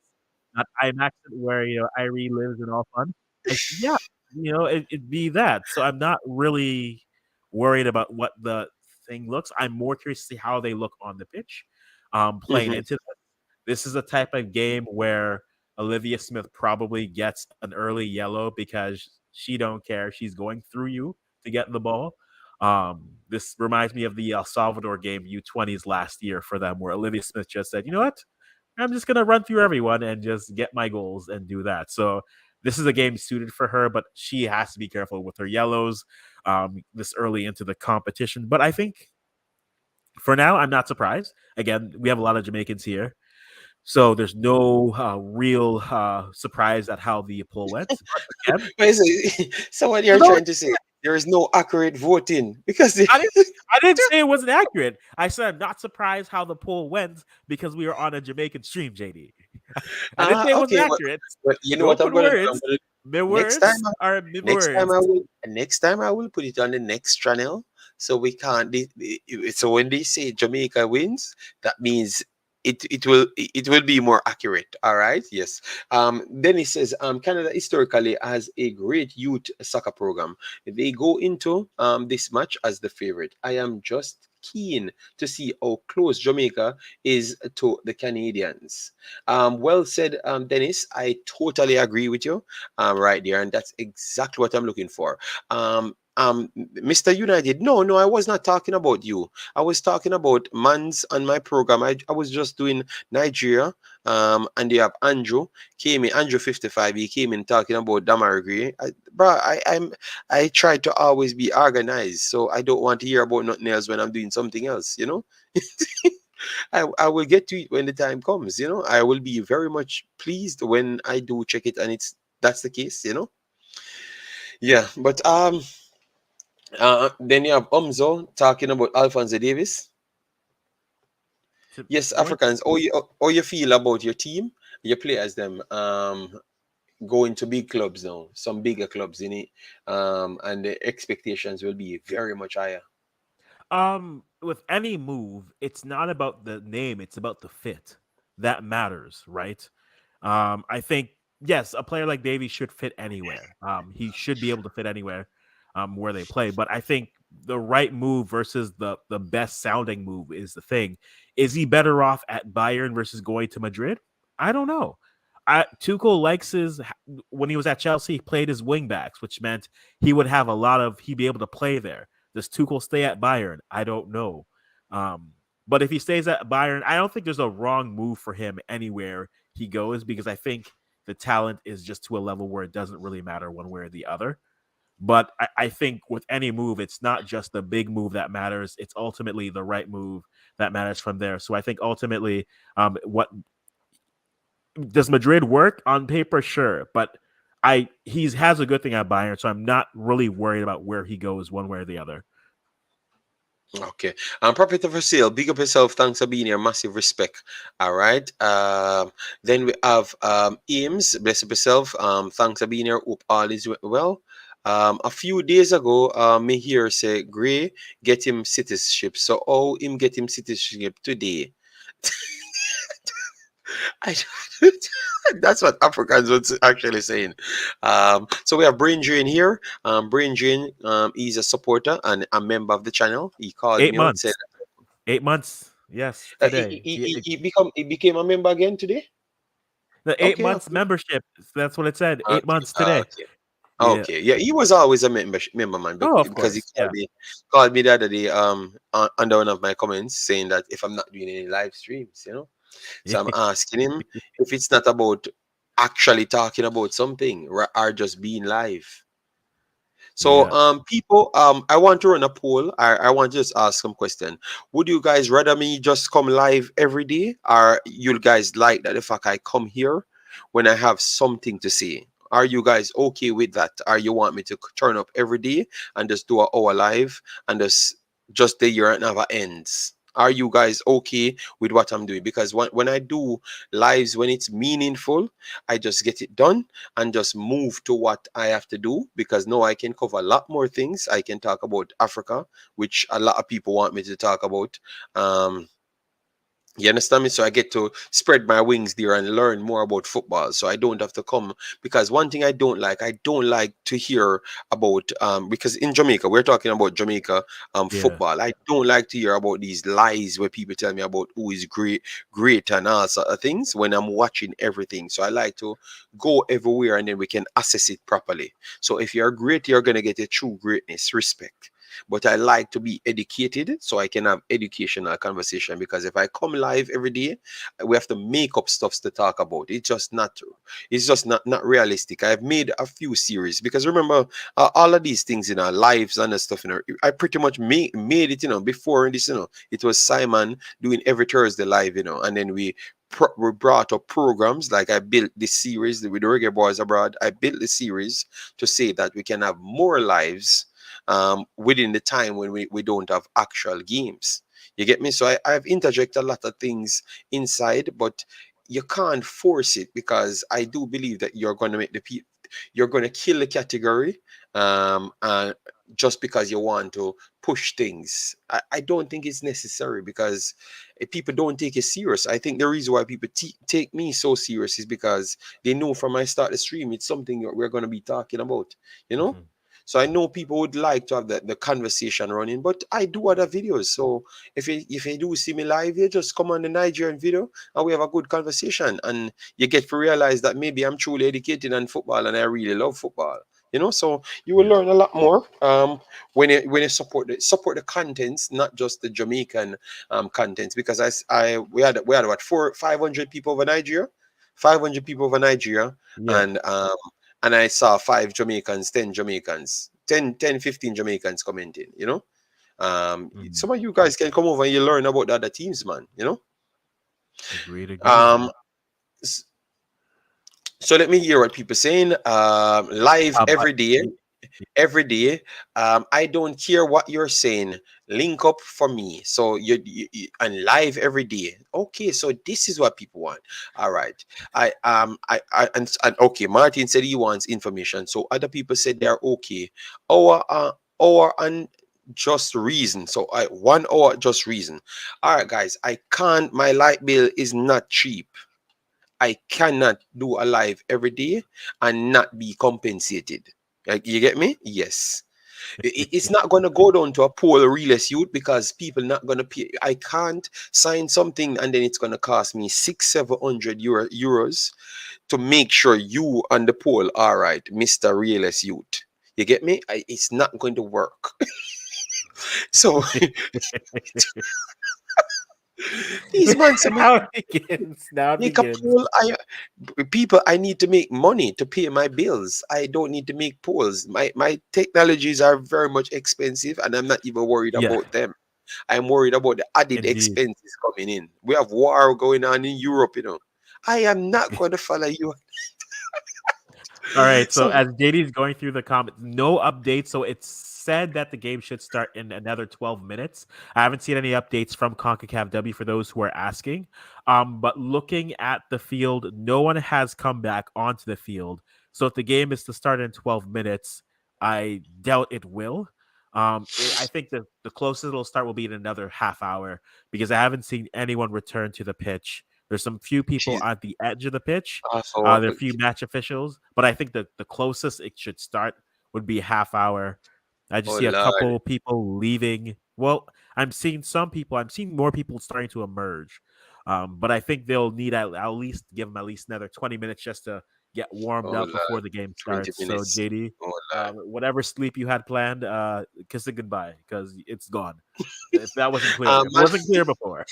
not iMaxit, where Irie lives and all fun, I think, yeah, it'd be that. So I'm not really worried about what the thing looks. I'm more curious to see how they look on the pitch. Playing Hmm. into this is a type of game where Olivia Smith probably gets an early yellow because she don't care. She's going through you to get the ball. This reminds me of the El Salvador game U20s last year for them, where Olivia Smith just said, "You know what? I'm just gonna run through everyone and just get my goals and do that." So this is a game suited for her, but she has to be careful with her yellows this early into the competition. But I think for now, I'm not surprised. Again, we have a lot of Jamaicans here. So there's no real surprise at how the poll went. But again, So what you're no, trying to say? There is no accurate voting because I didn't. I didn't say it wasn't accurate. I said I'm not surprised how the poll went because we were on a Jamaican stream, JD. I didn't say it wasn't okay, accurate. but you know Don't what I'm put gonna do? words. My Next time, words are my next time words. I will, next time I will put it on the next channel, so we can't. So when they say Jamaica wins, that means it will be more accurate. All right. Yes. Then it says Canada historically has a great youth soccer program. They go into this match as the favorite. I am just keen to see how close Jamaica is to the Canadians. Well said, Dennis. I totally agree with you right there, and that's exactly what I'm looking for. Mr. United, no, no, I was not talking about you. I was talking about Mans on my program. I was just doing Nigeria, and they have Andrew came in, Andrew 55. He came in talking about Damaragri. I try to always be organized, so I don't want to hear about nothing else when I'm doing something else. I will get to it when the time comes. I will be very much pleased when I do check it and that's the case. Yeah, but then you have Umzo talking about Alphonso Davis. Yes, What? Africans. How you feel about your team, your players, them going to big clubs now, some bigger clubs in it, and the expectations will be very much higher. With any move, it's not about the name; it's about the fit that matters, right? I think yes, a player like Davies should fit anywhere. He should be able to fit anywhere, where they play. But I think the right move versus the best sounding move is the thing. Is he better off at Bayern versus going to Madrid? I don't know. Tuchel likes his when he was at Chelsea, he played his wing backs, which meant he would have he'd be able to play there. Does Tuchel stay at Bayern? I don't know. Um, but if he stays at Bayern, I don't think there's a wrong move for him anywhere he goes because I think the talent is just to a level where it doesn't really matter one way or the other. But I think with any move, it's not just the big move that matters. It's ultimately the right move that matters from there. So I think ultimately, what does Madrid work on paper? Sure, but he has a good thing at Bayern, so I'm not really worried about where he goes one way or the other. Okay. Property for sale. Big up yourself. Thanks for being here. Massive respect. All right. Then we have Ames. Bless up yourself. Thanks for being here. Hope all is well. A few days ago, me hear say Gray get him citizenship. So how him get him citizenship today? I that's what Africans was actually saying. So we have Brain Drain here. Brain Drain is a supporter and a member of the channel. He called Eight me out, said months. 8 months. Yes, he, today. he, he, he become he became a member again today. The eight Okay, months okay, membership. That's what it said. 8 months okay, today. okay. Yeah. Okay, yeah, he was always a member man Oh, of because he course. Yeah. called me the other day under one of my comments saying that if I'm not doing any live streams, so I'm asking him if it's not about actually talking about something or just being live. So, Yeah. people, I want to run a poll. I want to just ask some question. Would you guys rather me just come live every day, or you guys like that the fact I come here when I have something to say? Are you guys okay with that? Or you want me to turn up every day and just do an hour live and just the year and never ends? Are you guys okay with what I'm doing? Because when I do lives when it's meaningful, I just get it done and just move to what I have to do because now I can cover a lot more things. I can talk about Africa, which a lot of people want me to talk about. Um, you understand me? So I get to spread my wings there and learn more about football. So I don't have to come because one thing I don't like to hear about because in Jamaica, we're talking about Jamaica Yeah. football. I don't like to hear about these lies where people tell me about who is great and all sort of things when I'm watching everything. So I like to go everywhere and then we can assess it properly. So if you're great, you're gonna get a true greatness, respect, but I like to be educated so I can have educational conversation because if I come live every day, we have to make up stuffs to talk about. It's just not realistic. I've made a few series because remember all of these things in our lives and stuff. I pretty much made it. Before this. It was Simon doing every Thursday live. And then we brought up programs like I built this series with the Reggae Boys Abroad. I built the series to say that we can have more lives within the time when we don't have actual games. You get me? So I've interjected a lot of things inside, but you can't force it because I do believe that you're going to you're going to kill the category just because you want to push things. I don't think it's necessary because people don't take it serious. I think the reason why people take me so serious is because they know from I start the stream, it's something that we're going to be talking about, you know? Mhm. So I know people would like to have the conversation running, but I do other videos. So if you do see me live, you just come on the Nigerian video and we have a good conversation. And you get to realize that maybe I'm truly educated on football and I really love football. So you will Yeah. learn a lot more when you support the contents, not just the Jamaican contents. Because we had what 500 people over Nigeria, 500 people over Nigeria, Yeah. and I saw 5 Jamaicans, 10 Jamaicans, 15 Jamaicans commenting. Mhm. Some of you guys can come over and you learn about the other teams, man. Agreed. Agreed. Um, s- so let me hear what people saying. Live But every day. I don't care what you're saying. Link up for me. So and live every day. Okay, so this is what people want. All right. And okay. Martin said he wants information. So other people said they're okay. Our and just reason. So 1 hour just reason. All right, guys. I can't. My light bill is not cheap. I cannot do a live every day and not be compensated. You get me? Yes. It's not going to go down to a poor realist youth because people not going to pay. I can't sign something and then it's going to cost me 700 euros to make sure you on the poll, all right, Mr. Realist Youth. You get me? It's not going to work. So These man say Now it begins. Now it make a begins. poll. People, I need to make money to pay my bills. I don't need to make polls. My technologies are very much expensive, and I'm not even worried Yeah, about them. I'm worried about the added indeed. expenses coming in. We have war going on in Europe. I am not going to follow you. All right. So So as JD's going through the comments, no updates. So it's said that the game should start in another 12 minutes. I haven't seen any updates from Concacaf W for those who are asking. But looking at the field, no one has come back onto the field. So if the game is to start in 12 minutes, I doubt it will. I think the closest it'll start will be in another half hour because I haven't seen anyone return to the pitch. There's some few people she's at the edge of the pitch. also, There are a few match officials, but I think the closest it should start would be a half hour. I just oh see a Lord. couple people leaving. Well, I'm seeing some people. I'm seeing more people starting to emerge, but I think they'll need at least give them at least another 20 minutes just to get warmed Oh up before Lord. the game 20 starts. So minutes. JD, Oh Lord. whatever sleep you had planned, kiss it goodbye because it's gone. If that wasn't clear, if it Man, wasn't clear before.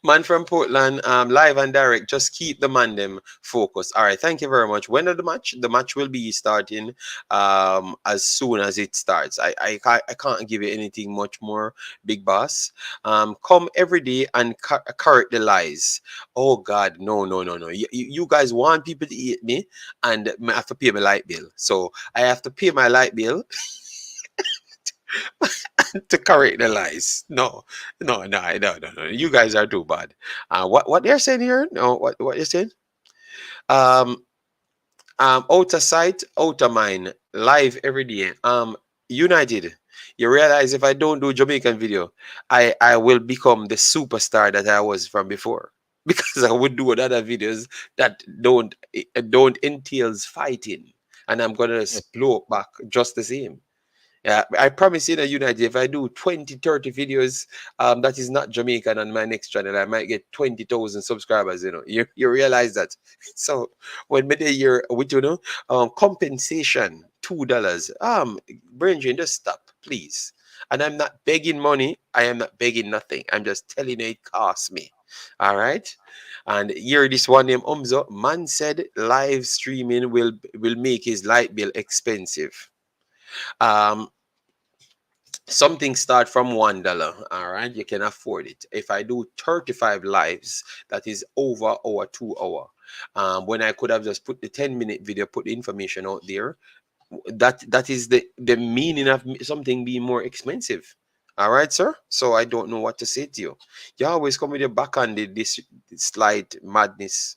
man from Portland, live and direct. Just keep the man them focused. All right, thank you very much. When are the match? The match will be starting as soon as it starts. I can't give you anything much more, big boss. Come every day and correct the lies. Oh God, no, no, no, no. You guys want people to eat me, and I have to pay my light bill. So I have to pay my light bill to correct the lies. No, no, no, no, no, no. You guys are too bad. What they're saying here? No, what you're saying? Um, outer sight, outer mind, live every day. United. You realize if I don't do Jamaican video, I will become the superstar that I was from before because I would do other videos that don't entails fighting, and I'm gonna blow back just the same. Yeah, I promise you that United, if I do 20, 30 videos that is not Jamaican on my next channel, I might get 20,000 subscribers. You realize that. So when me dey here with compensation $2. Brain drain, just stop, please. And I'm not begging money, I am not begging nothing. I'm just telling you it costs me. All right. And here this one name Umzo, man said live streaming will make his light bill expensive. Um, something start from $1. All right, you can afford it. If I do 35 lives, that is over our 2 hour. When I could have just put the 10-minute video, put the information out there, that is the meaning of something being more expensive. All right, sir. So I don't know what to say to you. You always come with your backhanded this slight madness.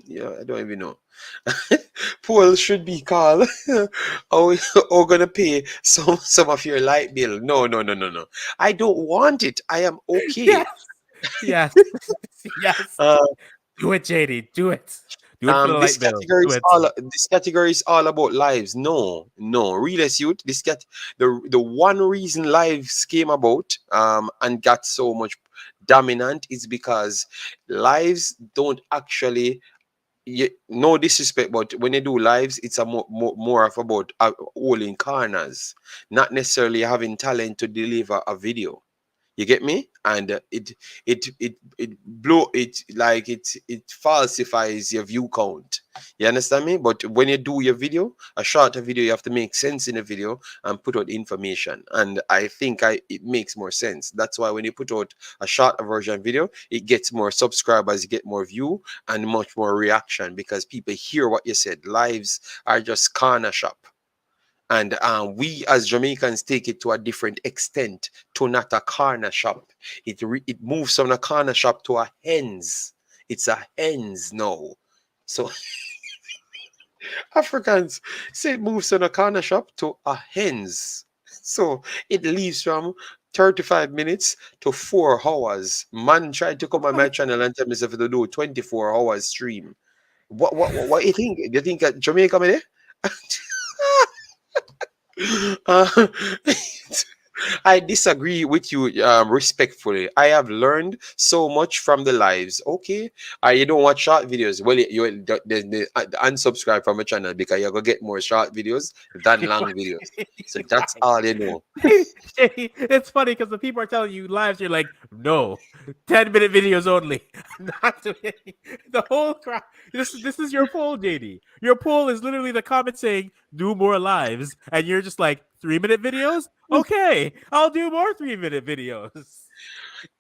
Yeah, I don't even know. Paul should be called. Oh, oh, gonna pay some of your light bill. No, no, no, no, no. I don't want it. I am okay. Yes, yes, yes. Uh, Do it, JD. Do it. Do it for the this light bill. category Do is it. all about lives. No, no, real youth. The one reason lives came about and got so much dominant is because lives don't actually, no disrespect, but when you do lives, it's a more of about holding corners, not necessarily having talent to deliver a video. You get me? And it blow it like it falsifies your view count. You understand me? But when you do your video, a shorter video, you have to make sense in the video and put out information. And I think it makes more sense. That's why when you put out a shorter version video, it gets more subscribers, you get more view and much more reaction because people hear what you said. Lives are just corner shop. And we as Jamaicans take it to a different extent to not a corner shop. It moves from a corner shop to a hens. It's a hens now. So Africans say it moves from a corner shop to a hens. So it leaves from 35 minutes to 4 hours. Man tried to come on my channel and tell me if to do 24 hours stream. What you think? Do you think Jamaica me there? Uh, I disagree with you respectfully. I have learned so much from the lives. Okay, you don't watch short videos. Well, you unsubscribe from a channel because you're gonna get more short videos than long videos. So that's Right. all you know. It's funny because the people are telling you lives, you're like, no, 10-minute videos only. Not doing the whole crowd. This is your poll, JD. Your poll is literally the comment saying do more lives, and you're just like 3-minute videos. Okay, I'll do more 3-minute videos.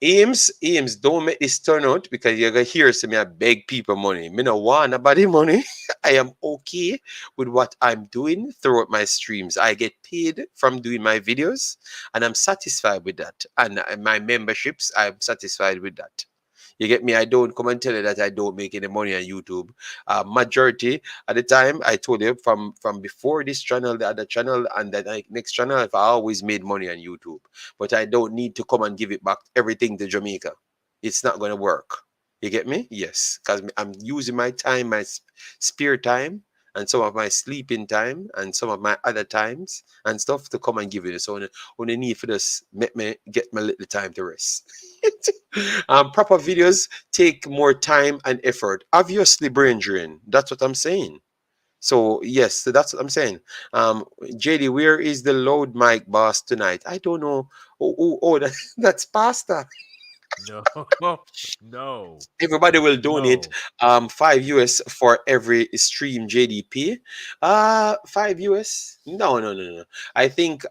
Ames, don't make this turn out because you're gonna hear some me I beg people money. Me no want nobody money. I am okay with what I'm doing throughout my streams. I get paid from doing my videos, and I'm satisfied with that. And my memberships, I'm satisfied with that. You get me? I don't come and tell you that I don't make any money on YouTube. Majority at the time, I told you from before this channel, the other channel, and the next channel, I've always made money on YouTube. But I don't need to come and give it back everything to Jamaica. It's not going to work. You get me? Yes, because I'm using my time, my spare time, and some of my sleeping time, and some of my other times and stuff to come and give you. So on the need for this, make me get my little time to rest. Proper videos take more time and effort. Obviously, brain drain. That's what I'm saying. So yes, so that's what I'm saying. JD, where is the load mic boss tonight? I don't know. That's pasta. No, no, Everybody will donate no. 5 US for every stream JDP. 5 US? No. I think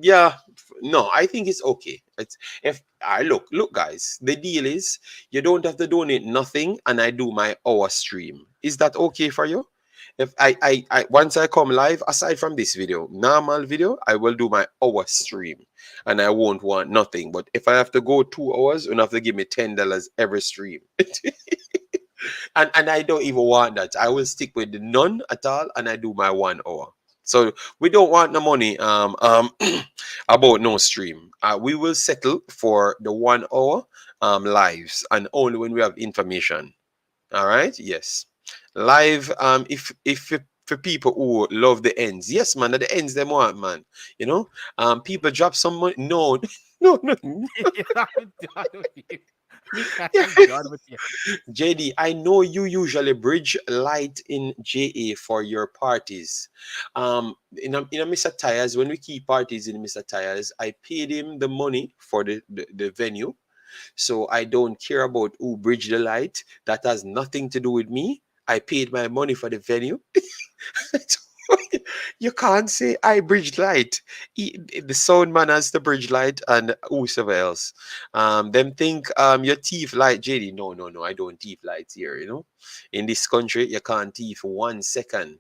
yeah, no, I think it's okay. It's if I look guys, the deal is you don't have to donate nothing and I do my hour stream. Is that okay for you? If I once I come live, aside from this video, normal video, I will do my hour stream and I won't want nothing. But if I have to go 2 hours, you have to give me $10 every stream. And I don't even want that. I will stick with the none at all and I do my 1 hour. So we don't want the money about no stream. We will settle for the 1 hour lives and only when we have information. All right. Yes. Live. If for people who love the ends, yes, man. The ends them want, man. You know. People drop some money. No, no. I'm done with you. Yeah. I'm done with you. JD, I know you usually bridge light in JA for your parties. In a Mr. Tires, when we keep parties in Mr. Tires, I paid him the money for the venue. So I don't care about who bridge the light. That has nothing to do with me. I paid my money for the venue. You can't say I bridge light. The sound man has the bridge light and whosoever else. Them think you thief light, JD. No. I don't thief lights here. You know, in this country you can't thief 1 second.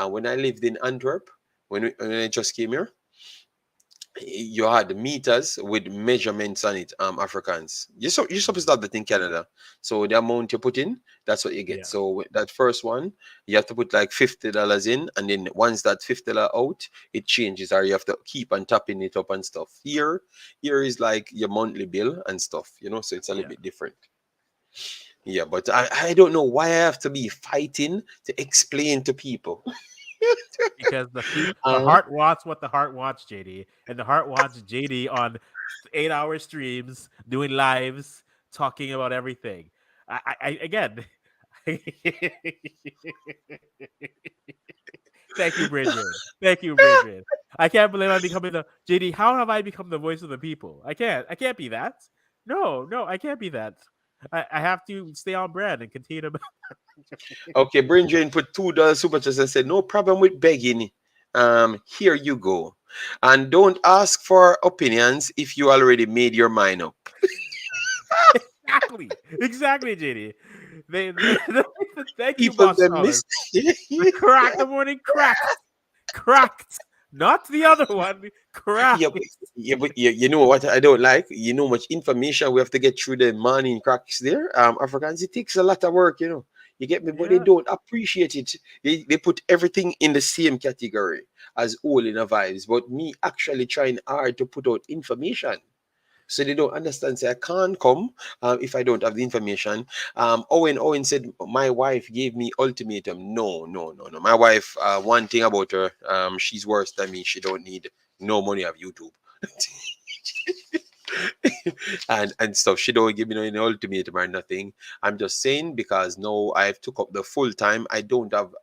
When I lived in Antwerp, when I just came here, you had meters with measurements on it, Africans. You're supposed to have that in Canada. So the amount you put in, that's what you get. Yeah, So with that first one, you have to put like $50 in, and then once that $50 out, it changes, or you have to keep on topping it up and stuff. Here is like your monthly bill and stuff, so it's a little yeah. bit different. Yeah, but I don't know why I have to be fighting to explain to people. Because the Uh, heart wants what the heart wants, JD, and the heart wants JD on 8-hour streams, doing lives, talking about everything. I again. Thank you, Bridget. Thank you, Bridget. I can't believe I'm becoming the JD. How have I become the voice of the people? I can't. I can't be that. No, I can't be that. I have to stay on brand and continue to. Okay, Brain Drain put $2 super chat and said, no problem with begging. Here you go. And don't ask for opinions if you already made your mind up. Exactly, JD. They thank you, People boss them miss. scholars. The crack, the morning cracked, not the other one, Yeah, cracked. but you know what I don't like? You know much information we have to get through the morning cracks there. Africans, it takes a lot of work, you know. You get me, but they Yeah, don't appreciate it. They put everything in the same category as all in a vibes. But me actually trying hard to put out information. So they don't understand. Say I can't come if I don't have the information. Owen said my wife gave me ultimatum. No. My wife, one thing about her, she's worse than me. She don't need No money of YouTube. And stuff. She don't give me no any ultimatum or nothing. I'm just saying because now I've took up the full time. I don't have.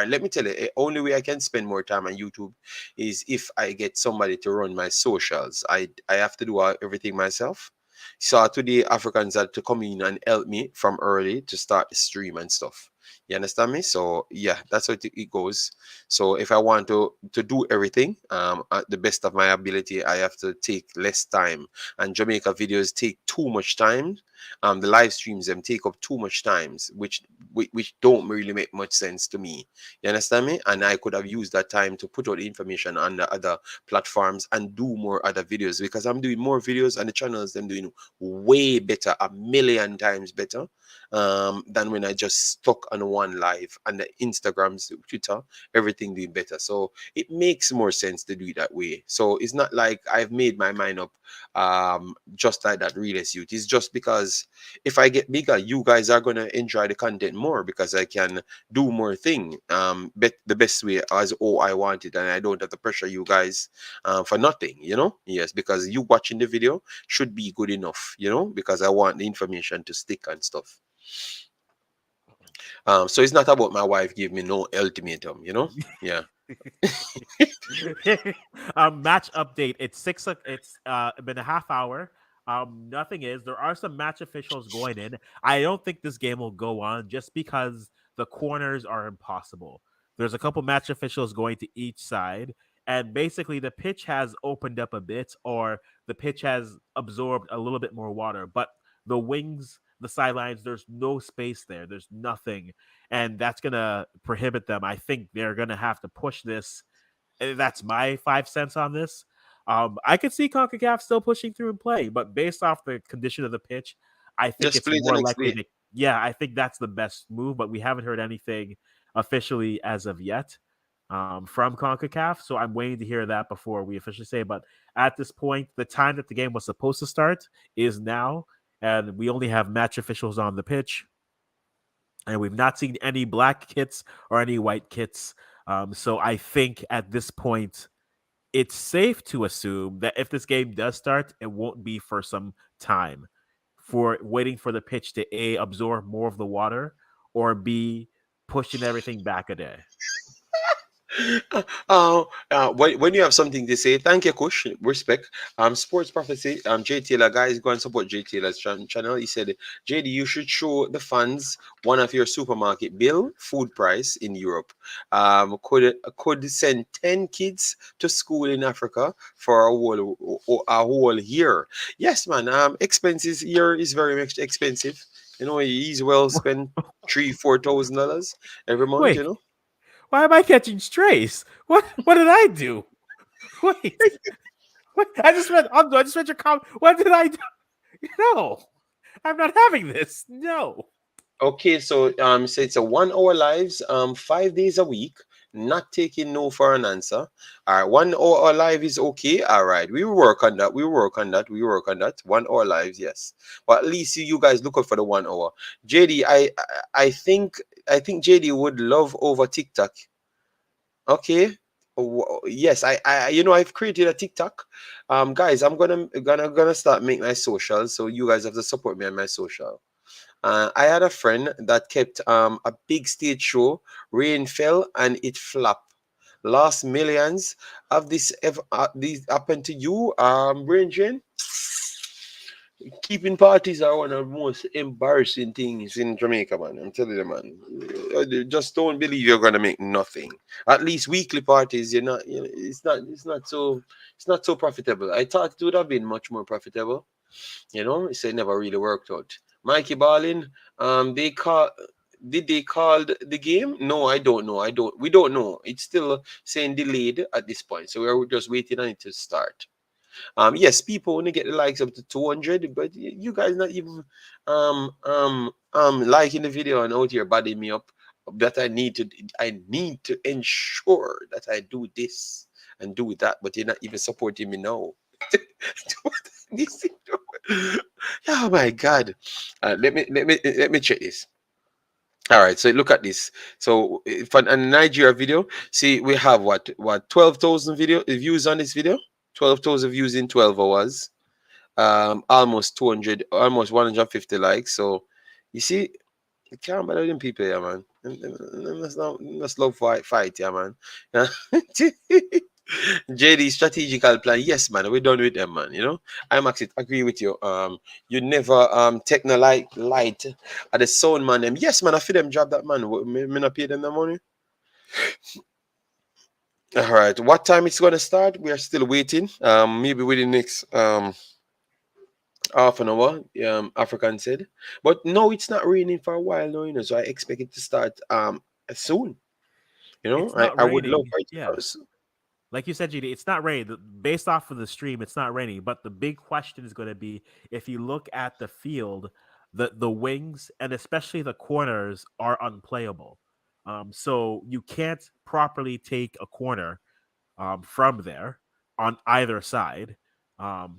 Let me tell you, only way I can spend more time on YouTube is if I get somebody to run my socials. I have to do everything myself. So today Africans had to come in and help me from early to start the stream and stuff. You understand me? So yeah, that's how it goes. So if I want to do everything at the best of my ability, I have to take less time. And Jamaica videos take too much time. The live streams them take up too much times, which don't really make much sense to me. You understand me? And I could have used that time to put out the information on the other platforms and do more other videos because I'm doing more videos and the channels them doing way better, a million times better than when I just stuck on one live and the Instagrams, Twitter, everything doing better. So it makes more sense to do it that way. So it's not like I've made my mind up just like that real youth. It's just because if I get bigger, you guys are gonna enjoy the content more because I can do more thing the best way as I want it, and I don't have to pressure you guys for nothing, you know. Yes, because you watching the video should be good enough, you know, because I want the information to stick and stuff. So it's not about my wife give me no ultimatum, you know. Yeah. Match update. It's it's been a half hour. Nothing is. There are some match officials going in. I don't think this game will go on just because the corners are impossible. There's a couple match officials going to each side, and basically the pitch has opened up a bit, or the pitch has absorbed a little bit more water. But the wings, the sidelines, there's no space there. There's nothing, and that's gonna prohibit them. I think they're gonna have to push this. That's my 5 cents on this. I could see Concacaf still pushing through and play, but based off the condition of the pitch, I think Just it's play the more next likely day. to. Yeah, I think that's the best move, but we haven't heard anything officially as of yet from Concacaf, so I'm waiting to hear that before we officially say. But at this point, the time that the game was supposed to start is now, and we only have match officials on the pitch, and we've not seen any black kits or any white kits. So I think at this point, it's safe to assume that if this game does start, it won't be for some time, for waiting for the pitch to A, absorb more of the water, or B, pushing everything back a day. When you have something to say, thank you, Kush. Respect. Sports prophecy. Jay Taylor, guys, go and support Jay Taylor's channel. He said, JD, you should show the fans one of your supermarket bill food price in Europe. Could send 10 kids to school in Africa for a whole year. Yes, man. Expenses here is very much expensive. You know, he's well spent $3,000-4,000 every month. Wait, You know. why am I catching strays? What did I do? Wait, what? I just read your comment. What did I do? No, I'm not having this. No. Okay, so it's a 1 hour lives, 5 days a week, not taking no for an answer. All right, 1 hour live is okay. All right, we will work on that. We will work on that. We will work on that. 1 hour lives, yes. But at least you guys look out for the 1 hour. JD, I think JD would love over TikTok. Okay. Yes, I've created a TikTok. Guys, I'm gonna start make my social, so you guys have to support me on my social. I had a friend that kept a big stage show. Rain fell and it flopped. Lost millions. Have this happened to you, Brain Jane? Keeping parties are one of the most embarrassing things in Jamaica, man. I'm telling you, man. Just don't believe you're gonna make nothing. At least weekly parties, you're not. It's not so profitable. I thought it would have been much more profitable. It never really worked out. Mikey Ballin, they call. Did they call the game? No, I don't know. We don't know. It's still saying delayed at this point, so we're just waiting on it to start. Yes, people want to get the likes up to 200, but you guys not even liking the video and out here bodying me up that I need to ensure that I do this and do that, but you're not even supporting me now. Oh my god. Let me check this. All right, so look at this. So for a Nigeria video, see we have what 12,000 video views on this video, 12,000 views in 12 hours, almost 200, almost 150 likes. So you see, you can't bother them people, yeah, man. Let's love fight, yeah, man. JD strategical plan, yes, man. We're done with them, man. Imaxit agree with you. You never take no light at the sound man. Them, yes, man. I feel them job that man. Me not pay them the money. All right, what time it's gonna start? We are still waiting. Maybe within the next half an hour. African said, but no, it's not raining for a while now. So I expect it to start soon. It's I not I would love raining. for it to Yeah. start soon. Like you said, GD, it's not raining. Based off of the stream, it's not raining. But the big question is going to be if you look at the field, the wings and especially the corners are unplayable. So you can't properly take a corner from there on either side.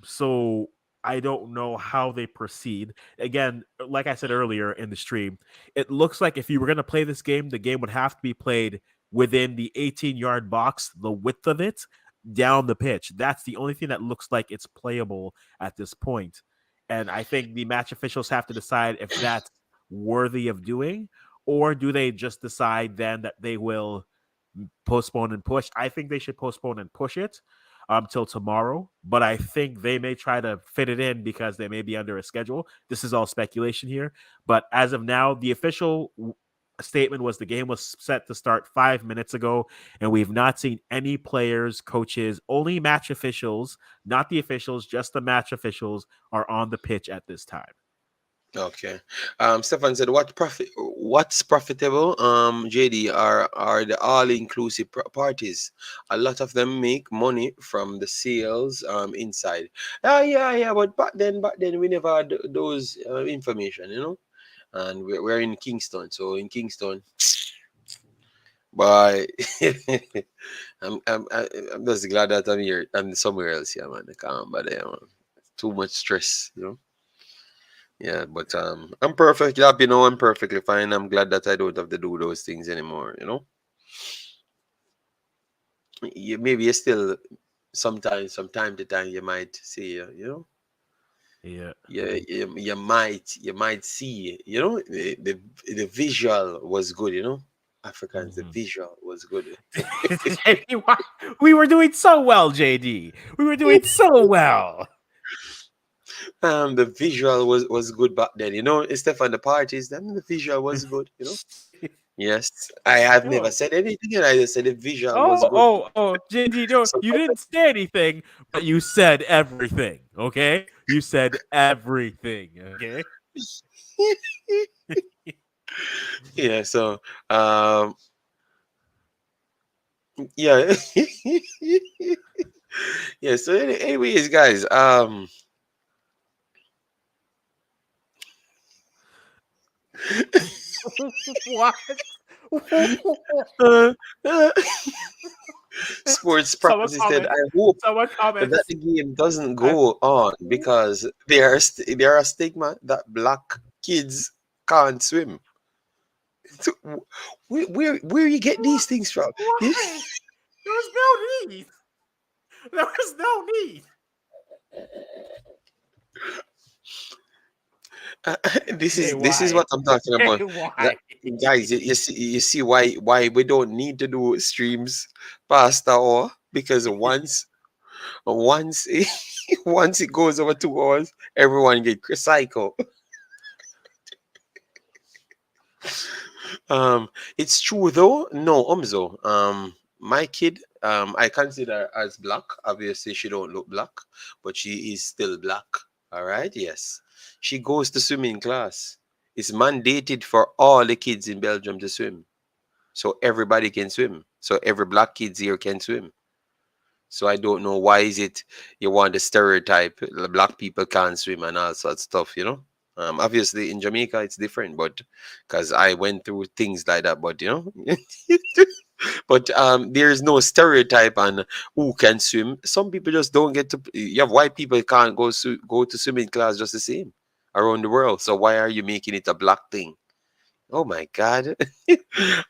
So I don't know how they proceed. Again, like I said earlier in the stream, it looks like if you were going to play this game, the game would have to be played within the 18-yard box, the width of it, down the pitch. That's the only thing that looks like it's playable at this point. And I think the match officials have to decide if that's worthy of doing, or do they just decide then that they will postpone and push. I think they should postpone and push it till tomorrow, but I think they may try to fit it in because they may be under a schedule. This is all speculation here, but as of now, the official statement was the game was set to start 5 minutes ago, and we've not seen any players, coaches, only match officials, not the officials, just the match officials are on the pitch at this time. Okay. Stefan said, What's profitable? JD are the all-inclusive parties. A lot of them make money from the sales inside. Yeah. But back then we never had those information, And we're in Kingston, so in Kingston, but I'm just glad that I'm here. I'm somewhere else, yeah, man. I can't, but too much stress. Yeah, but I'm perfectly happy now. I'm perfectly fine. I'm glad that I don't have to do those things anymore. Maybe you still sometimes, from time to time, you might see, Yeah. you might see, the visual was good, Africans, the Mm-hmm. visual was good. We were doing so well, JD. We were doing so well. The visual was good back then, Instead of the parties, then the visual was good. Yes, I have never Oh, said anything, and I just said the visual was oh, good. oh, oh, JD, no, So you didn't say anything, but you said everything, okay? You said everything, okay? yeah, so um yeah. Yeah, so anyways, guys, What? uh, uh, sports Someone prophecy said, I comments. hope Someone that comments. the game doesn't I, go on because there are stigma that black kids can't swim. So, where you get these things from? why? There was no need. There was no need. This Jay, is this is why? what I'm talking Jay, about. That, why? guys, you see why we don't need to do streams past the hour, because once once it goes over 2 hours, everyone get psycho. It's true though. No, Umzo. My kid, I consider as black. Obviously, she don't look black, but she is still black. All right. Yes, she goes to swimming class. It's mandated for all the kids in Belgium to swim, so everybody can swim. So every black kids here can swim. So I don't know why is it you want the stereotype the black people can't swim and all sorts of stuff. Obviously in Jamaica it's different, but because I went through things like that, but but there's no stereotype on who can swim. Some people just don't get to. You have white people can't go to swimming class just the same around the world. So why are you making it a black thing? Oh my God.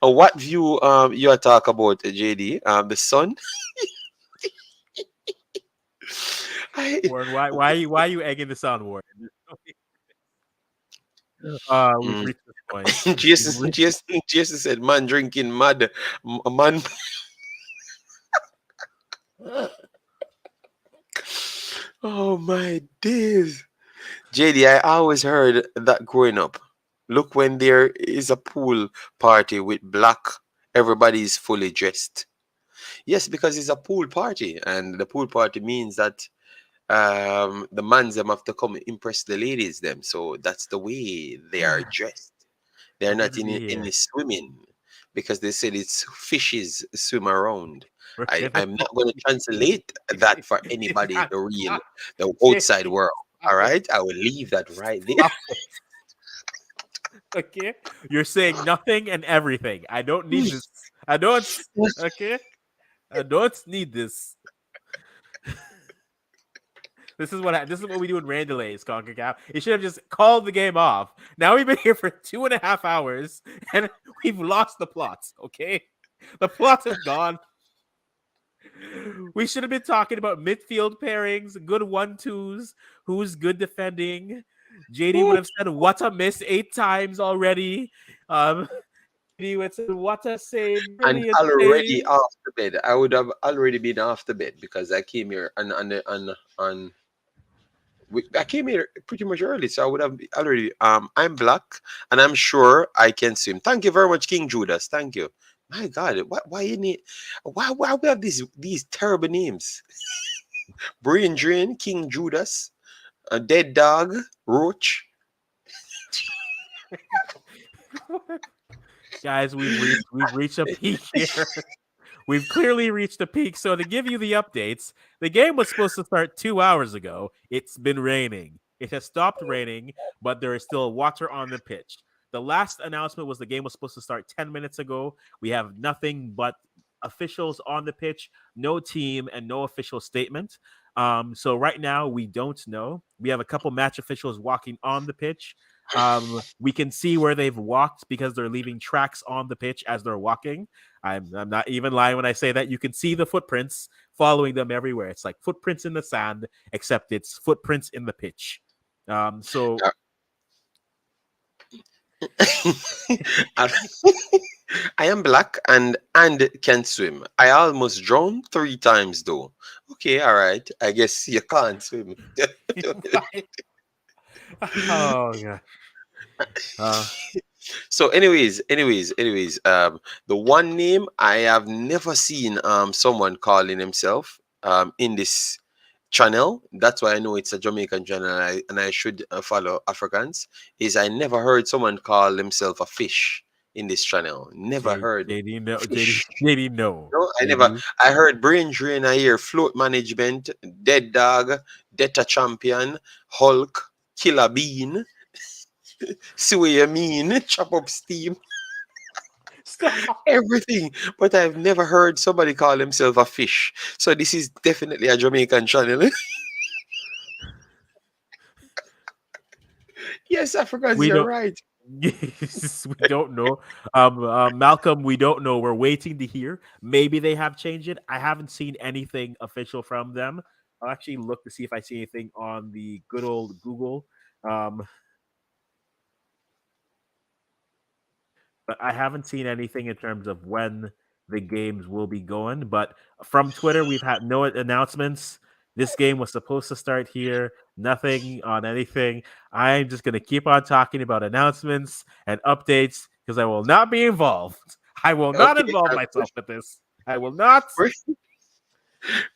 What view you are talk about, JD? The sun? I Warren, why are you egging this on, Warren? We've mm. reached this point. We've Jason said, man drinking mud. Man. Oh my days. JD, I always heard that growing up. Look, when there is a pool party with black, everybody is fully dressed. Yes, because it's a pool party, and the pool party means that the mans them have to come impress the ladies them. So that's the way they are dressed. They're we're not gonna be in here. the swimming because they said it's fishes swim around. We're gonna I'm not going to be translate that for anybody in stop, the stop, outside JD, world. stop All it, right, I will leave that right there. stop it. Okay, you're saying nothing and everything. I don't need this. I don't. Okay, I don't need this. This is what we do in rain delays, Concacaf. You should have just called the game off. Now we've been here for 2.5 hours and we've lost the plots. Okay, the plot is gone. We should have been talking about midfield pairings, good 1-2s, who's good defending. JD would have said what a miss 8 times already. JD would have said what a save, And brilliant already save. off the bed. I would have already been off the bed because I came here on I came here pretty much early, so I would have already. I'm black, and I'm sure I can swim. Thank you very much, King Judas. Thank you. My God, why you need? Why we have these terrible names? Brain Drain, King Judas, a Dead Dog, Roach. Guys, we've reached a peak here. We've clearly reached a peak. So to give you the updates, the game was supposed to start 2 hours ago. It's been raining. It has stopped raining, but there is still water on the pitch. The last announcement was the game was supposed to start 10 minutes ago. We have nothing but officials on the pitch, no team, and no official statement. So right now we don't know. We have a couple match officials walking on the pitch. We can see where they've walked because they're leaving tracks on the pitch as they're walking. I'm not even lying when I say that. You can see the footprints following them everywhere. It's like footprints in the sand, except it's footprints in the pitch. So I I am black and can swim. I almost drowned 3 times though. Okay, all right. I guess you can't swim. oh god. So, anyways, the one name I have never seen someone calling himself in this channel. That's why I know it's a Jamaican channel, and I should follow Africans. Is I never heard someone call himself a fish in this channel. Never heard JD no fish. JD no. No, I never. JD I heard brain drain. I hear float management, dead dog, data champion, Hulk, killer bean. See what you mean? Chop up steam. stop. Everything, but I've never heard somebody call himself a fish. So this is definitely a Jamaican channel. Yes, Africans, We you're don't right. we don't know. Malcolm, we don't know. We're waiting to hear. Maybe they have changed it. I haven't seen anything official from them. I'll actually look to see if I see anything on the good old Google. Um, but I haven't seen anything in terms of when the games will be going. But from Twitter, we've had no announcements. This game was supposed to start here. Nothing on anything. I'm just going to keep on talking about announcements and updates because I will not be involved. I will not Okay. involve myself with this. I will not.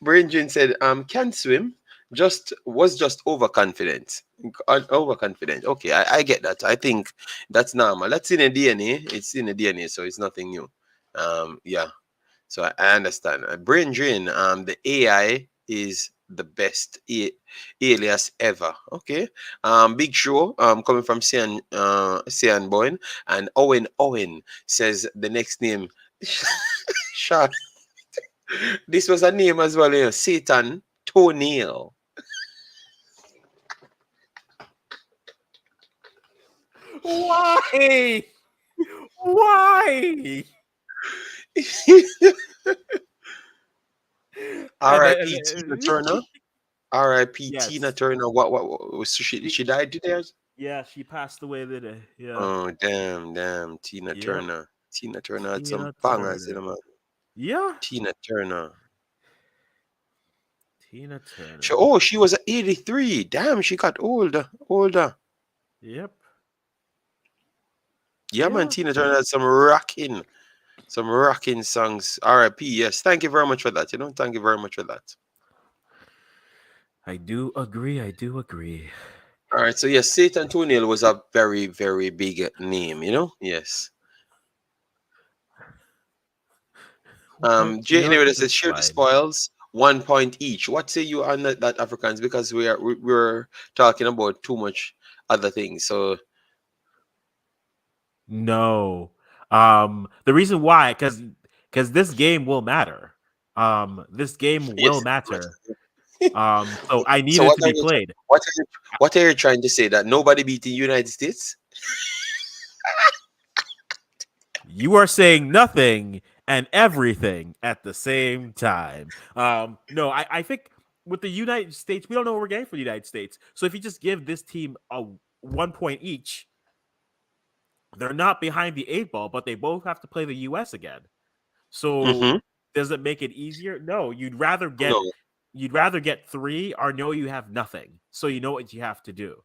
Brain said, can swim. Just overconfident. Overconfident. Okay, I get that. I think that's normal. That's in the DNA. It's in the DNA, so it's nothing new. Yeah. So I understand. Brain drain. The AI is the best alias ever. Okay. Big show. Coming from Cian Boyne, and Owen says the next name. Shark. This was a name as well. Satan Toenail. Why? Why? And R.I.P. Tina Turner. R.I.P. Tina yes, Turner. What was she, she died today? yeah, she passed away today. Yeah. Oh damn, damn. Tina Yep. Turner. Tina Turner had some Tina bangers in Turner. them, man. Yeah. Tina Turner. Tina She, Turner. oh, she was 83. Damn, she got older. Older. Yep. Yeah, man, Yeah. Tina Turner had some rocking songs. R.I.P. Yes. Thank you very much for that. Thank you very much for that. I do agree. I do agree. All right. So yes, Satan Toenail was a very, very big name. Yes. What? Jay anyway that says It's share the fine. spoils, 1 point each. What say you on that Africans? Because we're talking about too much other things. So No. The reason why, because this game will matter. This game will yes. matter. So I need So it what to are be you played. what are you trying to say, that nobody beat the United States? You are saying nothing and everything at the same time. No, I think with the United States, we don't know what we're getting for the United States. So if you just give this team a 1 point each, they're not behind the 8 ball, but they both have to play the US again. So Mm-hmm. does it make it easier? No, No. you'd rather get three or know you have nothing. So you know what you have to do.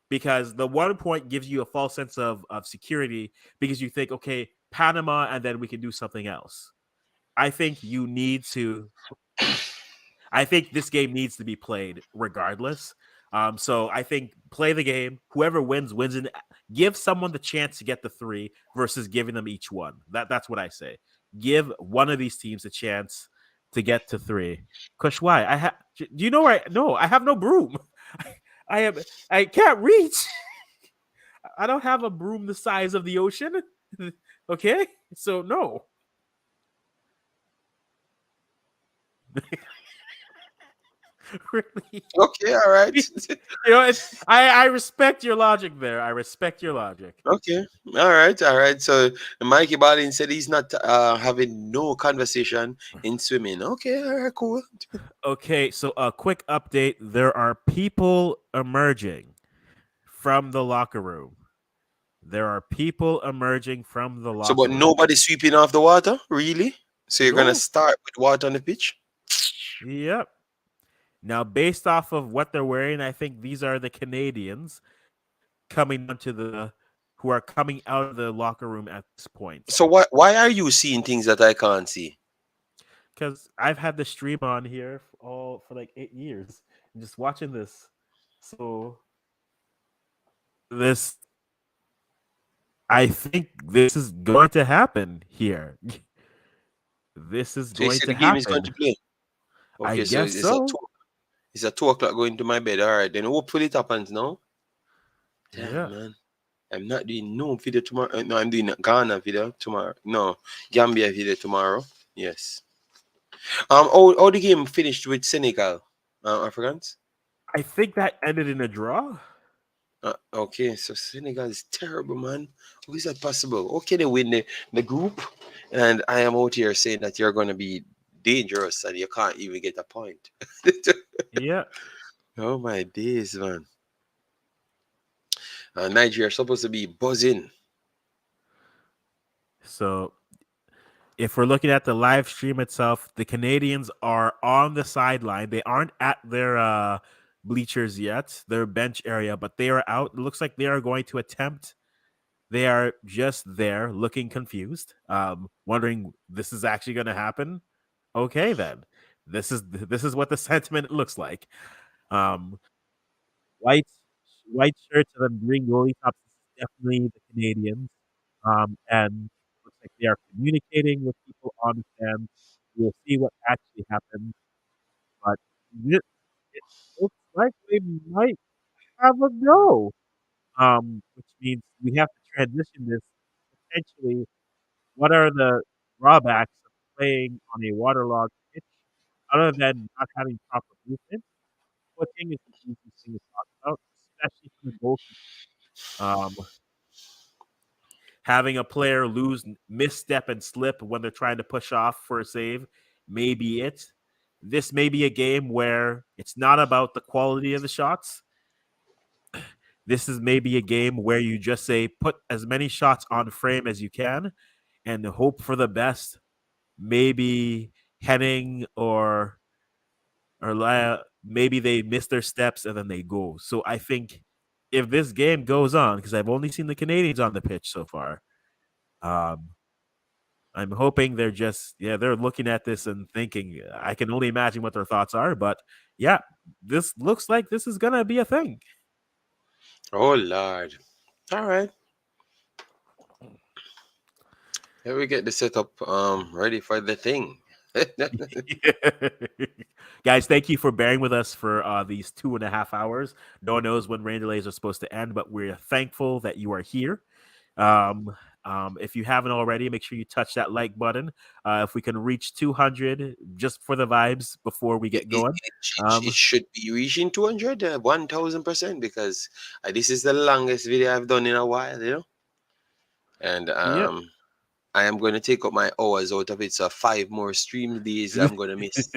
Because the 1 point gives you a false sense of security because you think, okay, Panama, and then we can do something else. I think you need to I think this game needs to be played regardless. So I think play the game. Whoever wins wins, and give someone the chance to get the three versus giving them each one. That's what I say. Give one of these teams a chance to get to three. Kush, why? I have. Do you know where? No, I have no broom. I have. I can't reach. I don't have a broom the size of the ocean. Okay, so no. Really. Okay, all right. I respect your logic there. I respect your logic. Okay. All right, all right. So Mikey Ballin said he's not having no conversation in swimming. Okay, all right, cool. Okay, so a quick update. There are people emerging from the locker room. There are people emerging from the So but locker room. nobody sweeping off the water, really? So you're gonna No. start with water on the pitch? Yep. Now, based off of what they're wearing, I think these are the Canadians coming onto the who are coming out of the locker room at this point. So why are you seeing things that I can't see? Because I've had the stream on here all for like 8 years, and just watching this. So this, I think this is going to happen here. This is So you going say to the game is going to happen. play. I Okay, so guess so. it's at 2 o'clock going to my bed. All right, then hopefully it happens now. Damn Yeah. man. I'm not doing no video tomorrow. No, I'm doing a Ghana video tomorrow. No, Gambia video tomorrow. Yes. How the game finished with Senegal, Africans? I think that ended in a draw. Okay, so Senegal is terrible, man. How is that possible? Okay, they win the group, and I am out here saying that you're going to be dangerous and you can't even get a point. Yeah. Oh my days, man. Nigeria supposed to be buzzing. So if we're looking at the live stream itself, the Canadians are on the sideline. They aren't at their bleachers yet, their bench area, but they are out. It looks like they are going to attempt. They are just there looking confused, wondering this is actually going to happen. Okay, then this is what the sentiment looks like. Um, white white shirts and then green goalie tops. This is definitely the Canadians. And looks like they are communicating with people on the stand. We'll see what actually happens, but it, it looks like they might have a go. Which means we have to transition this potentially. What are the drawbacks of playing on a waterlogged pitch other than not having proper movement? Footing is the easiest thing to talk about, especially for the goalkeeper. Um, having a player lose, misstep, and slip when they're trying to push off for a save may be it. This may be a game where it's not about the quality of the shots. This is maybe a game where you just say put as many shots on frame as you can and hope for the best. Maybe Henning or maybe they miss their steps and then they go. So I think if this game goes on, because I've only seen the Canadians on the pitch so far, um, I'm hoping they're looking at this and thinking. I can only imagine what their thoughts are, but yeah, this looks like this is gonna be a thing. Oh Lord. All right. Here we get the setup ready for the thing. Guys, thank you for bearing with us for these 2.5 hours. No one knows when rain delays are supposed to end, but we're thankful that you are here. Um, if you haven't already, make sure you touch that like button. If we can reach 200 just for the vibes before we it, get it, going. it should be reaching 200, 1000%, because this is the longest video I've done in a while, And Yep. I am going to take up my hours out of it. So 5 more stream days I'm going to miss.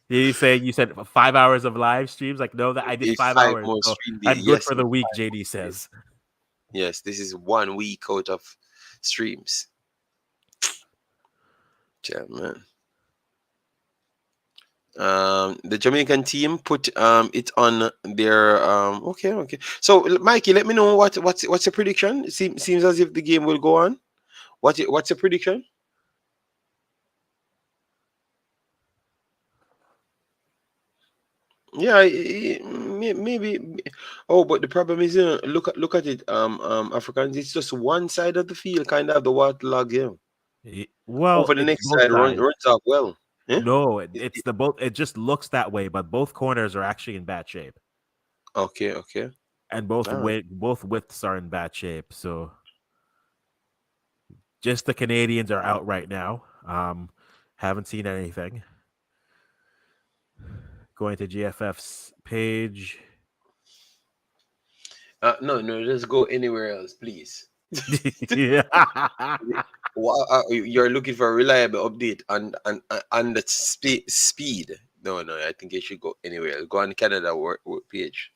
You said 5 hours of live streams? Like, no, that I did It's 5 hours. more So stream days. I'm good Yes, for the week, five more JD days. says. Yes, this is 1 week out of streams. Yeah, man. The Jamaican team put it on their okay. So Mikey, let me know what's your prediction. It seems as if the game will go on. What's your prediction? Yeah, maybe. Oh, but the problem is, look at it. Africans, it's just one side of the field, kind of the waterlog. Yeah. Well, Over the it's next both side sides. runs off well. Yeah. No, it's the both. It just looks that way, but both corners are actually in bad shape, Okay. and All right. both widths are in bad shape. So just the Canadians are out right now. Haven't seen anything. Going to GFF's page. No, let's go anywhere else, please. Yeah. You're looking for a reliable update on the speed. No, I think you should go anywhere. Go on Canada work page.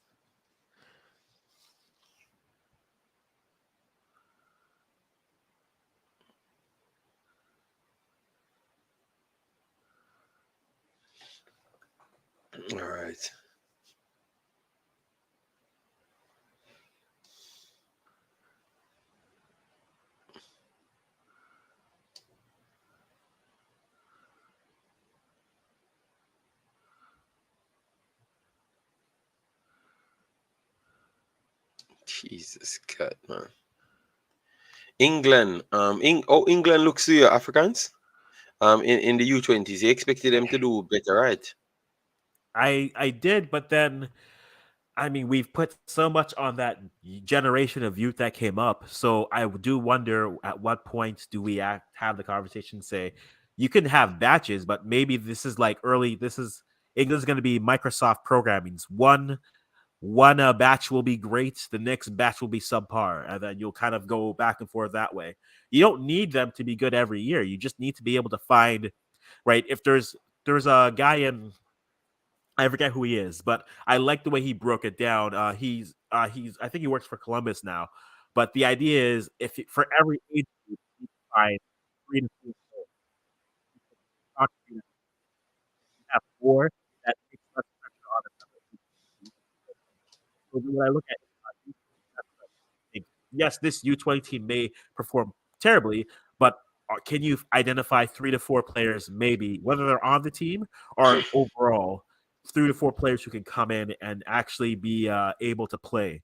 All right. Jesus God, man. England. England looks to your Africans. In the U20s, you expected them to do better, right? I did, but then I mean we've put so much on that generation of youth that came up. So I do wonder at what point do we have the conversation say you can have batches, but maybe this is like early. This is England's going to be Microsoft programming's one batch will be great, the next batch will be subpar, and then you'll kind of go back and forth that way. You don't need them to be good every year. You just need to be able to find right. If there's a guy in I forget who he is, but I like the way he broke it down. He's I think he works for Columbus now, but the idea is for every age group you find 3 to 4 contributors, you have four that takes less pressure on another. So when I look at yes, this U20 team may perform terribly, but can you identify 3 to 4 players, maybe whether they're on the team or overall, 3 to 4 players who can come in and actually be able to play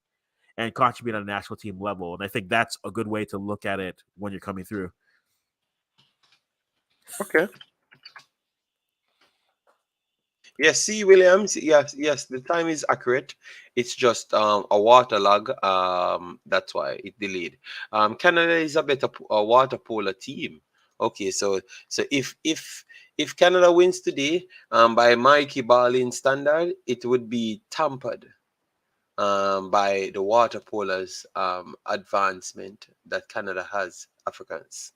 and contribute on a national team level? And I think that's a good way to look at it when you're coming through. Okay. Yes, C. Williams. Yes, the time is accurate. It's just a waterlog. That's why it delayed. Canada is a better water polo team. Okay, so if Canada wins today, by Mikey Ballin standard, it would be tampered. by the water polo's advancement that Canada has Africans.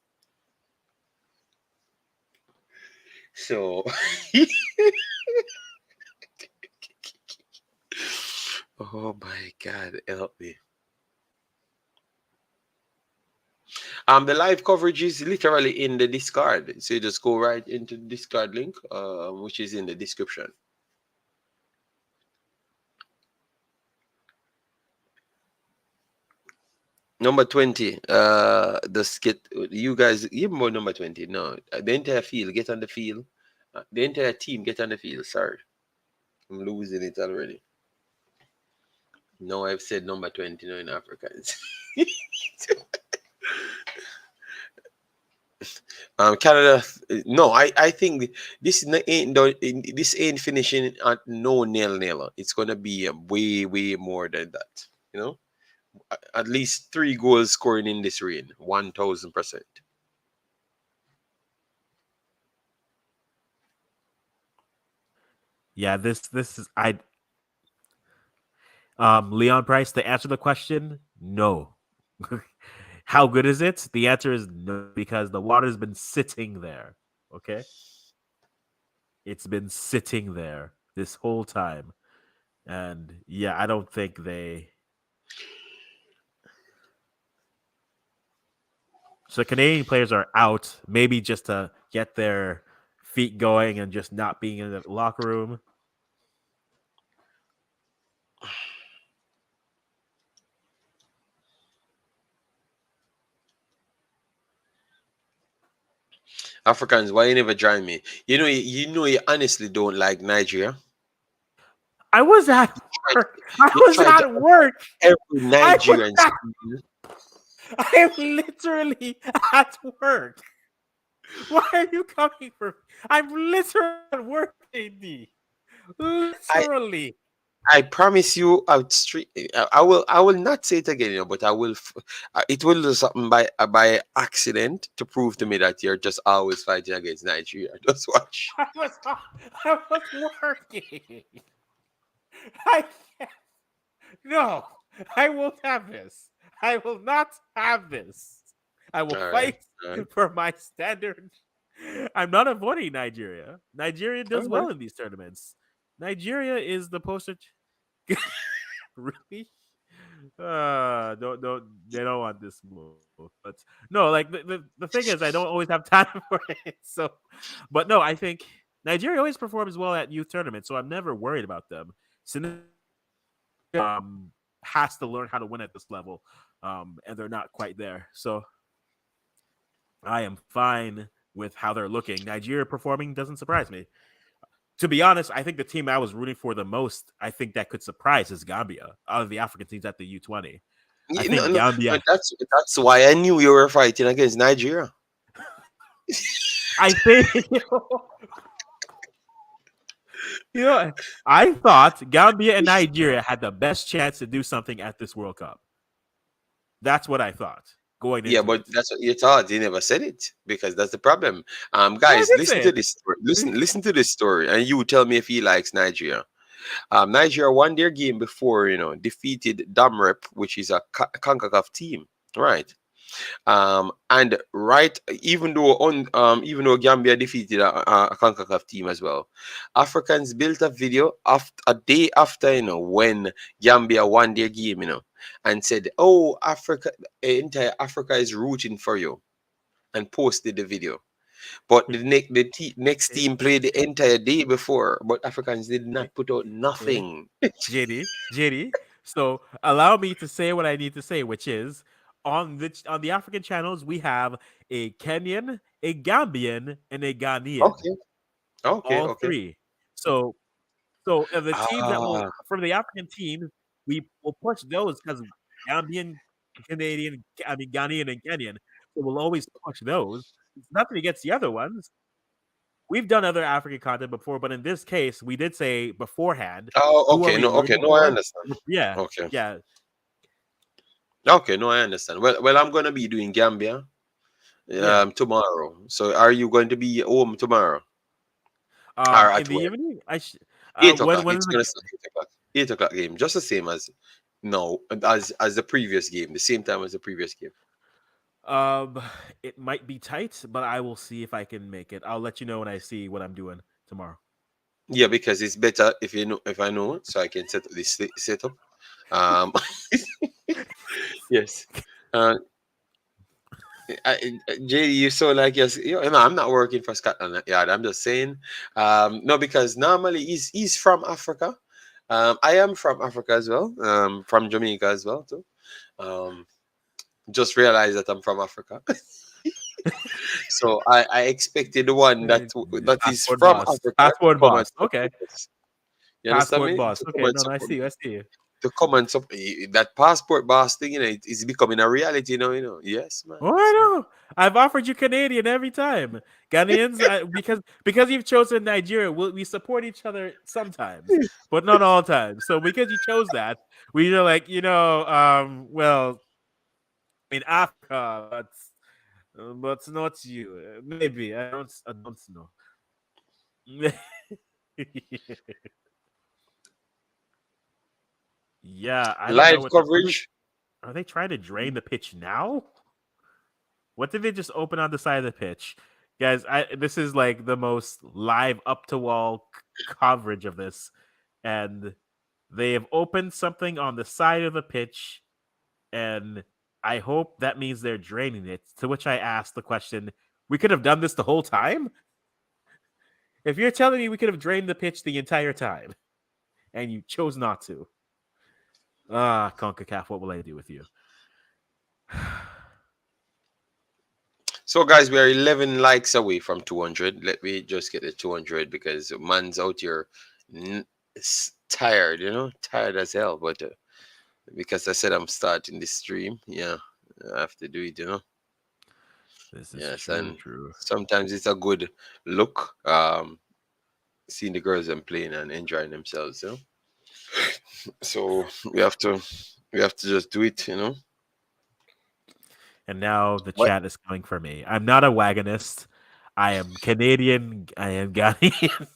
So, oh my God, help me. The live coverage is literally in the Discord. So you just go right into the Discord link, which is in the description. Number 20. The skit. You guys, even more number 20. No, the entire field, get on the field. The entire team, get on the field. Sorry, I'm losing it already. No, I've said number 20 now in Africans. Canada. No, I think this ain't finishing at no nil. It's gonna be way more than that. You know, at least 3 goals scoring in this rain, 1000%. Yeah, this is I Leon Price, to answer the question, no. How good is it? The answer is no, because the water's been sitting there. Okay? It's been sitting there this whole time. And yeah, I don't think they. So Canadian players are out, maybe just to get their feet going and just not being in the locker room. Africans, why you never join me? You honestly don't like Nigeria. I was at Try work. to, I you was try to at work. every I was Nigerian at, school. I'm literally at work. Why are you coming for me? I'm literally at work, AD. I Literally. I promise you, I will not say it again, but I will. It will do something by accident to prove to me that you're just always fighting against Nigeria. Just watch. I was I was working. I can't. No, I won't have this. I will not have this. I will All right. fight All right. for my standard. I'm not avoiding Nigeria. Nigeria All does right. well in these tournaments. Nigeria is the poster. Really? Don't they don't want this move. But no, like the thing is, I don't always have time for it. So, but no, I think Nigeria always performs well at youth tournaments, so I'm never worried about them. Has to learn how to win at this level, and they're not quite there. So I am fine with how they're looking. Nigeria performing doesn't surprise me. To be honest, I think the team I was rooting for the most, I think that could surprise is Gambia out of the African teams at the U20. I No, think no, no, Gambia. that's why I knew you were fighting against Nigeria. I think you know. I thought Gambia and Nigeria had the best chance to do something at this World Cup. That's what I thought going Yeah, into but it. that's what you thought. You never said it because that's the problem. Yeah, I Guys, did listen say to it. this story. Listen to this story, and you tell me if he likes Nigeria. Nigeria won their game before, defeated Damrep, which is a Concacaf team, right? And right, even though Gambia defeated a Concacaf team as well, Africans built a video a day after, when Gambia won their game, and said, "Oh, Africa, entire Africa is rooting for you," and posted the video. But next Okay, team played the entire day before, but Africans did okay, not put out okay. nothing. JD. So allow me to say what I need to say, which is on the African channels we have a Kenyan, a Gambian, and a Ghanaian. Okay, okay, All okay. three. So the teams that will Ah, from the African teams, we will push those because Gambian, Canadian, I mean Ghanaian and Kenyan. So we'll always push those. It's nothing against the other ones. We've done other African content before, but in this case, we did say beforehand, oh, who are okay, we no, okay, rooting no, I for? understand. Yeah, Okay, yeah, okay, no, I understand. Well, I'm gonna be doing Gambia yeah. tomorrow. So, are you going to be home tomorrow or In at the work? evening, 8 when o'clock. when It's is gonna start 8 o'clock. 8 o'clock game, just the same as no, as the previous game, the same time as the previous game. Um, it might be tight, but I will see if I can make it. I'll let you know when I see what I'm doing tomorrow. Yeah, because it's better if you know if I know, so I can set up this setup. Um, yes. Uh, JD, you so like yes, no, I'm not working for Scotland Yard. I'm just saying, no, because normally he's from Africa. I am from Africa as well. From Jamaica as well too. Um, just realized that I'm from Africa. So I expected the one Eh, that is Passport from boss. Africa to Passport come and boss. Okay. support us. You understand Passport me? boss. To come Okay. and No, no, I support see you. I see you. to come and support that passport boss thing. It is becoming a reality now. Yes, man. Oh, I Yes, man. know. I've offered you Canadian every time. Ghanaians, because you've chosen Nigeria, we support each other sometimes, but not all times. So because you chose that, we are like, well, in Africa, but not you. Maybe I don't know. Yeah, I don't know Live what coverage. are they trying to drain the pitch now? What did they just open on the side of the pitch? Guys, this is like the most live up to wall coverage of this. And they have opened something on the side of the pitch, and I hope that means they're draining it. To which I asked the question, we could have done this the whole time? If you're telling me we could have drained the pitch the entire time and you chose not to. Concacaf, what will I do with you? So, guys, we are 11 likes away from 200. Let me just get the 200 because man's out here tired, tired as hell. But because I said I'm starting this stream, yeah, I have to do it. This is Yes, true, and true. sometimes it's a good look, seeing the girls and playing and enjoying themselves. So we have to just do it. And now the What? chat is coming for me. I'm not a wagonist. I am Canadian. I am Ghanaian.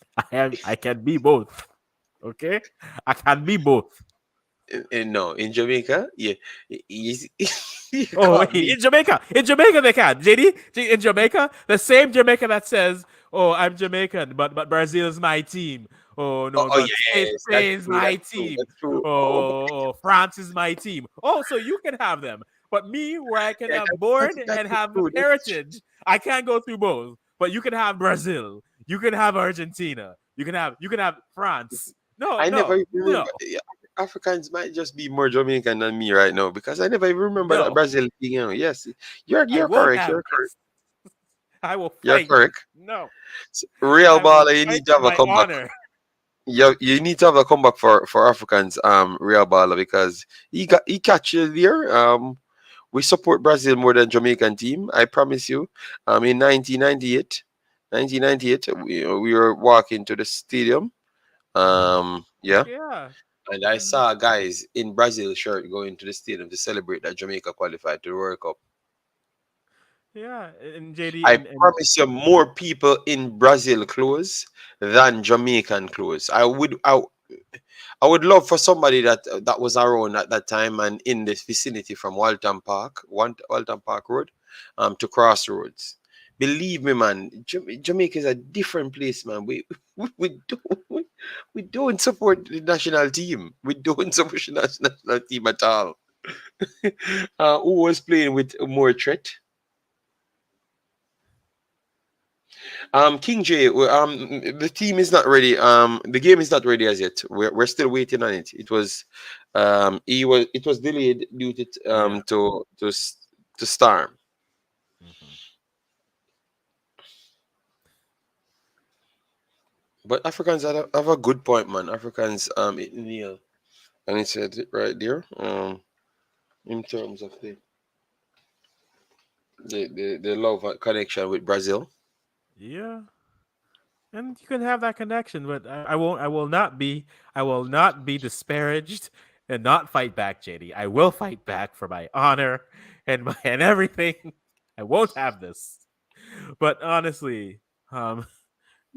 I can be both. Okay? I can be both. No, in Jamaica, yeah, you Oh wait, can't be. In Jamaica they can. In Jamaica, the same Jamaica that says, "Oh, I'm Jamaican, but Brazil is my team." Oh Oh, no, oh, but yes, that's Spain is true. my That's true. team. That's true. Oh, but Oh, France is my team. Oh, so you can have them, but me, where I can yeah, have that's born that's and have true. That's heritage, I can't go through both. But you can have Brazil. You can have Argentina. You can have France. No, I never no, even no, remember. Yeah, Africans might just be more Jamaican than me right now because I never even remember that no. Brazil thing. Yes, you're I you're won't correct. have You're correct. this. I will You're fight. correct. No. Real I will baller, you fight need to for have a my comeback. honor. You need to have a comeback for Africans. Real baller because he catch you there. We support Brazil more than Jamaican team. I promise you. In 1998, we were walking to the stadium. Yeah, Yeah. and I And saw guys in Brazil shirt going to the stadium to celebrate that Jamaica qualified to the World Cup. yeah. And JD I and promise you, more people in Brazil clothes than Jamaican clothes. I would love for somebody that was around at that time and in this vicinity from Walton Park Road, to Crossroads. Believe me, man, Jamaica is a different place, man. We don't support the national team. We don't support the national team at all. Who was playing with more threat? King J, the team is not ready. The game is not ready as yet. We're still waiting on it. It was delayed due to yeah. to Storm. Hmm. But Africans have a good point, man. Africans, Neil, and it said it right there. In terms of the love and connection with Brazil. Yeah. And you can have that connection, but I won't. I will not be. I will not be disparaged and not fight back, JD. I will fight back for my honor and everything. I won't have this. But honestly, um,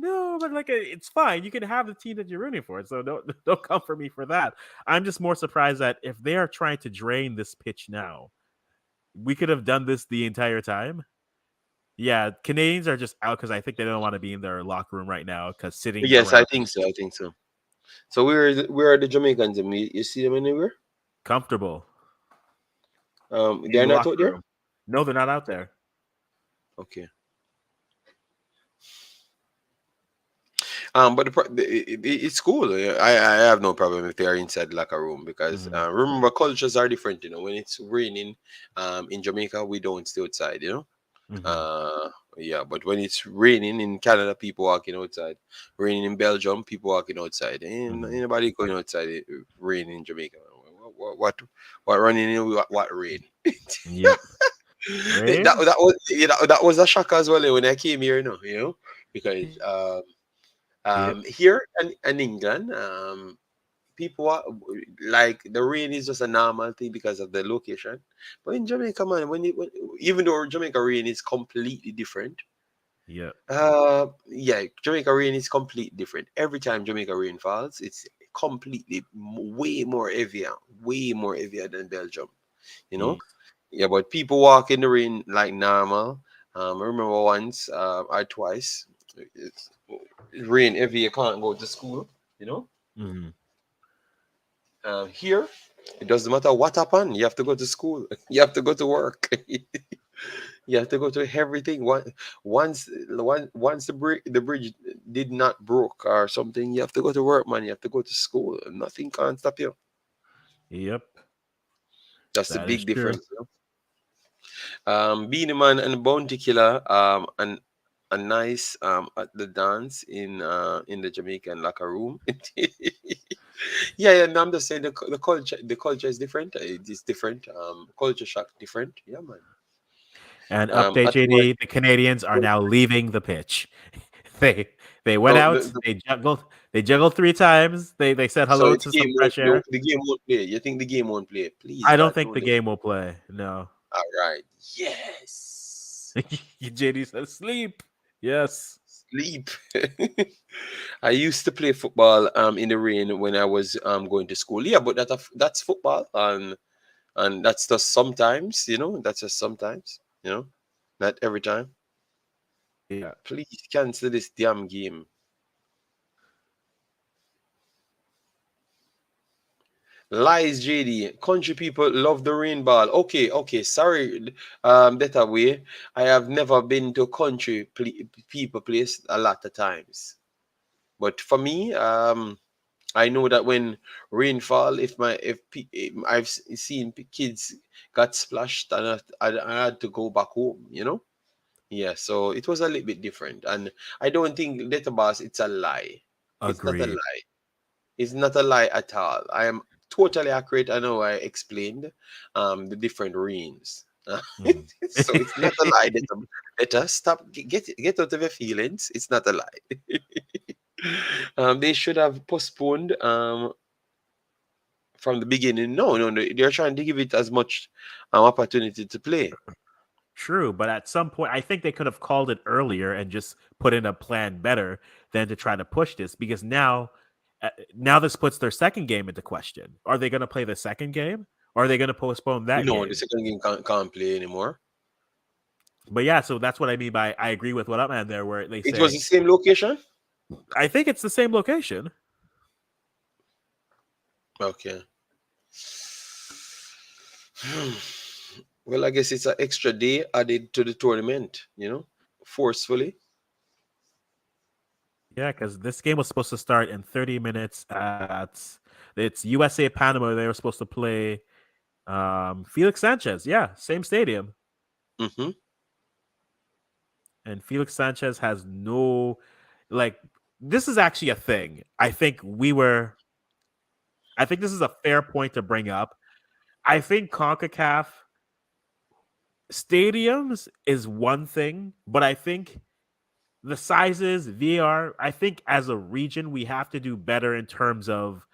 No, but like it's fine. You can have the team that you're rooting for. So don't don't come for me for that. I'm just more surprised that if they are trying to drain this pitch now, we could have done this the entire time. Yeah, Canadians are just out because I think they don't want to be in their locker room right now because sitting Yes, I around think so. I think so. So where are the Jamaicans? You see them anywhere? comfortable in They're the not locker out there. room. No, they're not out there. Okay. But it's cool. I have no problem if they are inside the locker room because Mhm. remember cultures are different. When it's raining, in Jamaica we don't stay outside. Mhm. Uh, yeah, but when it's raining in Canada, people walking outside. Raining in Belgium, people walking outside. Ain't Mhm. anybody going outside. Rain in Jamaica. What running in what rain? Yep. that Rain. that was that was a shock as well when I came here. Because Yep. here in England, people are like the rain is just a normal thing because of the location. But in Jamaica, man, even though Jamaica rain is completely different, Yep. yeah, Jamaica rain is completely different. Every time Jamaica rain falls, it's completely way more heavier than Belgium. You know, Ye- yeah, but people walk in the rain like normal. I remember once or twice, it's it rain heavy, you can't go to school. You know, Mhm. here it doesn't matter what happened. You have to go to school. You have to go to work. You have to go to everything. Once the bridge did not broke or something, you have to go to work, man. You have to go to school. Nothing can stop you. Yep. That's the That is big true. difference. Beanie Man and Bounty Killer, and a nice at the dance in the Jamaican locker room. Yeah, yeah. No, I'm just saying the culture is different. It is different. Culture shock different. Yeah, man. And update, At work, JD, the Canadians are now leaving the pitch. they they went no, out, they juggled 3 times. They said so hello the to some game won't fresh air. the game won't play. You think the game won't play? Please, I don't God, think don't the do it. game will play. No. All right. Yes. JD says sleep. Yes. Sleep. I used to play football in the rain when I was going to school. Yeah, but that's football, and that's just sometimes. That's just sometimes. Not every time. Yeah. Please cancel this damn game. Lies, JD. Country people love the rain ball. Okay, okay. Sorry, that away. I have never been to country people place a lot of times. But for me, I know that when rainfall, if I've seen kids got splashed and I had to go back home. Yeah. So it was a little bit different, and I don't think Letterbus it's a lie. It's not a Agreed. lie. It's not a lie at all. I am totally accurate. I know I explained the different rains. Mhm. So it's not a lie. Let us stop. Get out of your feelings. It's not a lie. They should have postponed from the beginning. No, no, no. They're trying to give it as much opportunity to play. True, but at some point, I think they could have called it earlier and just put in a plan better than to try to push this because now this puts their second game into question. Are they going to play the second game or are they going to postpone that No, the game? second game can't play anymore. But yeah, so that's what I mean by I agree with what Upman there, where they It was say, the same location. I think it's the same location. Okay. Well, I guess it's an extra day added to the tournament, forcefully. Yeah, because this game was supposed to start in 30 minutes at it's USA Panama. They were supposed to play Felix Sanchez. Yeah, same stadium. Hmm. And Felix Sanchez has no like this is actually a thing. I think this is a fair point to bring up. I think CONCACAF stadiums is one thing, but I think the sizes, VR, I think as a region we have to do better in terms of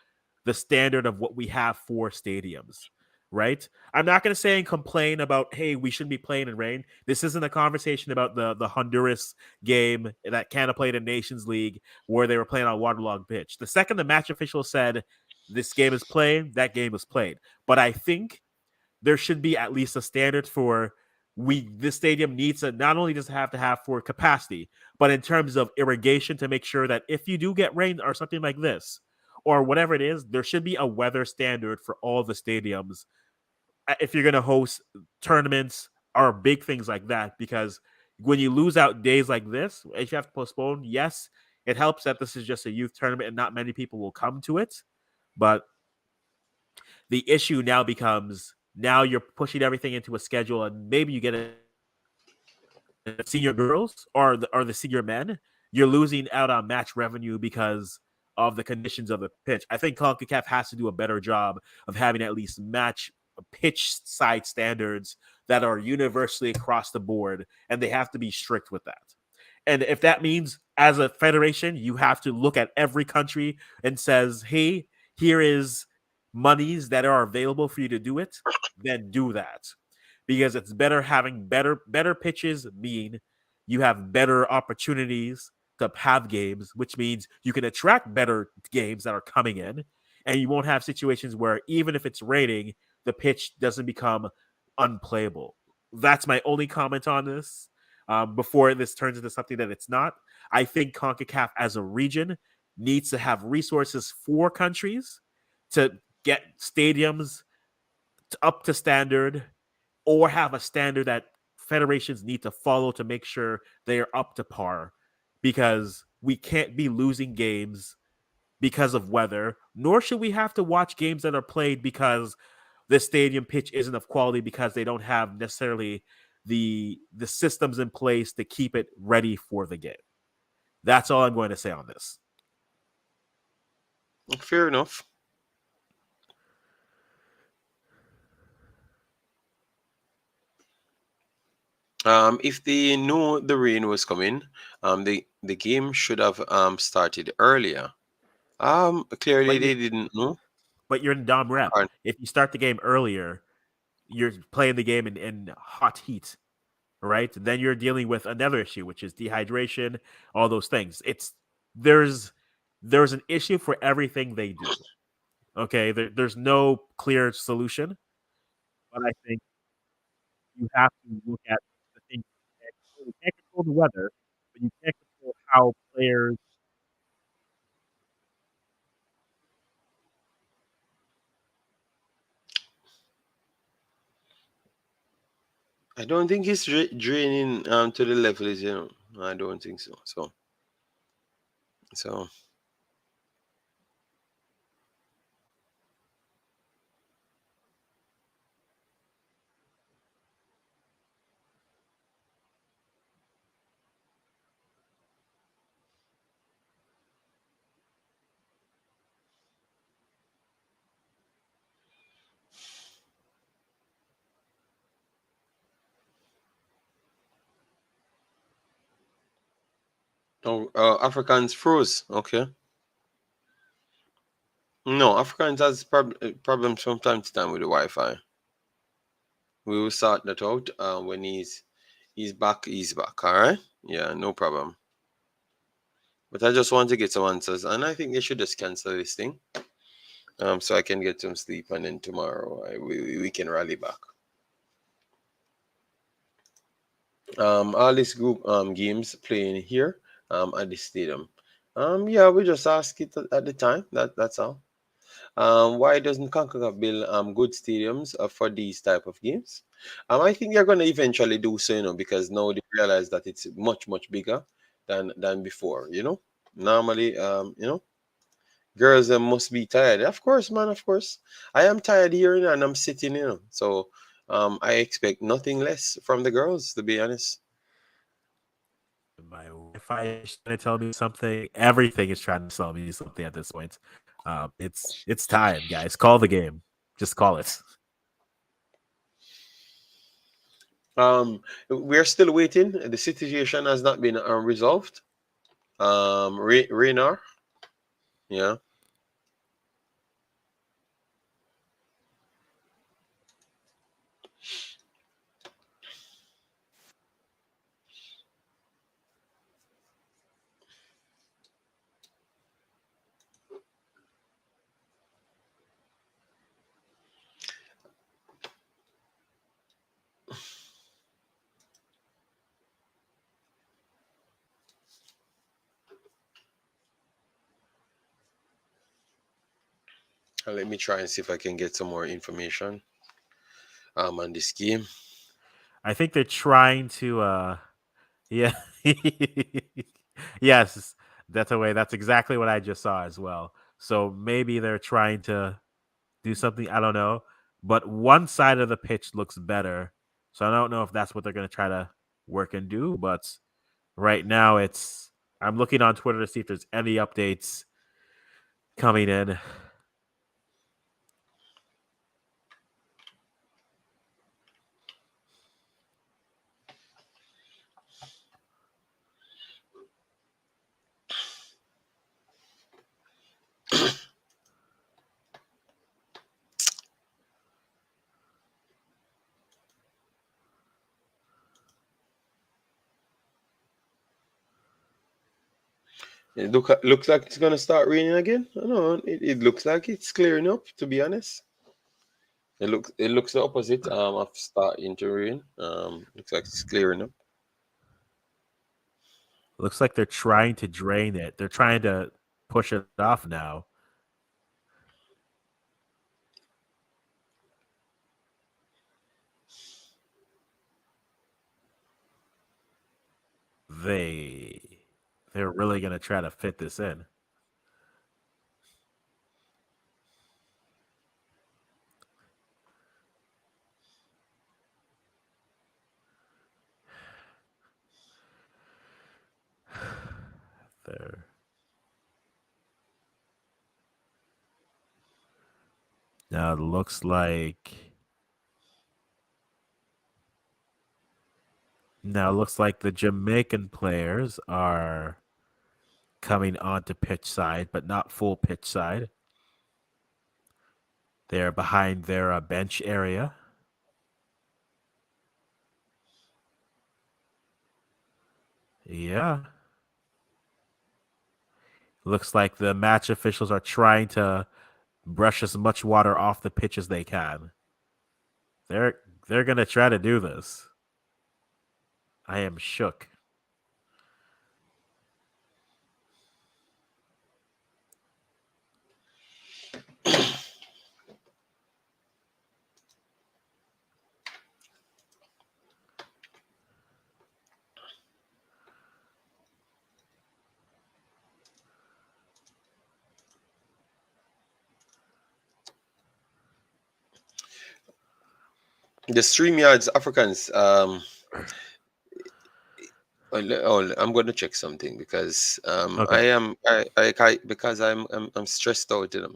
the standard of what we have for stadiums. right? I'm not going to say and complain about, hey, we shouldn't be playing in rain. This isn't a conversation about the Honduras game that Canada played in Nations League where they were playing on waterlogged pitch. The second the match official said this game is played, that game was played. But I think there should be at least a standard for this stadium needs to not only does it have to have for capacity, but in terms of irrigation to make sure that if you do get rain or something like this, or whatever it is, there should be a weather standard for all the stadiums if you're going to host tournaments or big things like that. Because when you lose out days like this, if you have to postpone, yes, it helps that this is just a youth tournament and not many people will come to it. But the issue now becomes now you're pushing everything into a schedule, and maybe you get a senior girls or the senior men, you're losing out on match revenue because of the conditions of the pitch. I think CONCACAF has to do a better job of having at least match pitch side standards that are universally across the board, and they have to be strict with that. And if that means as a federation, you have to look at every country and says, hey, here is monies that are available for you to do it, then do that. Because it's better having better pitches mean you have better opportunities to have games, which means you can attract better games that are coming in, and you won't have situations where even if it's raining, the pitch doesn't become unplayable. That's my only comment on this. Before this turns into something that it's not, I think CONCACAF as a region needs to have resources for countries to get stadiums up to standard or have a standard that federations need to follow to make sure they are up to par, because we can't be losing games because of weather, nor should we have to watch games that are played because the stadium pitch isn't of quality because they don't have necessarily the systems in place to keep it ready for the game. That's all I'm going to say on this. Fair enough. If they knew the rain was coming, the game should have started earlier. Clearly But they you didn't know. but you're in dom rep. Or- If you start the game earlier, you're playing the game in hot heat, right? Then you're dealing with another issue, which is dehydration, all those things. There's there's an issue for everything they do. Okay, there's no clear solution, but I think you have to look at the things you can't control. You can't control the weather, but you can't control how players. I don't think it's draining to the level is, I don't think so. So oh, Africans froze. Okay. No, Africans has problems from time to time with the Wi-Fi. We will sort that out when he's back. He's back. All right. Yeah, no problem. But I just want to get some answers, and I think they should just cancel this thing, so I can get some sleep, and then tomorrow we can rally back. All these group games playing here at the stadium. Yeah, we just ask it at the time. That's all. Why doesn't Concacaf build good stadiums for these type of games? I think they're gonna eventually do so, because now they realize that it's much bigger than before. Normally, girls must be tired. Of course, man. Of course, I am tired here, and I'm sitting, So, I expect nothing less from the girls, to be honest. My Wi-Fi is trying to tell me something. Everything is trying to tell me something at this point. It's time, guys. Call the game. Just call it. We're still waiting. The situation has not been resolved. Renar, yeah. And let me try and see if I can get some more information on this game. I think they're trying to yeah. Yes, that's a way. That's exactly what I just saw as well. So maybe they're trying to do something, I don't know. But one side of the pitch looks better. So I don't know if that's what they're going to try to work and do, but right now it's I'm looking on Twitter to see if there's any updates coming in. Looks like it's gonna start raining again. I don't know. It looks like it's clearing up. To be honest, it looks the opposite. Of starting to rain. Looks like it's clearing up. Looks like they're trying to drain it. They're trying to push it off now. They they're really going to try to fit this in. There. Now it looks like the Jamaican players are coming onto pitch side, but not full pitch side. They're behind their bench area. Yeah. Looks like the match officials are trying to brush as much water off the pitch as they can. They're they're gonna try to do this. I am shook. The StreamYards Africans. I'm going to check something because Okay. because I'm stressed out, you know,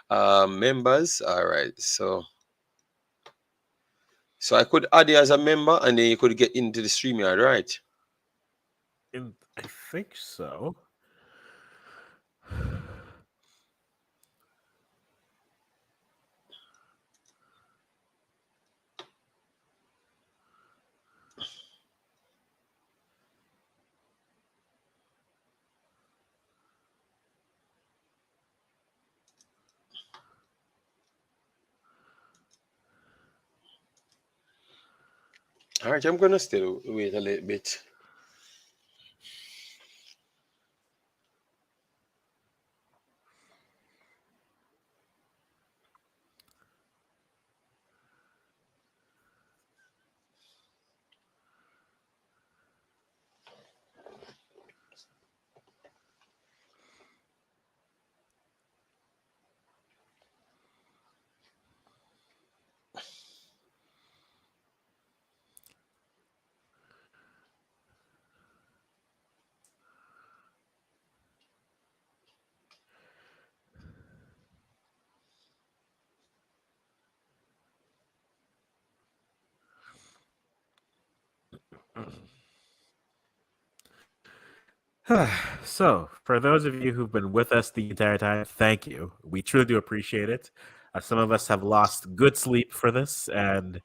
man. Members. All right. So I could add you as a member, and then you could get into the StreamYard, right? I think so. All right. I'm gonna still wait a little bit. So, for those of you who've been with us the entire time, thank you. We truly do appreciate it. Some of us have lost good sleep for this, and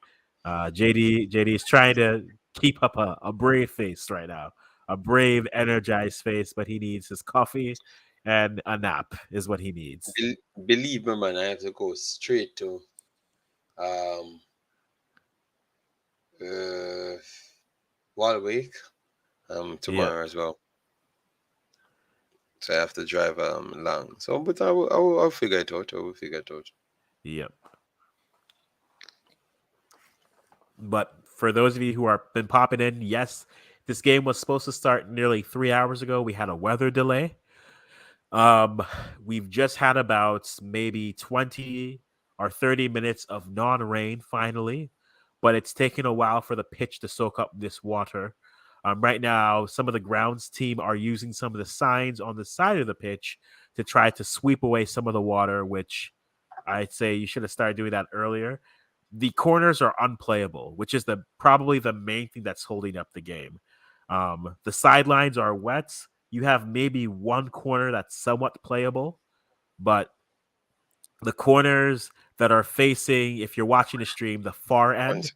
JD is trying to keep up a brave face right now, a brave, energized face, but he needs his coffee and a nap is what he needs. Believe me, man. I have to go straight to um uh Walwick Yep. tomorrow as well. So I have to drive long. So, but I'll figure it out. I will figure it out. Yep. But for those of you who are been popping in, yes, this game was supposed to start nearly 3 hours ago. We had a weather delay. Um, we've just had about maybe 20 or 30 minutes of non-rain finally, but it's taken a while for the pitch to soak up this water. Right now, some of the grounds team are using some of the signs on the side of the pitch to try to sweep away some of the water, which I'd say you should have started doing that earlier. The corners are unplayable, which is the probably the main thing that's holding up the game. The sidelines are wet. You have maybe one corner that's somewhat playable, but the corners that are facing, if you're watching the stream, the far end,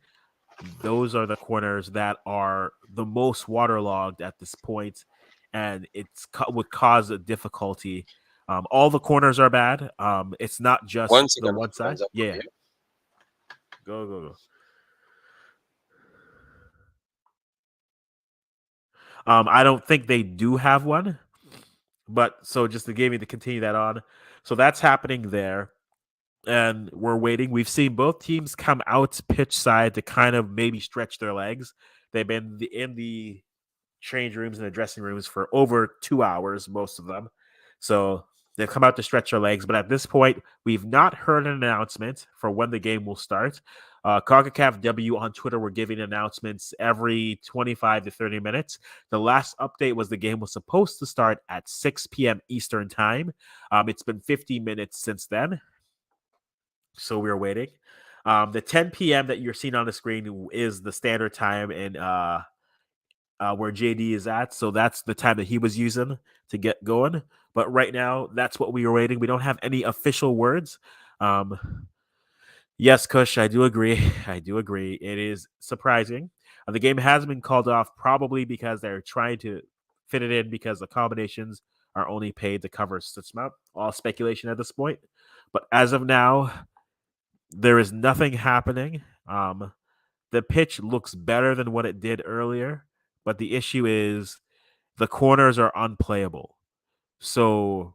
those are the corners that are the most waterlogged at this point, and would cause a difficulty. All the corners are bad. It's not just One the second, one side. friends. I'm Yeah, here. go. I don't think they do have one, but so just to give me to continue that on. So that's happening there. And we're waiting. We've seen both teams come out pitch side to kind of maybe stretch their legs. They've been in the change rooms and the dressing rooms for over 2 hours, most of them. So they've come out to stretch their legs. But at this point, we've not heard an announcement for when the game will start. Concacaf W on Twitter were giving announcements every 25 to 30 minutes. The last update was the game was supposed to start at 6 p.m. Eastern time. It's been 50 minutes since then. So we're waiting. The 10 p.m. that you're seeing on the screen is the standard time in where JD is at. So that's the time that he was using to get going. But right now, that's what we were waiting. We don't have any official words. Yes, Kush, I do agree. I do agree. It is surprising. The game has been called off probably because they're trying to fit it in because the combinations are only paid to cover such amount. All speculation at this point. But as of now, there is nothing happening. The pitch looks better than what it did earlier, but the issue is the corners are unplayable. So,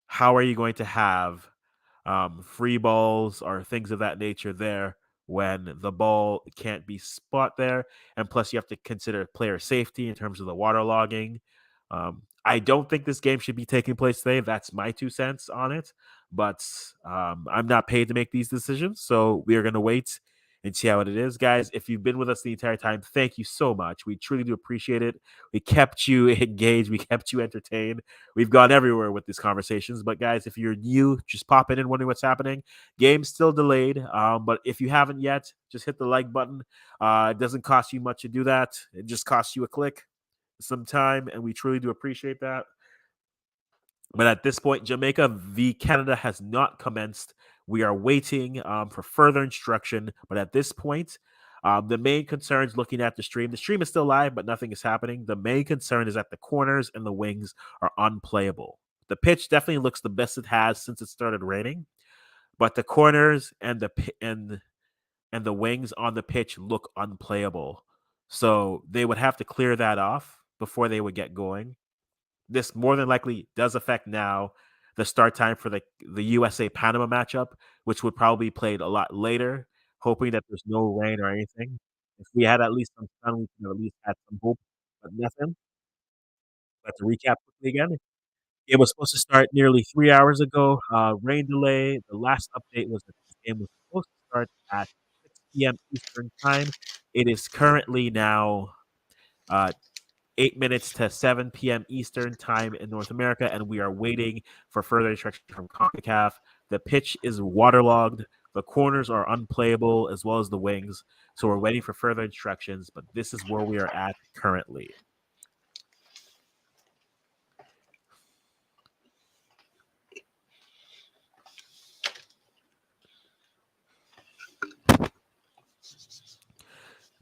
how are you going to have free balls or things of that nature there when the ball can't be spot there? And plus, you have to consider player safety in terms of the waterlogging. I don't think this game should be taking place today. That's my 2 cents on it. But I'm not paid to make these decisions. So we are going to wait and see how it is. Guys, if you've been with us the entire time, thank you so much. We truly do appreciate it. We kept you engaged. We kept you entertained. We've gone everywhere with these conversations. But guys, if you're new, just popping in, wondering what's happening, game's still delayed. But if you haven't yet, just hit the like button. It doesn't cost you much to do that. It just costs you a click, some time, and we truly do appreciate that. But at this point, Jamaica v. Canada has not commenced. We are waiting for further instruction. But at this point, the main concerns looking at the stream is still live, but nothing is happening. The main concern is that the corners and the wings are unplayable. The pitch definitely looks the best it has since it started raining, but the corners and the wings on the pitch look unplayable. So they would have to clear that off before they would get going. This more than likely does affect now the start time for the USA Panama matchup, which would probably be played a lot later, hoping that there's no rain or anything. If we had at least some sun, we could have at least had some hope, but nothing. But to recap quickly again, it was supposed to start nearly 3 hours ago. Rain delay. The last update was that this game was supposed to start at 6 p.m. Eastern time. It is currently now uh, 8 minutes to 7 p.m. Eastern time in North America, and we are waiting for further instruction from CONCACAF. The pitch is waterlogged. The corners are unplayable as well as the wings. So we're waiting for further instructions, but this is where we are at currently.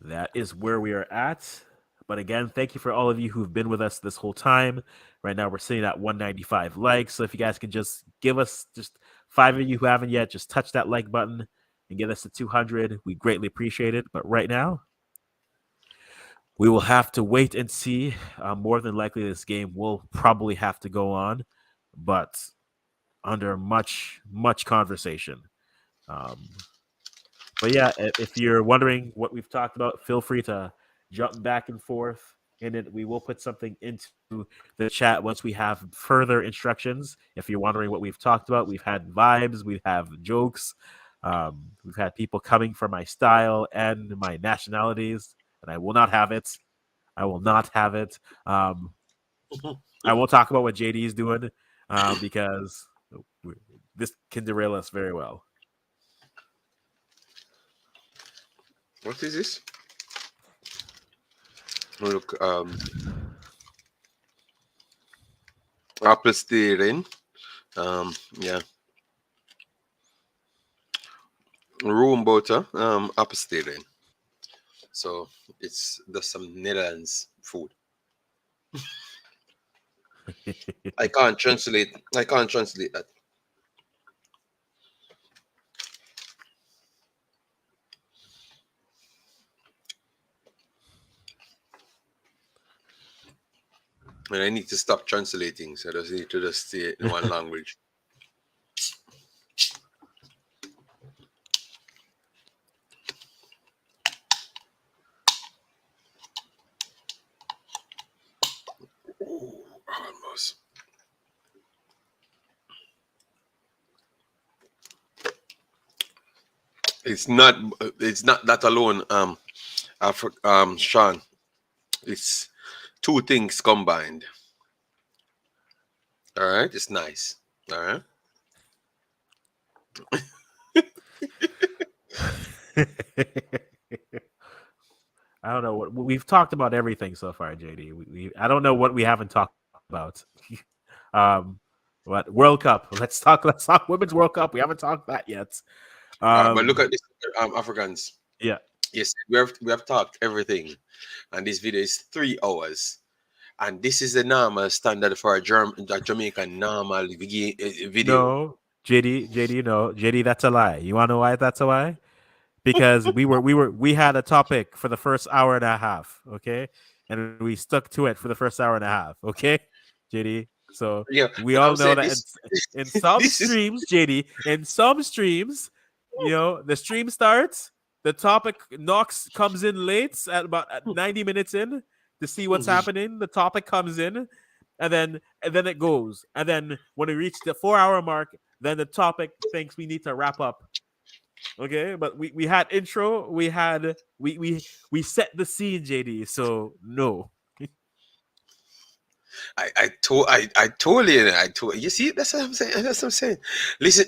That is where we are at. But again, thank you for all of you who've been with us this whole time. Right now, we're sitting at 195 likes. So if you guys can just give us just 5 of you who haven't yet, just touch that like button and get us to 200. We greatly appreciate it. But right now, We will have to wait and see. More than likely, this game will probably have to go on, but under much conversation. Um, but yeah, if you're wondering what we've talked about, feel free to jump back and forth in it. We will put something into the chat once we have further instructions. If you're wondering what we've talked about, we've had vibes, we have jokes, we've had people coming for my style and my nationalities, and I will not have it. I will not have it. I won't talk about what JD is doing because this can derail us very well. What is this? Look, apple steering. Yeah, room butter. Apple steering. So it's there's some Netherlands food. I can't translate. I can't translate that. And I need to stop translating. So I just need to just stay in one language. Ooh, almost. It's not. It's not that alone. Sean. It's two things combined. All right. It's nice. All right. I don't know what we've talked about everything so far, JD. I don't know what we haven't talked about. um, what World Cup? Let's talk. Let's talk Women's World Cup. We haven't talked that yet. But look Um, at this, Africans. yeah. Yes, we have talked everything, and this video is 3 hours. And this is the normal standard for a Jamaican normal video. No, JD, no, JD. That's a lie. You want to know why that's a lie? Because we had a topic for the first hour and a half, okay, and we stuck to it for the first hour and a half, okay, JD. So Yeah, we but all I'm know saying that this. in some This is streams, JD, in some streams, the stream starts, the topic knocks comes in late at about at 90 minutes in to see what's happening. The topic comes in, and then it goes, and then when we reach the 4 hour mark, then the topic thinks we need to wrap up. Okay, but we had intro, we set the scene, JD. So no. I told you. I told you. See, that's what I'm saying. That's what I'm saying. Listen,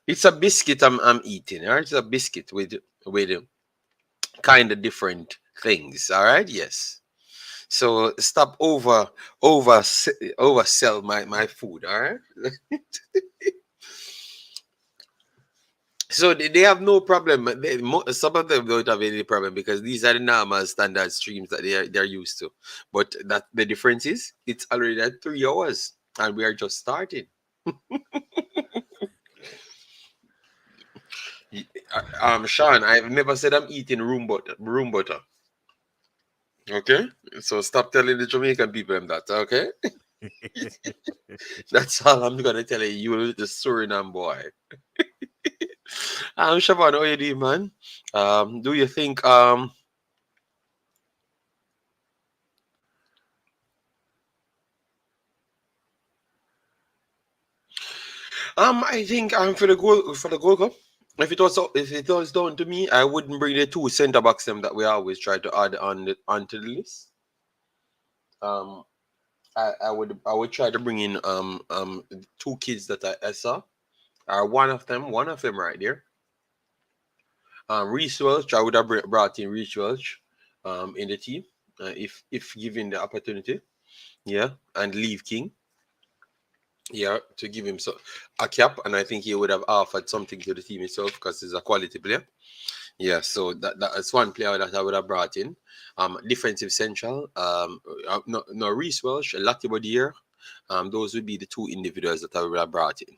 it's a biscuit I'm eating. All right, it's a biscuit with kind of different things. All right, yes. So stop over oversell my food. All right. So they have no problem. Some of them don't have any problem because these are the normal standard streams that they're used to. But that the difference is it's already at 3 hours and we are just starting. Sean, I've never said I'm eating room butter. Room butter. Okay, so stop telling the Jamaican people them that. Okay, that's all I'm gonna tell you. You the Suriname boy. Siobhan, how you doing, man? Do you think I think for the Gold Cup. If it was down to me, I wouldn't bring the two centre backs them that we always try to add onto the list. Um, I would try to bring in two kids that I saw. One of them right there. Reese Welch, I would have brought in Reese Welch, in the team, if given the opportunity. Yeah, and leave King. Yeah, to give him a cap, and I think he would have offered something to the team itself because he's a quality player. Yeah, so that's one player that I would have brought in. Defensive central. No Reese Welsh, Lati Bodier. Those would be the two individuals that I would have brought in.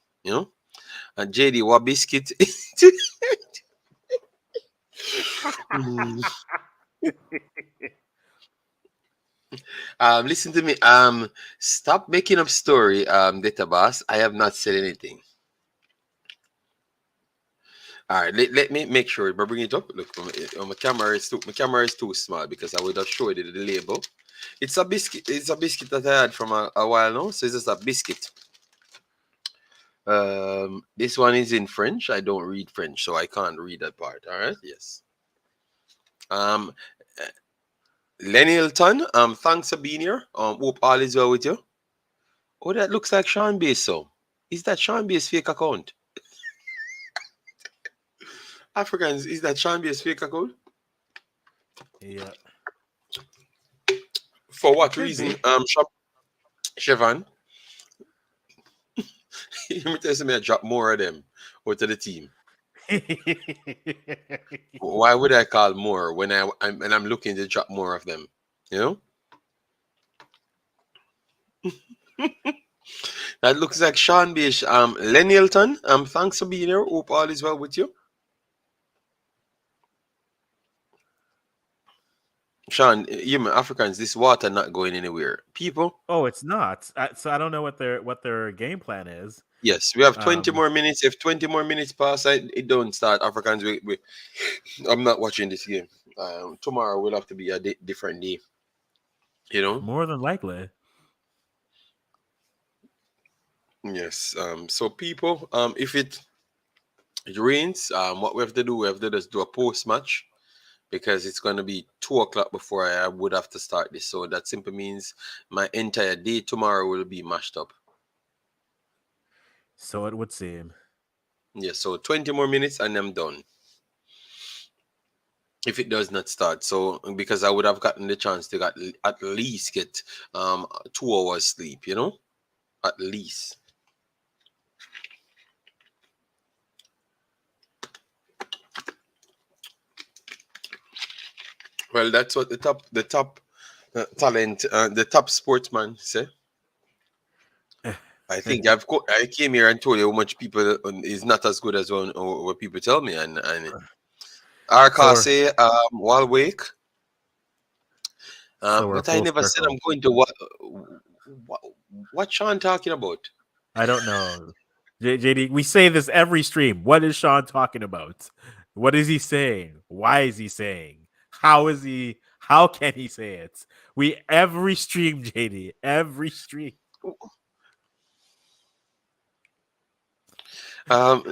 And JD, what biscuit? Mm. Listen to me. Stop making up story, Data Boss. I have not said anything. All right, let me make sure. But bring it up. Look, my camera is too small because I would have showed you the label. It's a biscuit. It's a biscuit that I had from a while now. So it's just a biscuit. This one is in French. I don't read French, so I can't read that part. All right. Yes. Um, Lenny Hilton. Thanks for being here. Hope all is well with you. Oh, that looks like Sean Bass. So, is that Sean Bass fake account? Africans, is that Sean Bass fake account? Yeah, For it what could reason? be. Chevan, you me tell me I drop more of them out to the team. Why would I call more when I'm looking to drop more of them? You know, that looks like Sean Bass. Lenny Hilton. Thanks for being here. Hope all is well with you. Sean, you man, Africans, this water not going anywhere. People, Oh, it's not. So I don't know what their game plan is. yes, we have 20 Um, more minutes. If 20 more minutes pass, it don't start. Africans, I'm not watching this game. Tomorrow will have to be a different day. You know. more than likely. Yes. So people, if it rains, what we have to do, we have to just do a post match because it's going to be 2 o'clock before I would have to start this. So that simply means my entire day tomorrow will be mashed up. So it would seem. Yes. So 20 more minutes and I'm done. If it does not start, so because I would have gotten the chance to at least get 2 hours sleep, at least. Well, that's what the top talent, the top sportsman say. I think I came here and told you how much people is not as good as what people tell me, and Arca So say while wake, we're but I full never said I'm circle. going to what what Sean talking about. I don't know. JD, we say this every stream. What is Sean talking about? What is he saying? Why is he saying? How is he? How can he say it? We every stream, JD, every stream.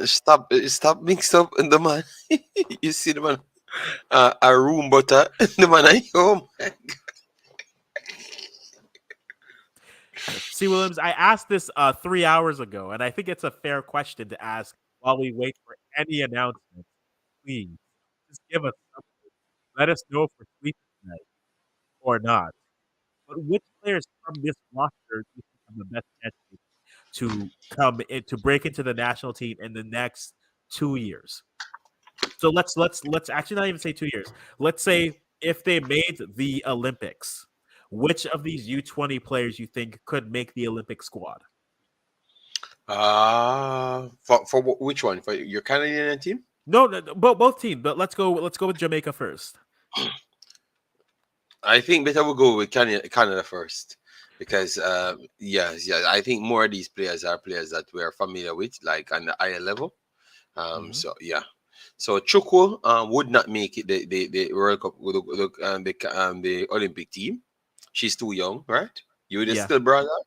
Stop mixed up in the man. You see the man, a room butter. The man I home. See, Williams, I asked this 3 hours ago, and I think it's a fair question to ask while we wait for any announcements. Please, just give us something. Let us know if we're sleeping tonight or not. But which players from this roster do you think have the best chance to come in to break into the national team in the next 2 years? So let's actually not even say 2 years. Let's say if they made the Olympics, which of these U20 players you think could make the Olympic squad? For which one? For your Canadian team? No, both teams. But let's go with Jamaica first. I think better we'll go with Canada first because yes, yeah, I think more of these players are players that we're familiar with, like on the higher level. Mhm. So yeah, so Chukwu would not make it the World Cup with the Olympic team. She's too young, right? You would have Yeah. still brought her.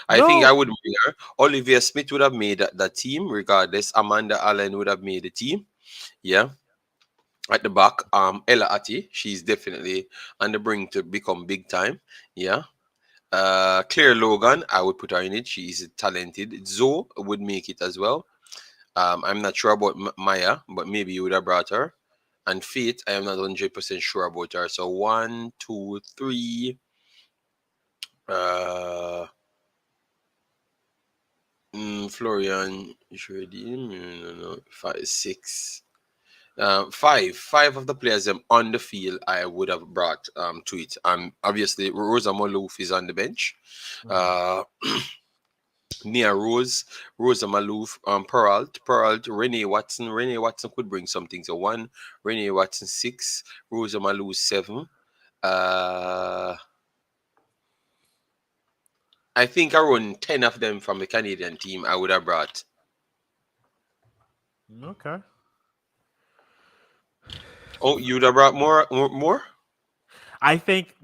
I think I No. would bring her. Olivia Smith would have made that team regardless. Amanda Allen would have made the team. Yeah. At the back, Ella Ati, she's definitely on the brink to become big time. Yeah. Claire Logan, I would put her in it. She's talented. Zoe would make it as well. I'm not sure about Maya, but maybe you would have brought her. And Faith, I am not 100% sure about her. So one, two, three, uh, Florian, no, five, six, five of the players on the field I would have brought to it. Obviously Rosa Malouf is on the bench. Mhm. Uh, Nia Rose, Rosa Malouf, Peralt, Renee Watson could bring something. So one, Renee Watson 6, Rosa Malouf 7. Uh, I think around 10 of them from the Canadian team I would have brought. Okay. Oh, you would have brought more? I think,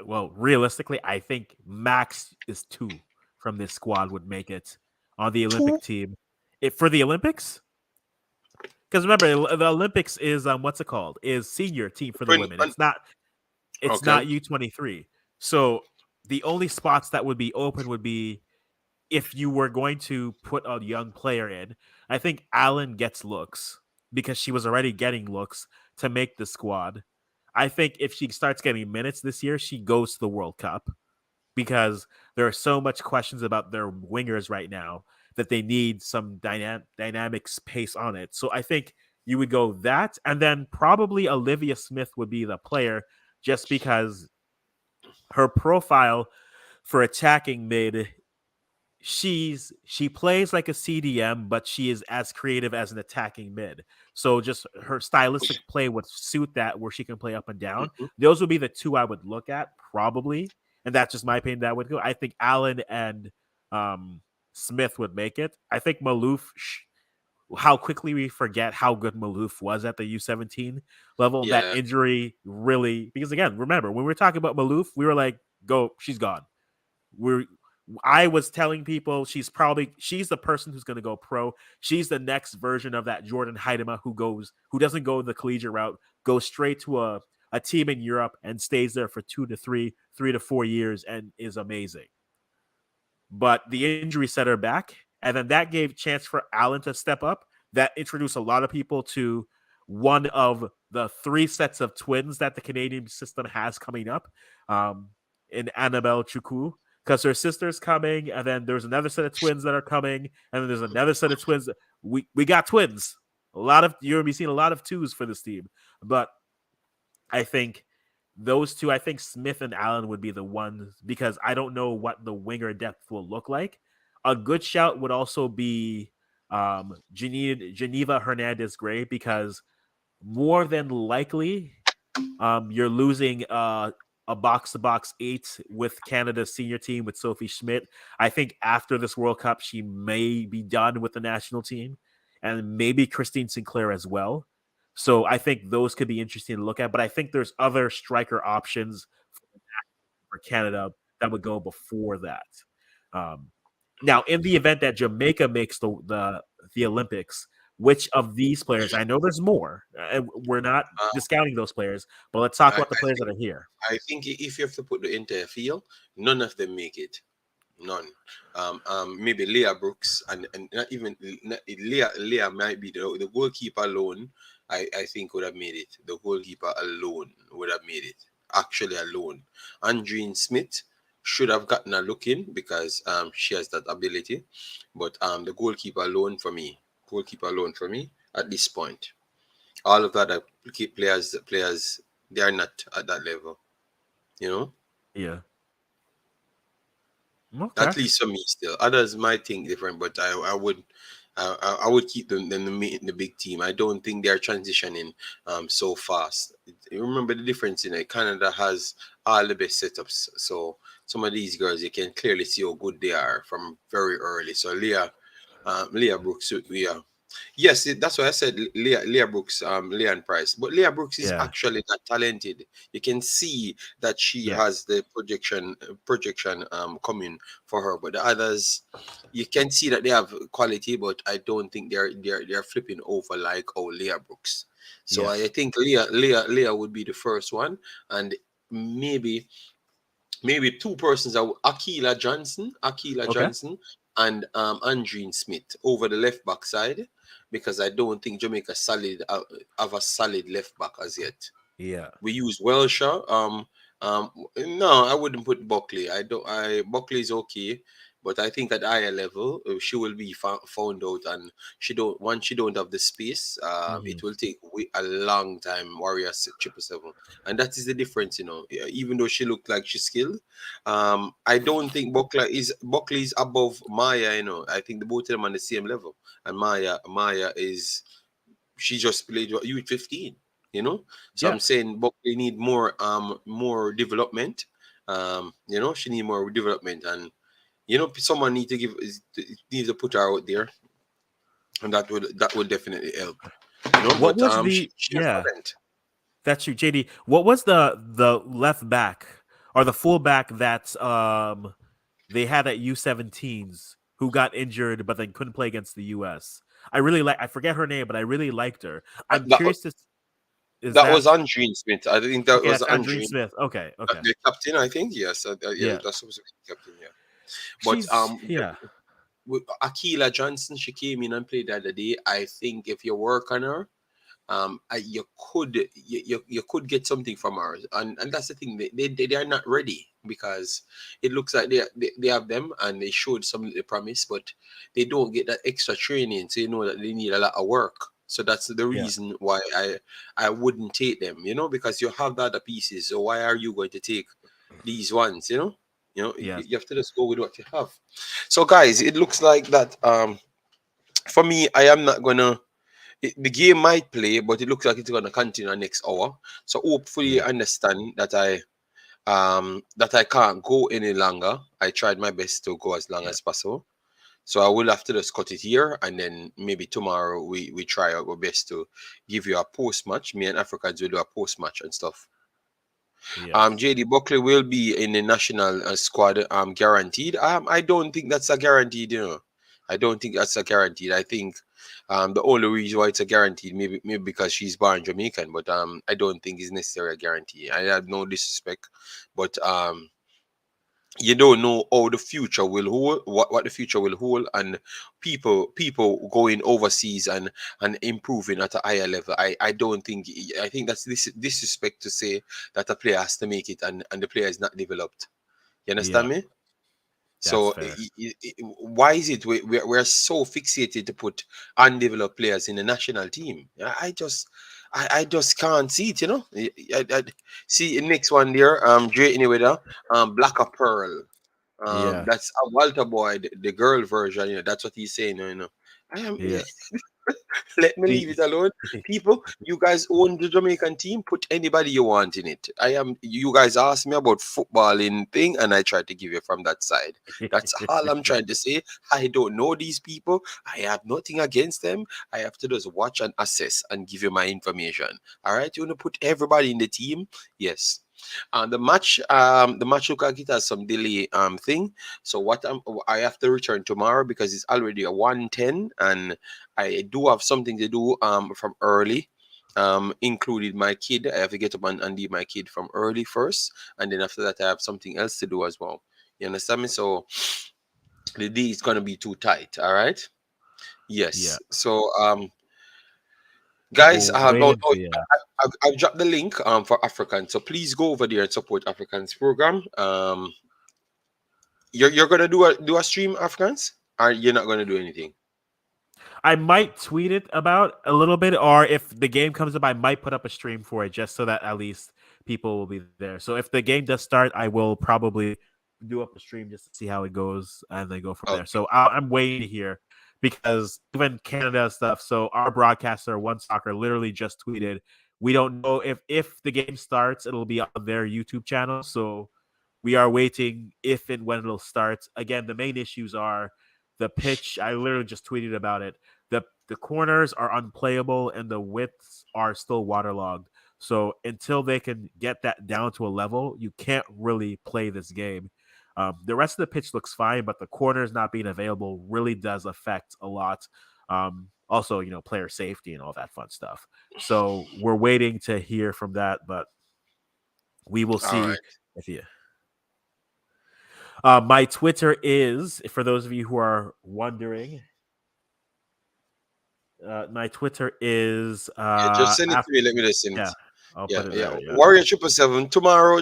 well, realistically, I think max is 2 from this squad would make it on the Two? Olympic team. If for the Olympics, because remember the Olympics is what's it called? Is senior team for the When, women. It's okay. not U-23. So the only spots that would be open would be if you were going to put a young player in. I think Allen gets looks because she was already getting looks to make the squad. I think if she starts getting minutes this year, she goes to the World Cup because there are so much questions about their wingers right now that they need some dynamic space on it. So I think you would go that, and then probably Olivia Smith would be the player just because her profile for attacking mid, she plays like a CDM, but she is as creative as an attacking mid. So just her stylistic play would suit that, where she can play up and down. Mhm. Those would be the two I would look at probably, and that's just my opinion. That would go. I think Allen and um, Smith would make it. I think Maloof. How quickly we forget how good Maloof was at the U17 level. That Yeah, injury really, because again, remember when we were talking about Maloof, we were like, "Go, she's gone." We're I was telling people she's the person who's going to go pro. She's the next version of that Jordan Heidema who doesn't go the collegiate route, goes straight to a team in Europe and stays there for 3 to 4 years and is amazing. But the injury set her back, and then that gave chance for Allen to step up. That introduced a lot of people to one of the 3 sets of twins that the Canadian system has coming up, in Annabelle Chukwu, because her sister's coming, and then there's another set of twins that are coming, and then there's another set of twins. We got twins. A lot of you're gonna be seeing a lot of twos for this team, but I think those two, I think Smith and Allen would be the ones because I don't know what the winger depth will look like. A good shout would also be Geneva Hernandez Gray because more than likely you're losing a box to box 8 with Canada's senior team with Sophie Schmidt. I think after this World Cup, she may be done with the national team and maybe Christine Sinclair as well. So I think those could be interesting to look at. But I think there's other striker options for Canada that would go before that. Um, Now, in the event that Jamaica makes the Olympics, which of these players? I know there's more. We're not uh, discounting those players, but let's talk I, about the I players that think are here. if you have to put the entire field, none of them make it. None. Maybe Leah Brooks and not even Leah might be the goalkeeper alone. I think would have made it. The goalkeeper alone would have made it. Actually alone. Andreen Smith should have gotten a look in because she has that ability. But the goalkeeper alone for me. Goalkeeper alone for me at this point. All of that are players they are not at that level. You know? Yeah. Okay. At least for me, still. Others might think different, but I would keep them in the big team. I don't think they're transitioning so fast. You remember the difference in it. Canada has all the best setups, so some of these girls you can clearly see how good they are from very early. So Leah Brooks, we are. Yes, that's why I said Leah Brooks, Leanne Price. But Leah Brooks is Yeah. actually that talented. You can see that she has Yes. the projection coming for her. But the others, you can see that they have quality, but I don't think they're flipping over like Leah Brooks. So I Yes. think Leah would be the first one, and maybe two persons are Akila Okay. Johnson, and Andreen Smith over the left back side, because I don't think Jamaica solid have a solid left back as yet. Yeah. We use Welshaw. No, I wouldn't put Buckley. I don't. Buckley is okay, But I think at higher level, she will be found out, and she don't have the space. It Mhm. will take a long time. Warriors 777, and that is the difference, you know. Even though she looked like she's skilled, I don't think Buckley is above Maya. You know, I think the both of them on the same level, and Maya is she just played U15, you know. So Yeah. I'm saying Buckley need more development. You know, she need more development, and you know, someone needs to put her out there, and that will definitely help. You know, What but was she has talent. that's true, JD. What was the left back or the full back that they had at U17s who got injured but then couldn't play against the US? I forget her name, but I really liked her. I'm That curious to is that was that Andreen Smith. I think that okay, was that's Andreen Andreen, Smith. Okay, okay. the captain. I think yes, yeah, Yeah. that's supposed to be the captain. Yeah, but She's yeah. with Akila Johnson, she came in and played the other day. I think if you work on her, you could get something from her, and that's the thing. They are not ready because it looks like they have them and they showed some little promise, but they don't get that extra training, so you know that they need a lot of work. So that's the Yeah. reason why I wouldn't take them, you know, because you have the other pieces. So why are you going to take these ones? Yes. You have to just go with what you have. So guys, it looks like that. For me, I am not gonna the game might play, but it looks like it's gonna continue next hour. So hopefully you Yeah. understand that I can't go any longer. I tried my best to go as long Yeah. as possible. So I will have to just cut it here, and then maybe tomorrow we try our best to give you a post match. Me and Africans will do a post match and stuff. Yes. JD Buckley will be in the national squad, guaranteed. I don't think that's a guaranteed, you know. I don't think that's a guaranteed. I think the only reason why it's a guaranteed, maybe because she's born Jamaican, but I don't think it's necessarily a guarantee. I have no disrespect, but you don't know how the future will hold, what the future will hold, and people going overseas and improving at a higher level. I don't think, I think that's disrespect to say that a player has to make it and the player is not developed. You understand Yeah. me? That's So fair. why is it we're so fixated to put undeveloped players in the national team? I just can't see it, you know. See next one there, Dre anyway, Black Pearl. Yeah. That's a Walter Boy, the girl version. You know, that's what he's saying. You know, I am. Yeah. Let me leave The it alone. People, you guys own the Jamaican team. Put anybody you want in it. I am. You guys asked me about footballing thing, and I tried to give you from that side. That's all I'm trying to say. I don't know these people. I have nothing against them. I have to just watch and assess and give you my information. All right, you want to put everybody in the team? Yes. The match look like it has some delay thing. So I have to return tomorrow because it's already a 1:10, and I do have something to do from early. Included my kid. I have to get up and leave my kid from early first, and then after that I have something else to do as well. You understand me? So the day is gonna be too tight. All right. yeah. Yes. So guys, We'll wait and yeah. I've dropped the link for Africans. So please go over there and support Africans program. You're gonna do a stream, Africans, or you're not gonna do anything? I might tweet it about a little bit, or if the game comes up, I might put up a stream for it just so that at least people will be there. So if the game does start, I will probably do up a stream just to see how it goes and then go from Oh, there. So I'm waiting to hear because even Canada stuff. So our broadcaster, One Soccer, literally just tweeted, "We don't know if the game starts, it'll be on their YouTube channel." So we are waiting if and when it'll start. Again, the main issues are the pitch. I literally just tweeted about it. The corners are unplayable and the widths are still waterlogged. So until they can get that down to a level, you can't really play this game. The rest of the pitch looks fine, but the corners not being available really does affect a lot. Also, player safety and all that fun stuff. So we're waiting to hear from that, but we will all right. see if you. My Twitter is, for those of you who are wondering, my Twitter is Yeah, just send it to me. Let me just send yeah, it. I'll Yeah, put it yeah. there. Yeah. Warrior 777.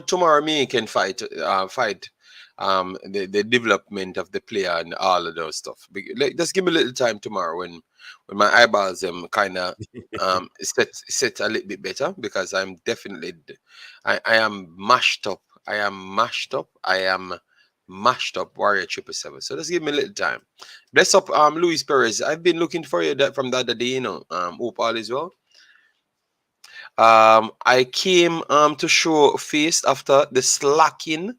Tomorrow, me can fight. Fight. the development of the player and all of those stuff. Just give me a little time tomorrow when my eyeballs kind of set a little bit better, because I'm definitely I am mashed up. I am mashed up. I am mashed up Warrior 777. So just give me a little time. Bless up Luis Perez. I've been looking for you from the other day, hope all is well. I came to show face after the slacking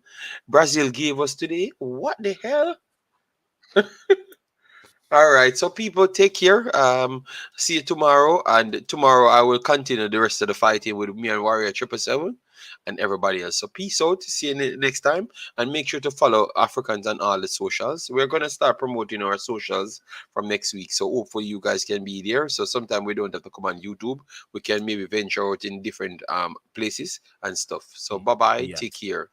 Brazil gave us today. What the hell? All right, so people take care. See you tomorrow, and tomorrow I will continue the rest of the fighting with me and Warrior 777 and everybody else. So peace out. See you next time, and make sure to follow Africans on all the socials. We're gonna start promoting our socials from next week, so hopefully you guys can be there. So sometime we don't have to come on YouTube. We can maybe venture out in different places and stuff. So bye bye. Yes. Take care.